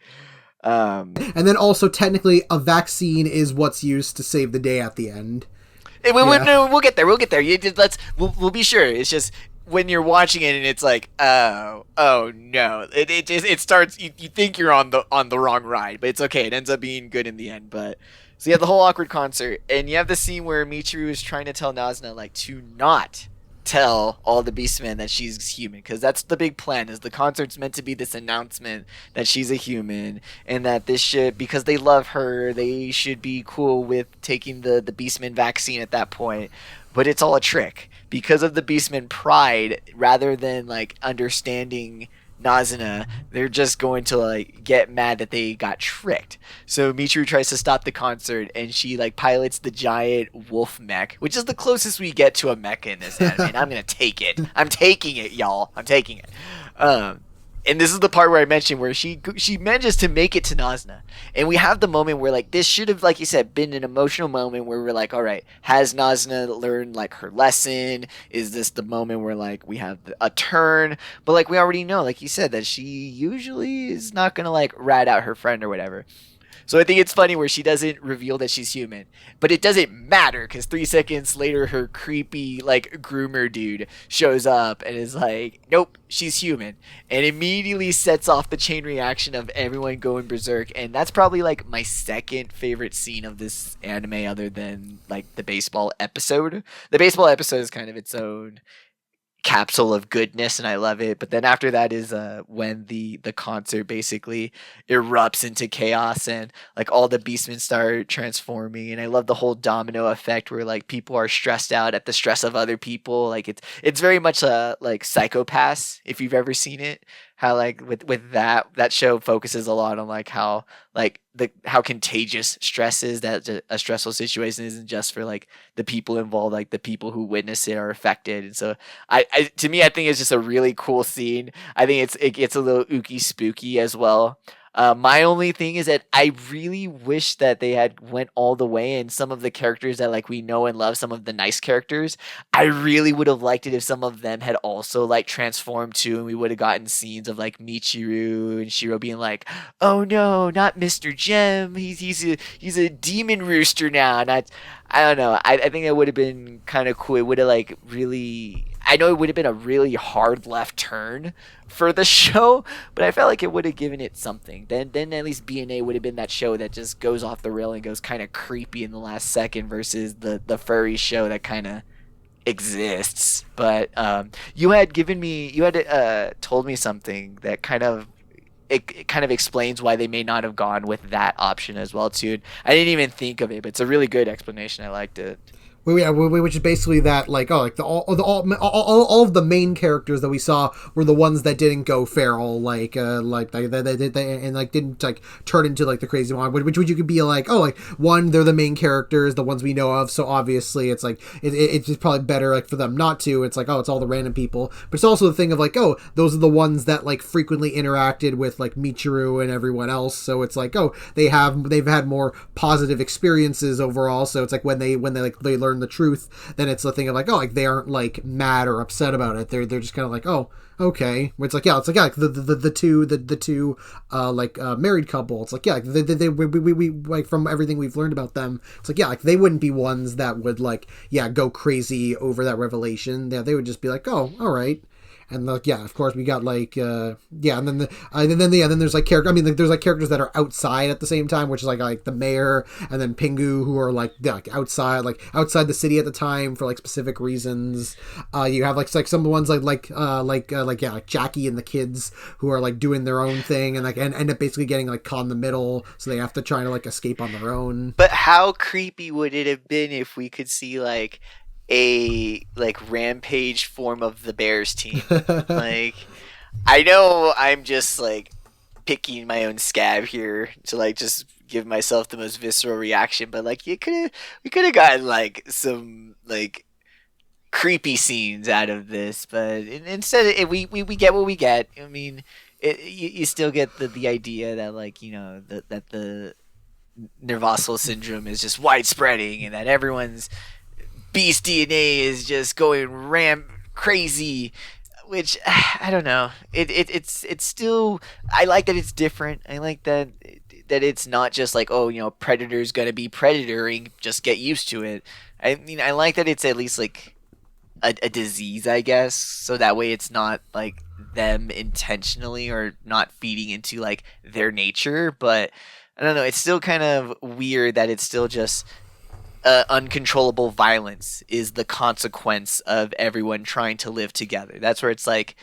And then also technically a vaccine is what's used to save the day at the end. We'll get there. We'll be sure. It's just when you're watching it and it's like, oh no, it starts. You think you're on the wrong ride, but it's okay. It ends up being good in the end. But so you have the whole awkward concert, and you have the scene where Michiru is trying to tell Nazuna like to not tell all the Beastmen that she's human, because that's the big plan, is the concert's meant to be this announcement that she's a human, and that this should, because they love her, they should be cool with taking the Beastmen vaccine at that point. But it's all a trick because of the Beastmen pride, rather than like understanding Nazuna, they're just going to like get mad that they got tricked. So Michiru tries to stop the concert, and she like pilots the giant wolf mech, which is the closest we get to a mecha in this anime. And I'm gonna take it. I'm taking it, y'all. I'm taking it. And this is the part where I mentioned where she manages to make it to Nazuna, and we have the moment where like this should have, like you said, been an emotional moment where we're like, all right, has Nazuna learned like her lesson? Is this the moment where like we have a turn? But like we already know, like you said, that she usually is not gonna like rat out her friend or whatever. So I think it's funny where she doesn't reveal that she's human, but it doesn't matter because 3 seconds later, her creepy like groomer dude shows up and is like, "Nope, she's human," and immediately sets off the chain reaction of everyone going berserk. And that's probably like my second favorite scene of this anime, other than like the baseball episode. The baseball episode is kind of its own capsule of goodness, and I love it. But then after that is when the concert basically erupts into chaos, and like all the beastmen start transforming. And I love the whole domino effect where like people are stressed out at the stress of other people. Like it's very much like Psycho-Pass, if you've ever seen it. How like with that show focuses a lot on like how like how contagious stress is, that a stressful situation isn't just for like the people involved, like the people who witness it are affected. And so I to me, I think it's just a really cool scene. I think it gets a little ooky spooky as well. My only thing is that I really wish that they had went all the way, and some of the characters that like we know and love, some of the nice characters, I really would have liked it if some of them had also like transformed too, and we would have gotten scenes of like Michiru and Shiro being like, "Oh no, not Mr. Gem. He's a demon rooster now." And I don't know. I think it would have been kind of cool. It would have like really. I know it would have been a really hard left turn for the show, but I felt like it would have given it something. Then at least BNA would have been that show that just goes off the rail and goes kind of creepy in the last second, versus the furry show that kind of exists. But you had told me something that kind of it kind of explains why they may not have gone with that option as well too. I didn't even think of it, but it's a really good explanation. I liked it. Which is basically that, like, all of the main characters that we saw were the ones that didn't go feral, like they and like didn't like turn into like the crazy one. Which you could be like, oh, like one, they're the main characters, the ones we know of, so obviously it's like it's just probably better like for them not to. It's like, oh, it's all the random people, but it's also the thing of like, oh, those are the ones that like frequently interacted with like Michiru and everyone else, so it's like, oh, they've had more positive experiences overall, so it's like when they learn the truth, then it's the thing of like, oh, like they aren't like mad or upset about it, they're just kind of like, oh, okay. It's like, yeah, like the two married couple, it's like, yeah, we like from everything we've learned about them, it's like, yeah, like they wouldn't be ones that would like, yeah, go crazy over that revelation. Yeah, they would just be like, oh, all right. And like, yeah, of course we got like and then there's like character. I mean, like, there's like characters that are outside at the same time, which is like the mayor, and then Pingu, who are like outside the city at the time for like specific reasons. You have like some of the ones like Jackie and the kids, who are like doing their own thing and like and end up basically getting like caught in the middle, so they have to try to like escape on their own. But how creepy would it have been if we could see like a like rampage form of the Bears team? Like, I know I'm just like picking my own scab here to like just give myself the most visceral reaction, but like we could have gotten like some like creepy scenes out of this, but instead we get what we get. I mean, you still get the idea that like, you know, that the Nervousal syndrome is just widespreading, and that everyone's beast DNA is just going crazy, which I don't know. It's still, I like that it's different. I like that it's not just like, oh, you know, Predator's gonna be predatoring, just get used to it. I mean, I like that it's at least like a disease, I guess, so that way it's not like them intentionally or not feeding into like their nature. But I don't know, it's still kind of weird that it's still just uncontrollable violence is the consequence of everyone trying to live together. That's where it's like,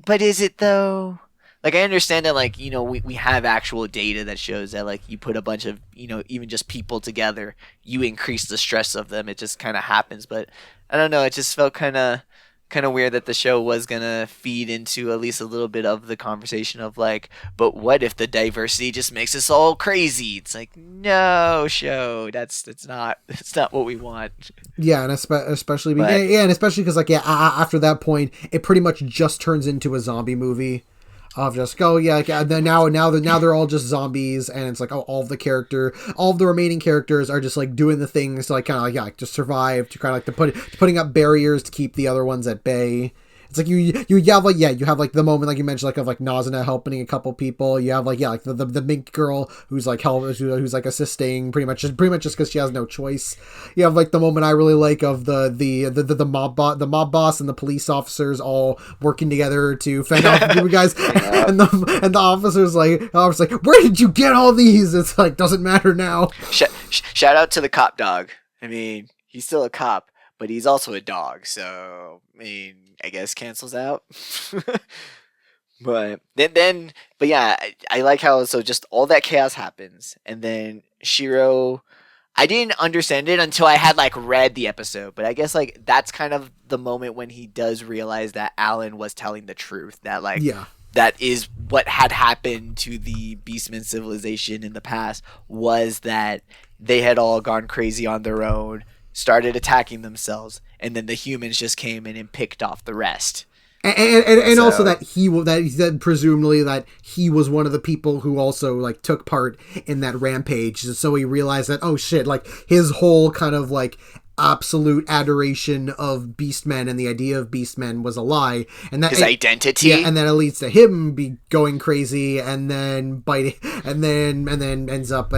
but is it though? Like, I understand that, like, you know, we have actual data that shows that, like, you put a bunch of, you know, even just people together, you increase the stress of them. It just kind of happens. But I don't know. It just felt kind of kind of weird that the show was gonna feed into at least a little bit of the conversation of like, but what if the diversity just makes us all crazy? It's like, no, show, that's not what we want. Yeah, and especially But and especially because like after that point, it pretty much just turns into a zombie movie. Of just go, yeah, like, then now they're all just zombies, and it's like, oh, all of the remaining characters are just like doing the things to like kind of like, yeah, like, to survive, to kind of like putting up barriers to keep the other ones at bay. It's like you have like, yeah, you have like the moment like you mentioned, like of like Nazuna helping a couple people. You have like, yeah, like the mink girl who's like who's like assisting pretty much just because she has no choice. You have like the moment I really like of the mob boss and the police officers all working together to fend off the guys, yeah. and the officers like, where did you get all these? It's like, doesn't matter now. Shout out to the cop dog. I mean, he's still a cop, but he's also a dog, so I mean, I guess cancels out. But but yeah, I like how so just all that chaos happens, and then Shiro. I didn't understand it until I had like read the episode, but I guess like that's kind of the moment when he does realize that Alan was telling the truth. That like, yeah, that is what had happened to the Beastman civilization in the past, was that they had all gone crazy on their own, started attacking themselves, and then the humans just came in and picked off the rest. And also that presumably that he was one of the people who also like took part in that rampage, so he realized that, oh shit, like his whole kind of like absolute adoration of Beastmen and the idea of Beastmen was a lie, and that his identity, yeah, and then it leads to him be going crazy and then biting, and then ends up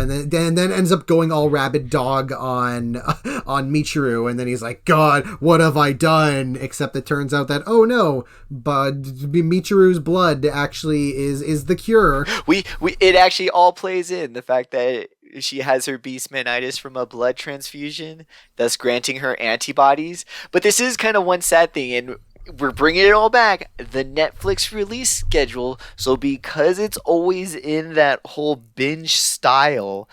going all rabid dog on Michiru, and then he's like, God, what have I done? Except it turns out that, oh no, but Michiru's blood actually is the cure. It actually all plays in the fact that she has her beastmanitis from a blood transfusion, thus granting her antibodies. But this is kind of one sad thing, and we're bringing it all back. The Netflix release schedule. So because it's always in that whole binge style,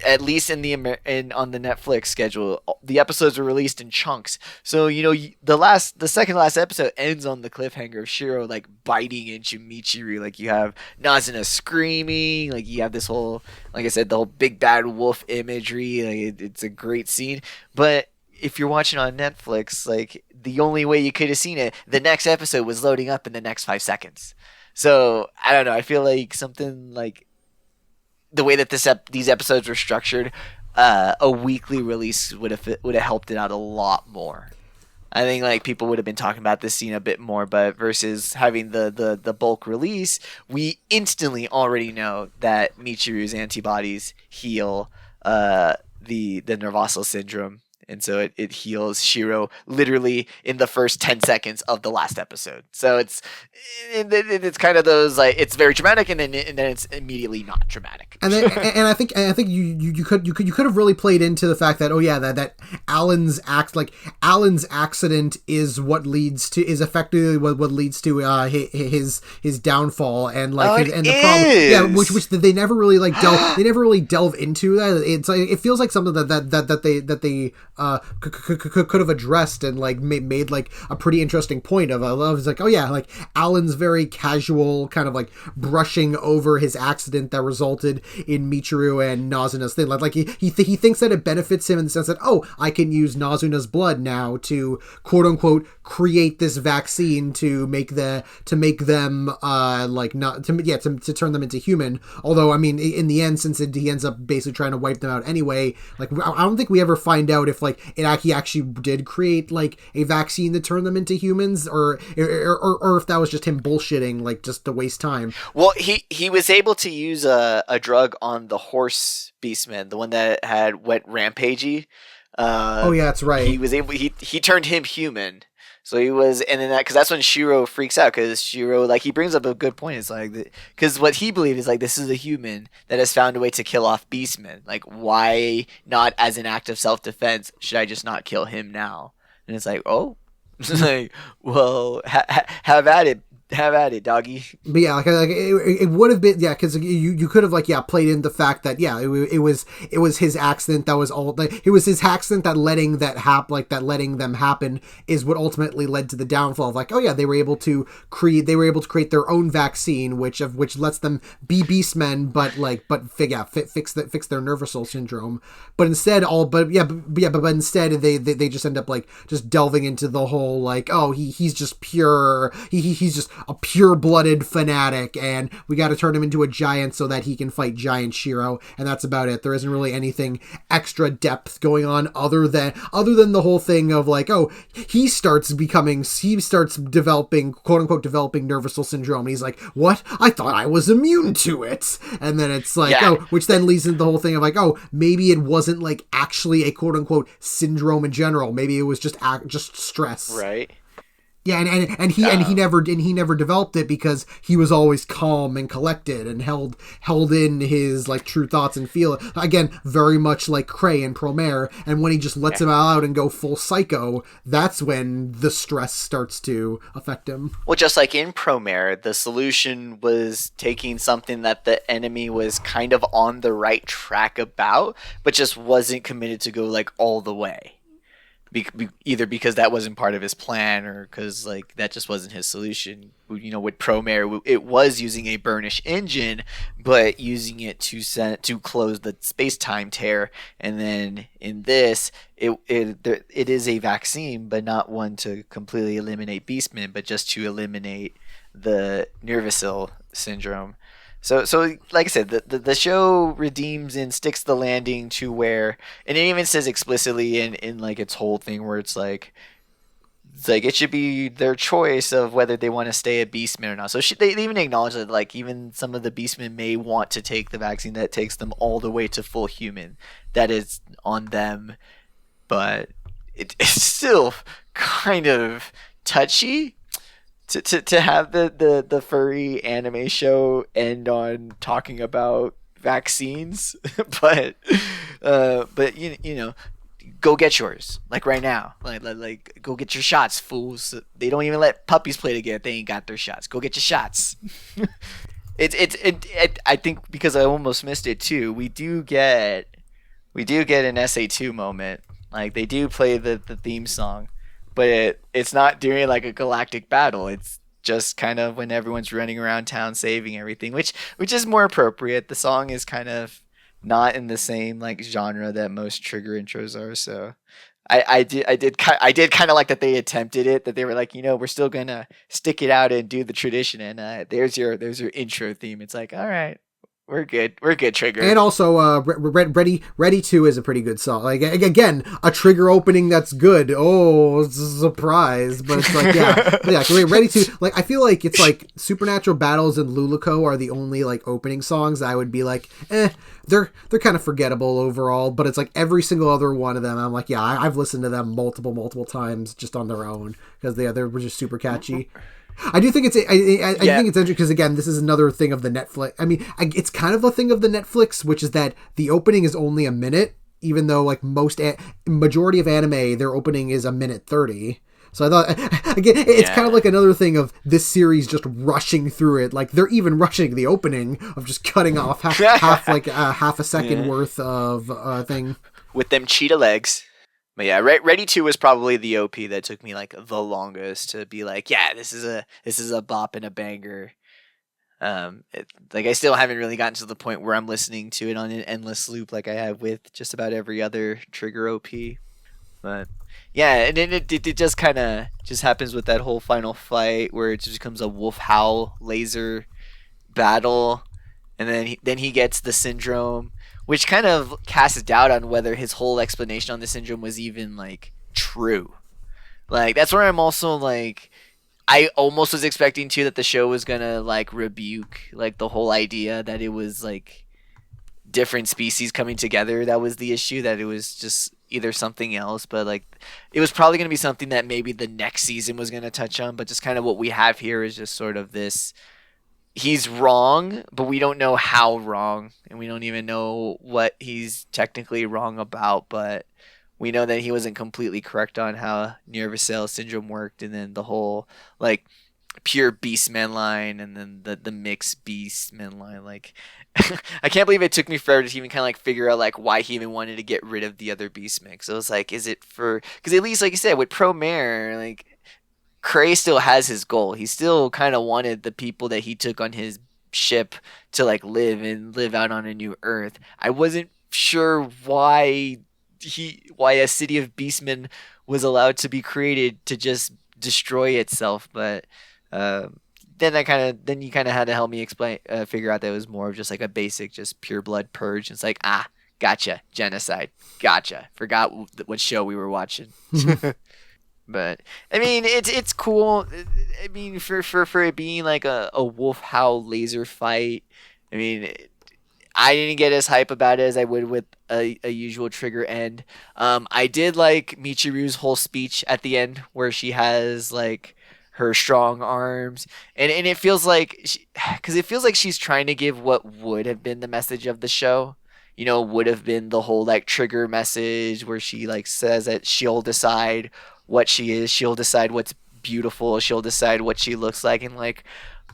at least on the Netflix schedule, the episodes are released in chunks. So the second last episode ends on the cliffhanger of Shiro like biting into Michiru. Like you have Nazuna screaming. Like you have this whole, like I said, the whole big bad wolf imagery. Like it's a great scene. But if you're watching on Netflix, like the only way you could have seen it, the next episode was loading up in the next 5 seconds. So I don't know. I feel like something like the way that these episodes were structured, a weekly release would have helped it out a lot more. I think like people would have been talking about this scene a bit more, but versus having the bulk release, we instantly already know that Michiru's antibodies heal the Nervoso syndrome. And so it heals Shiro literally in the first 10 seconds of the last episode. So it's kind of those like, it's very dramatic, and then it's immediately not dramatic. And then I think you could have really played into the fact that, oh yeah, that Alan's accident is effectively what leads to his downfall, and like and the problem, yeah, which they never really like delve into that. It's like, it feels like something that they could have addressed and like made like a pretty interesting point of. It's like, oh yeah, like Alan's very casual kind of like brushing over his accident that resulted in Michiru and Nazuna's thing. Like he thinks that it benefits him in the sense that, oh, I can use Nazuna's blood now to quote unquote create this vaccine to make them like not to turn them into human. Although I mean, in the end, since he ends up basically trying to wipe them out anyway, like I don't think we ever find out if like he actually did create like a vaccine to turn them into humans, or if that was just him bullshitting, like just to waste time. Well, he was able to use a drug on the horse beastman, the one that went rampagey. Oh yeah, that's right. He was able. He turned him human. So he was, and then because that's when Shiro freaks out, because Shiro, like, he brings up a good point. It's like, because what he believes is like, this is a human that has found a way to kill off beastmen. Like, why not as an act of self-defense should I just not kill him now? And it's like, oh, like, well, have at it. have at it, doggy. But yeah, like it would have been, yeah, because you could have, like, yeah, played in the fact that, yeah, it was his accident that was all, like, it was his accident that letting them happen is what ultimately led to the downfall of, like, oh yeah, they were able to create their own vaccine, which lets them be Beastmen, but fix their nervous syndrome. But instead instead they just end up, like, just delving into the whole, like, oh, he's just pure, he's just a pure-blooded fanatic, and we got to turn him into a giant so that he can fight Giant Shiro, and that's about it. There isn't really anything extra depth going on other than the whole thing of, like, oh, he starts developing, quote-unquote, developing nervous syndrome, and he's like, what? I thought I was immune to it. And then it's like, yeah. Oh, which then leads into the whole thing of, like, oh, maybe it wasn't, like, actually a quote-unquote syndrome in general. Maybe it was just stress. Right. Yeah, and he never developed it because he was always calm and collected and held in his, like, true thoughts and feel. Again, very much like Cray and Promare. And when he just lets him out and go full psycho, that's when the stress starts to affect him. Well, just like in Promare, the solution was taking something that the enemy was kind of on the right track about, but just wasn't committed to go, like, all the way. Either because that wasn't part of his plan or because, like, that just wasn't his solution. You know, with Promare, it was using a Burnish engine, but using it to close the space-time tear. And then in this, it is a vaccine, but not one to completely eliminate Beastmen, but just to eliminate the Nervicil syndrome. So like I said, the show redeems and sticks the landing to where, and it even says explicitly in like its whole thing where it's like it should be their choice of whether they want to stay a Beastman or not. So they even acknowledge that, like, even some of the Beastmen may want to take the vaccine that takes them all the way to full human. That is on them, but it's still kind of touchy. To have the furry anime show end on talking about vaccines, but you know, go get yours, like, right now, like go get your shots, fools. They don't even let puppies play together if they ain't got their shots. Go get your shots. I think because I almost missed it too. We do get an SA2 moment. Like, they do play the theme song. But it's not during, like, a galactic battle. It's just kind of when everyone's running around town saving everything, which is more appropriate. The song is kind of not in the same, like, genre that most Trigger intros are. So I did kind of like that they attempted it. That they were like, you know, we're still gonna stick it out and do the tradition. And there's your intro theme. It's like, all right. We're good, Trigger. And also, Ready 2 is a pretty good song. Like, again, a Trigger opening that's good. Oh, it's a surprise. But it's like, yeah, Ready 2, like, I feel like it's like Supernatural Battles and Lulico are the only, like, opening songs that I would be like, they're kind of forgettable overall. But it's like every single other one of them, I'm like, yeah, I've listened to them multiple times just on their own because they're just super catchy. I do think I think it's interesting because, again, this is another thing of the Netflix. I mean, it's kind of a thing of the Netflix, which is that the opening is only a minute, even though, like, majority of anime, their opening is 1:30. So I thought, again, it's kind of like another thing of this series just rushing through it. Like, they're even rushing the opening of just cutting off half a second worth of thing with them cheetah legs. But yeah, Ready 2 was probably the OP that took me, like, the longest to be like, yeah, this is a bop and a banger. Like, I still haven't really gotten to the point where I'm listening to it on an endless loop like I have with just about every other Trigger OP. But yeah, and then it just kind of just happens with that whole final fight where it just becomes a wolf howl laser battle, and then he gets the syndrome, which kind of casts doubt on whether his whole explanation on the syndrome was even, like, true. Like, that's where I'm also, like, I almost was expecting too that the show was gonna, like, rebuke, like, the whole idea that it was, like, different species coming together that was the issue, that it was just either something else, but, like, it was probably gonna be something that maybe the next season was gonna touch on, but just kind of what we have here is just sort of this, he's wrong, but we don't know how wrong, and we don't even know what he's technically wrong about, but we know that he wasn't completely correct on how Nervicell syndrome worked, and then the whole, like, pure Beastman line and then the mixed Beastman line. Like, I can't believe it took me forever to even kind of like figure out like why he even wanted to get rid of the other Beast mix. So it was like, is it for, because at least like you said with Promare, like Cray still has his goal. He still kind of wanted the people that he took on his ship to like live out on a new Earth. I wasn't sure why a city of beastmen was allowed to be created to just destroy itself, but uh, then you kind of had to help me explain figure out that it was more of just like a basic just pure blood purge. It's like, gotcha, genocide, gotcha, forgot what show we were watching. But I mean, it's cool. I mean, for it being like a wolf howl laser fight, I mean, I didn't get as hype about it as I would with a usual Trigger end. I did like Michiru's whole speech at the end where she has like her strong arms, and it feels like because it feels like she's trying to give what would have been the message of the show. You know, would have been the whole like Trigger message where she like says that she'll decide what she is, she'll decide what's beautiful, she'll decide what she looks like, and like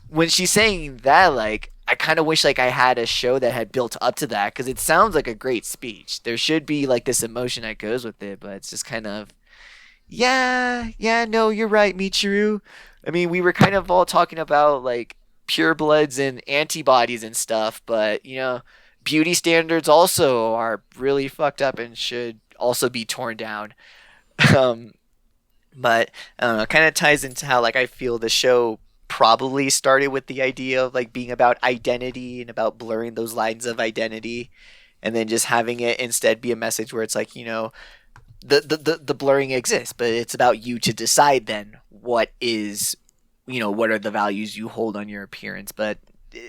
when she's saying that, like I kind of wish like I had a show that had built up to that because it sounds like a great speech. There should be like this emotion that goes with it, but it's just kind of yeah, no, you're right, Michiru. I mean, we were kind of all talking about like purebloods and antibodies and stuff, but you know, beauty standards also are really fucked up and should also be torn down. Um, but I don't know, it kind of ties into how like I feel the show probably started with the idea of like being about identity and about blurring those lines of identity, and then just having it instead be a message where it's like, you know, the blurring exists, but it's about you to decide then what is, you know, what are the values you hold on your appearance. But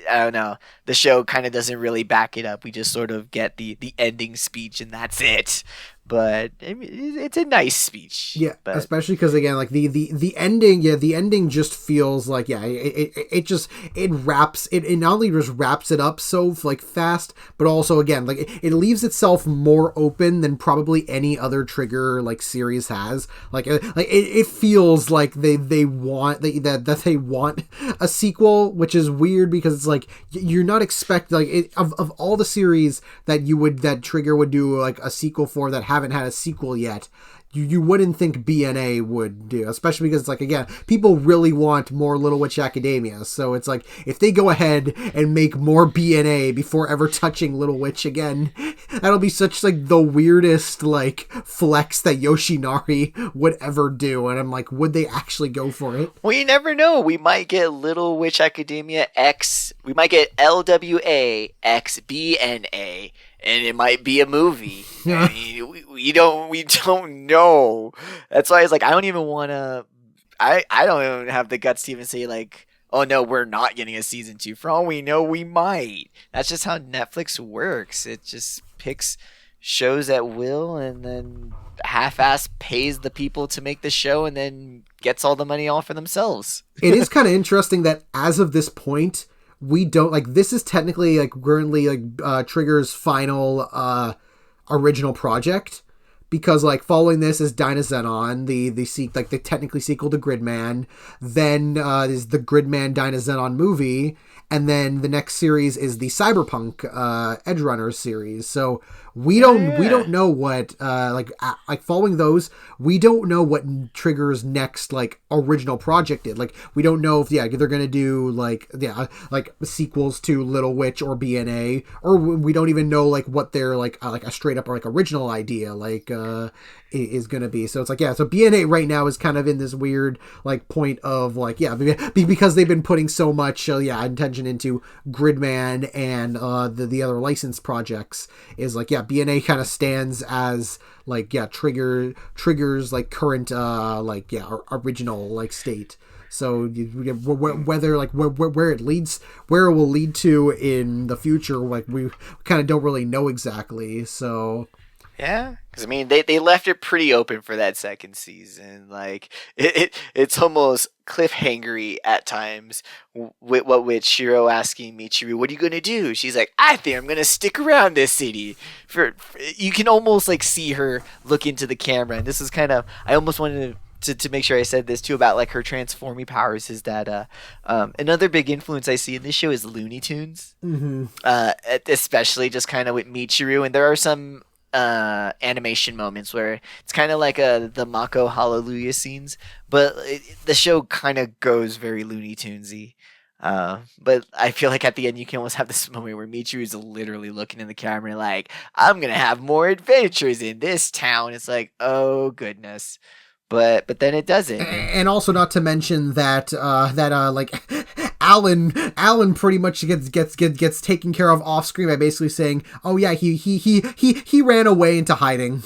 I don't know, the show kind of doesn't really back it up. We just sort of get the ending speech and that's it. But I mean, it's a nice speech. Yeah, but especially because again, like the ending, the ending just feels like it just it wraps it not only just wraps it up so like fast, but also again like it leaves itself more open than probably any other Trigger like series has. Like it feels like they want that they want a sequel, which is weird because it's like you're not expect like of all the series that Trigger would do like a sequel for that haven't had a sequel yet, you wouldn't think BNA would do, especially because it's like, again, people really want more Little Witch Academia, so it's like if they go ahead and make more BNA before ever touching Little Witch again, that'll be such like the weirdest like flex that Yoshinari would ever do. And I'm like, would they actually go for it? well, you never know. We might get Little Witch Academia X. We might get LWA X BNA, and it might be a movie. I mean, we don't know. That's why it's like I don't even want to. I don't even have the guts to even say like, oh no, we're not getting a season 2. For all we know, we might. That's just how Netflix works. It just picks shows at will and then half-ass pays the people to make the show and then gets all the money all for themselves. It is kind of interesting that as of this point, we don't like this is technically like currently like Trigger's final original project, because like following this is Dynazenon, the technically sequel to Gridman, then is the Gridman Dynazenon movie, and then the next series is the Cyberpunk Edgerunners series. So we don't know what like following those, we don't know what Trigger's next like original project is. Like we don't know if they're gonna do like sequels to Little Witch or BNA, or we don't even know like what their like a straight up or like original idea like is gonna be. So it's like so BNA right now is kind of in this weird like point of like because they've been putting so much intention into Gridman and the other licensed projects, is like BNA kind of stands as like Trigger's like current original like state. So whether like where it leads, where it will lead to in the future, like we kind of don't really know exactly. So yeah, because I mean they left it pretty open for that second season. Like it's almost cliffhangery at times with Shiro asking Michiru, "What are you gonna do?" She's like, "I think I'm gonna stick around this city." For you can almost like see her look into the camera, and this is kind of I almost wanted to to make sure I said this too about like her transforming powers is that another big influence I see in this show is Looney Tunes, especially just kind of with Michiru, and there are some animation moments where it's kind of like the Mako Hallelujah scenes, but the show kind of goes very Looney Tunesy. But I feel like at the end you can almost have this moment where Michiru is literally looking in the camera like, I'm gonna have more adventures in this town. It's like, oh goodness. But then it doesn't. And also not to mention that like Alan pretty much gets taken care of off screen by basically saying, "Oh yeah, he ran away into hiding."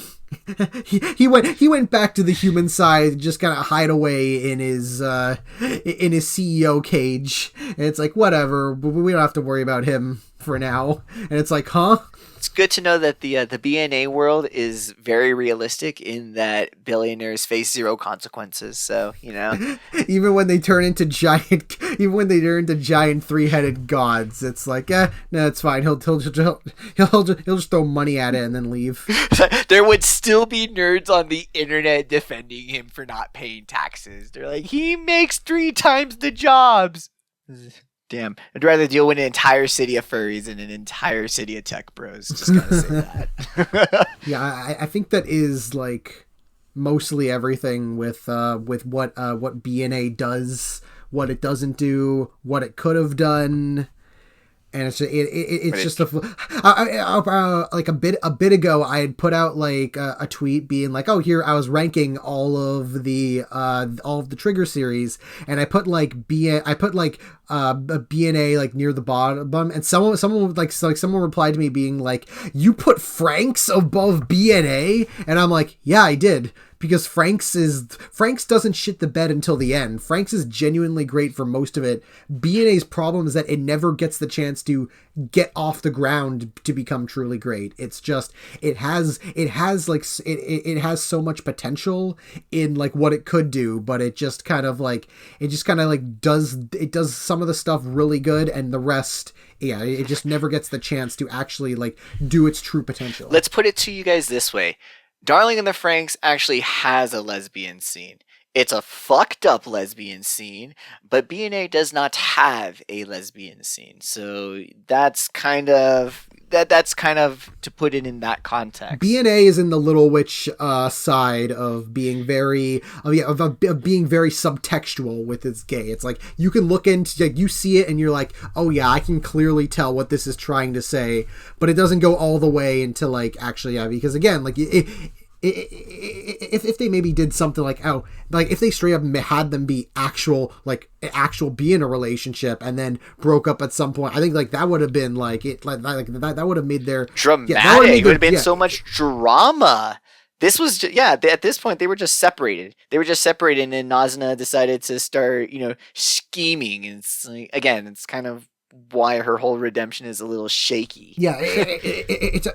he went back to the human side, just kind of hide away in his CEO cage. And it's like, whatever, we don't have to worry about him for now. And it's like, huh? It's good to know that the BNA world is very realistic in that billionaires face zero consequences. So, you know, even when they turn into giant 3-headed gods, it's like, no, it's fine. He'll just throw money at it and then leave. There would still be nerds on the internet defending him for not paying taxes. They're like, he makes 3 times the jobs. Damn, I'd rather deal with an entire city of furries than an entire city of tech bros. Just gotta say that. Yeah, I think that is like mostly everything with what BNA does, what it doesn't do, what it could have done. And it's just like a bit ago I had put out like a tweet being like, oh, here I was ranking all of the Trigger series, and I put like BNA like near the bottom, and someone would someone replied to me being like, you put Franks above BNA, and I'm like, yeah, I did. Because Franks doesn't shit the bed until the end. Franks is genuinely great for most of it. BNA's problem is that it never gets the chance to get off the ground to become truly great. It's just it has so much potential in like what it could do, but it just kind of does some of the stuff really good, and the rest, yeah, it just never gets the chance to actually like do its true potential. Let's put it to you guys this way. Darling in the Franxx actually has a lesbian scene. It's a fucked up lesbian scene, but BNA does not have a lesbian scene. So that's kind of to put it in that context. BNA is in the Little Witch side of being very being very subtextual with its gay. It's like you can look into, like, you see it and you're like, oh yeah, I can clearly tell what this is trying to say, but it doesn't go all the way into like actually, yeah, because again, like if they maybe did something like, oh, like if they straight up had them be actual be in a relationship and then broke up at some point, I think like that would have been like it like that would have made their dramatic. It would have been so much drama. This was at this point they were just separated. And then Nazna decided to start, scheming, and it's like, again, it's kind of why her whole redemption is a little shaky. Yeah, it's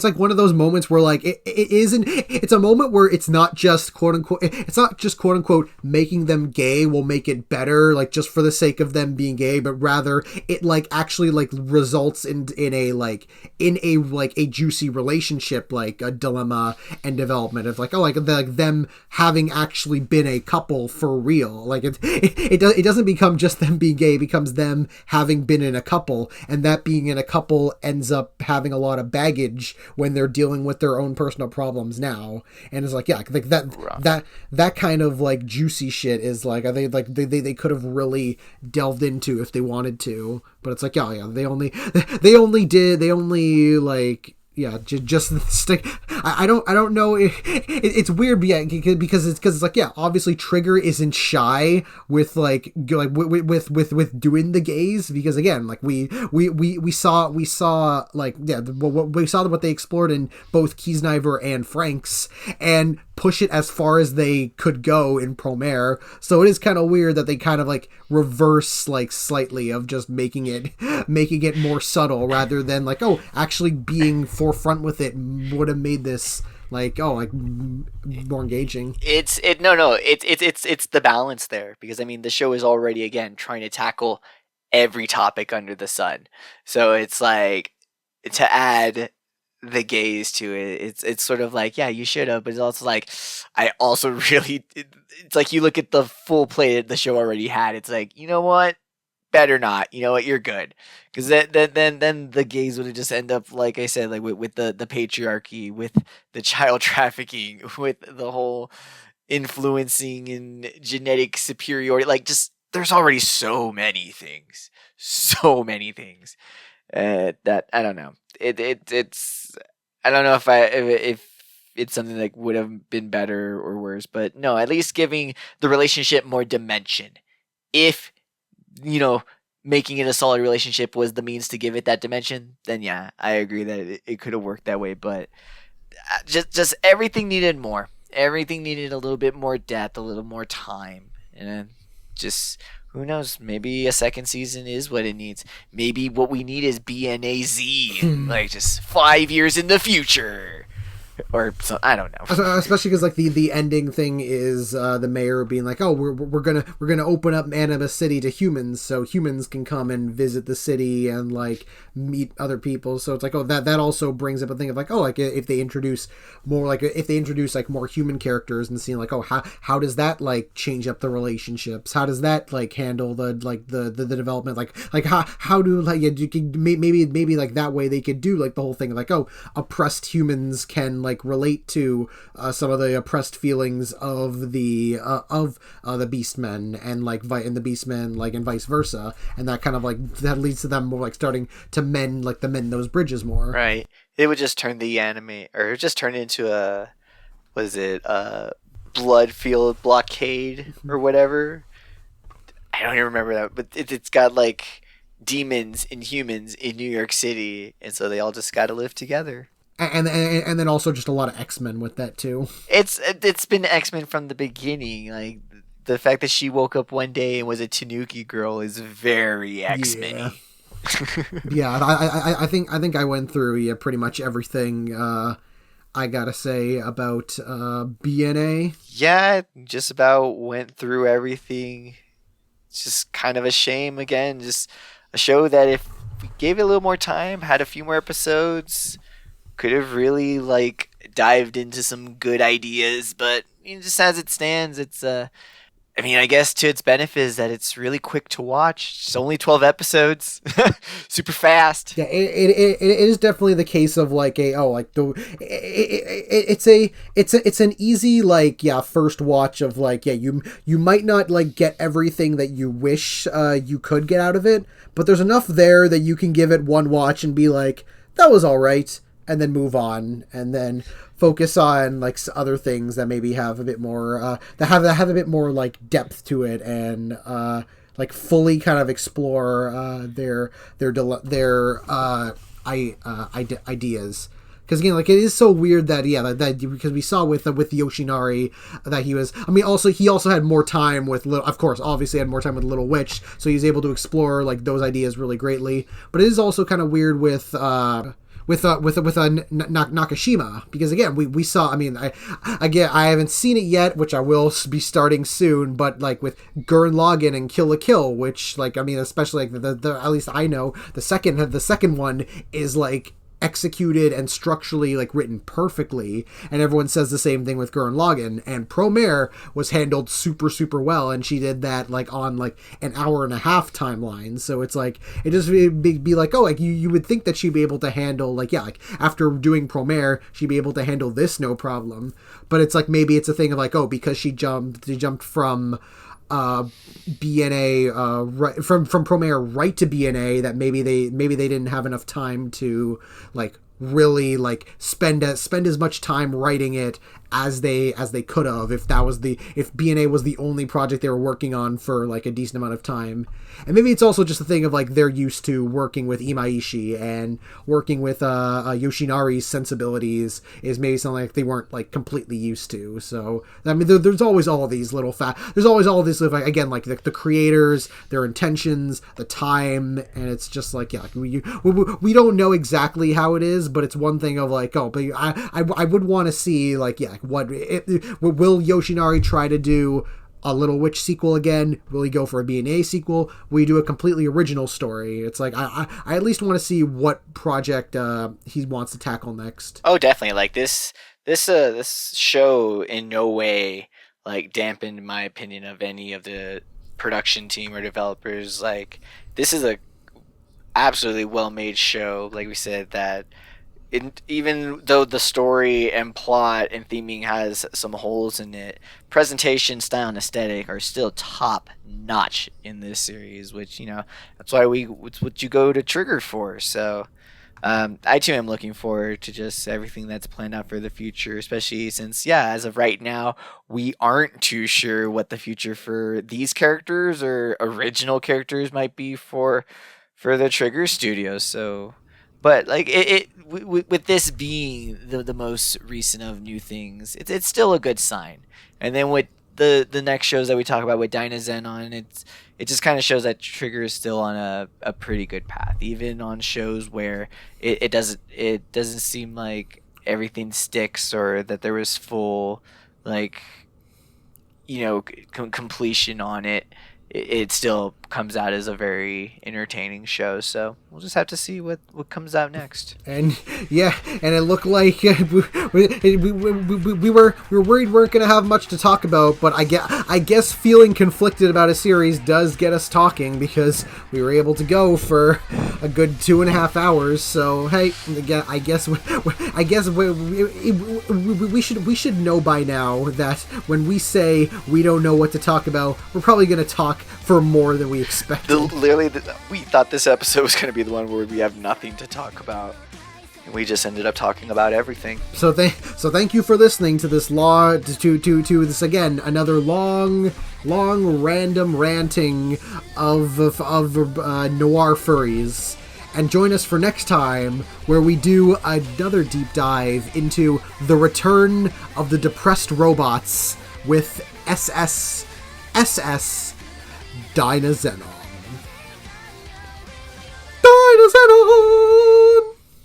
like one of those moments where like it's a moment where it's not just quote unquote making them gay will make it better, like just for the sake of them being gay, but rather it like actually like results in a juicy relationship, like a dilemma and development of like, oh, like them having actually been a couple for real. Like it doesn't become just them being gay, it becomes them having been in a couple, and that being in a couple ends up having a lot of baggage when they're dealing with their own personal problems now. And it's like, yeah, like that kind of like juicy shit is like, they could have really delved into if they wanted to, but it's like, yeah, they only like, yeah, just stick. I don't know. It's weird, because it's like, yeah, obviously Trigger isn't shy with with doing the gays, because again, like we saw like, yeah, we saw what they explored in both Kiznaiver and Franxx, and push it as far as they could go in Promare. So it is kind of weird that they kind of like reverse like slightly of just making it more subtle, rather than like, oh, actually being forefront with it would have made this like, oh, like more engaging. It's the balance there, because I mean the show is already again trying to tackle every topic under the sun. So it's like, to add the gaze to it. It's sort of like, yeah, you should have, but it's also like, I also really, it's like you look at the full play that the show already had. It's like, you know what? Better not. You know what? You're good, because then the gays would just end up, like I said, like with the patriarchy, with the child trafficking, with the whole influencing and genetic superiority. Like, just there's already so many things that I don't know. It's I don't know if it's something that would have been better or worse, but no, at least giving the relationship more dimension. If you know, making it a solid relationship was the means to give it that dimension, then yeah, I agree that it could have worked that way. But just everything needed more. Everything needed a little bit more depth, a little more time, and then just who knows? Maybe a second season is what it needs. Maybe what we need is BNAZ, like just 5 years in the future. Or so, I don't know. Especially because like the ending thing is the mayor being like, oh, we're gonna open up Animus City to humans, so humans can come and visit the city and like meet other people. So it's like, oh, that also brings up a thing of like, oh, like if they introduce more more human characters and seeing like, oh, how does that like change up the relationships? How does that like handle the development? Like how do like you can maybe like that way they could do like the whole thing of like, oh, oppressed humans can like relate to some of the oppressed feelings of the Beastmen and like and the Beastmen like and vice versa, and that kind of like that leads to them more like starting to mend those bridges more. Right. It would just turn the anime, or just turn it into a Bloodfield Blockade or whatever. I don't even remember that, but it's got like demons and humans in New York City, and so they all just got to live together. And then also just a lot of X-Men with that too. It's been X-Men from the beginning. Like the fact that she woke up one day and was a Tanuki girl is very X-Men. Yeah. Yeah, I think I went through pretty much everything I gotta say about BNA. Yeah, just about went through everything. It's just kind of a shame again. Just a show that if we gave it a little more time, had a few more episodes, could have really like dived into some good ideas. But just as it stands, it's I mean, I guess to its benefit is that it's really quick to watch. It's only 12 episodes, super fast. Yeah, it is definitely the case of like it's an easy like first watch of like you might not like get everything that you wish you could get out of it, but there's enough there that you can give it one watch and be like, that was all right, and then move on, and then focus on like other things that maybe have a bit more that have a bit more like depth to it, and like fully kind of explore their ideas. Because again, like it is so weird that that because we saw with Yoshinari that he was. I mean, he also had more time with of course, obviously had more time with Little Witch, so he was able to explore like those ideas really greatly. But it is also kind of weird with Nakashima, because again we saw, I mean, I haven't seen it yet, which I will be starting soon, but like with Gurren Lagann and Kill la Kill, which like, I mean, especially like the at least I know the second one is like executed and structurally like written perfectly, and everyone says the same thing with Gurren Lagann, and Promare was handled super well, and she did that like on like an hour and a half timeline, so it's like it just be like, oh, like you would think that she'd be able to handle like like after doing Promare she'd be able to handle this no problem, but it's like maybe it's a thing of like, oh, because she jumped from BNA right from Promare right to BNA, that maybe they didn't have enough time to like really like spend as much time writing it as they could have if BNA was the only project they were working on for like a decent amount of time. And maybe it's also just a thing of like they're used to working with Imaishi, and working with Yoshinari's sensibilities is maybe something like they weren't like completely used to. So I mean, there's always all of these little there's always all of this like, again, like the creators, their intentions, the time, and it's just like like we don't know exactly how it is, but it's one thing of like, oh, but I would want to see like will Yoshinari try to do a Little Witch sequel again? Will he go for a BNA sequel? Will he do a completely original story? It's like, I at least want to see what project he wants to tackle next. Oh, definitely. Like this show in no way like dampened my opinion of any of the production team or developers. Like this is a absolutely well made show. Like we said, that even though the story and plot and theming has some holes in it, presentation, style, and aesthetic are still top notch in this series. Which that's why it's what you go to Trigger for. So I too am looking forward to just everything that's planned out for the future, especially since, as of right now, we aren't too sure what the future for these characters or original characters might be for the Trigger Studios. So, but like with this being the most recent of new things, it's still a good sign. And then with the next shows that we talk about with Dynazenon, it just kind of shows that Trigger is still on a pretty good path, even on shows where it doesn't seem like everything sticks or that there was full like completion on it. It still comes out as a very entertaining show. So we'll just have to see what comes out next. And and it looked like we were worried we weren't going to have much to talk about, but I guess feeling conflicted about a series does get us talking, because we were able to go for a good 2.5 hours. So hey, again, I guess we should know by now that when we say we don't know what to talk about, we're probably going to talk for more than we expected. Literally, we thought this episode was going to be the one where we have nothing to talk about, and we just ended up talking about everything. So thank you for listening to this to this again, another long random ranting of noir furries. And join us for next time, where we do another deep dive into the return of the depressed robots with SS Dynazenon.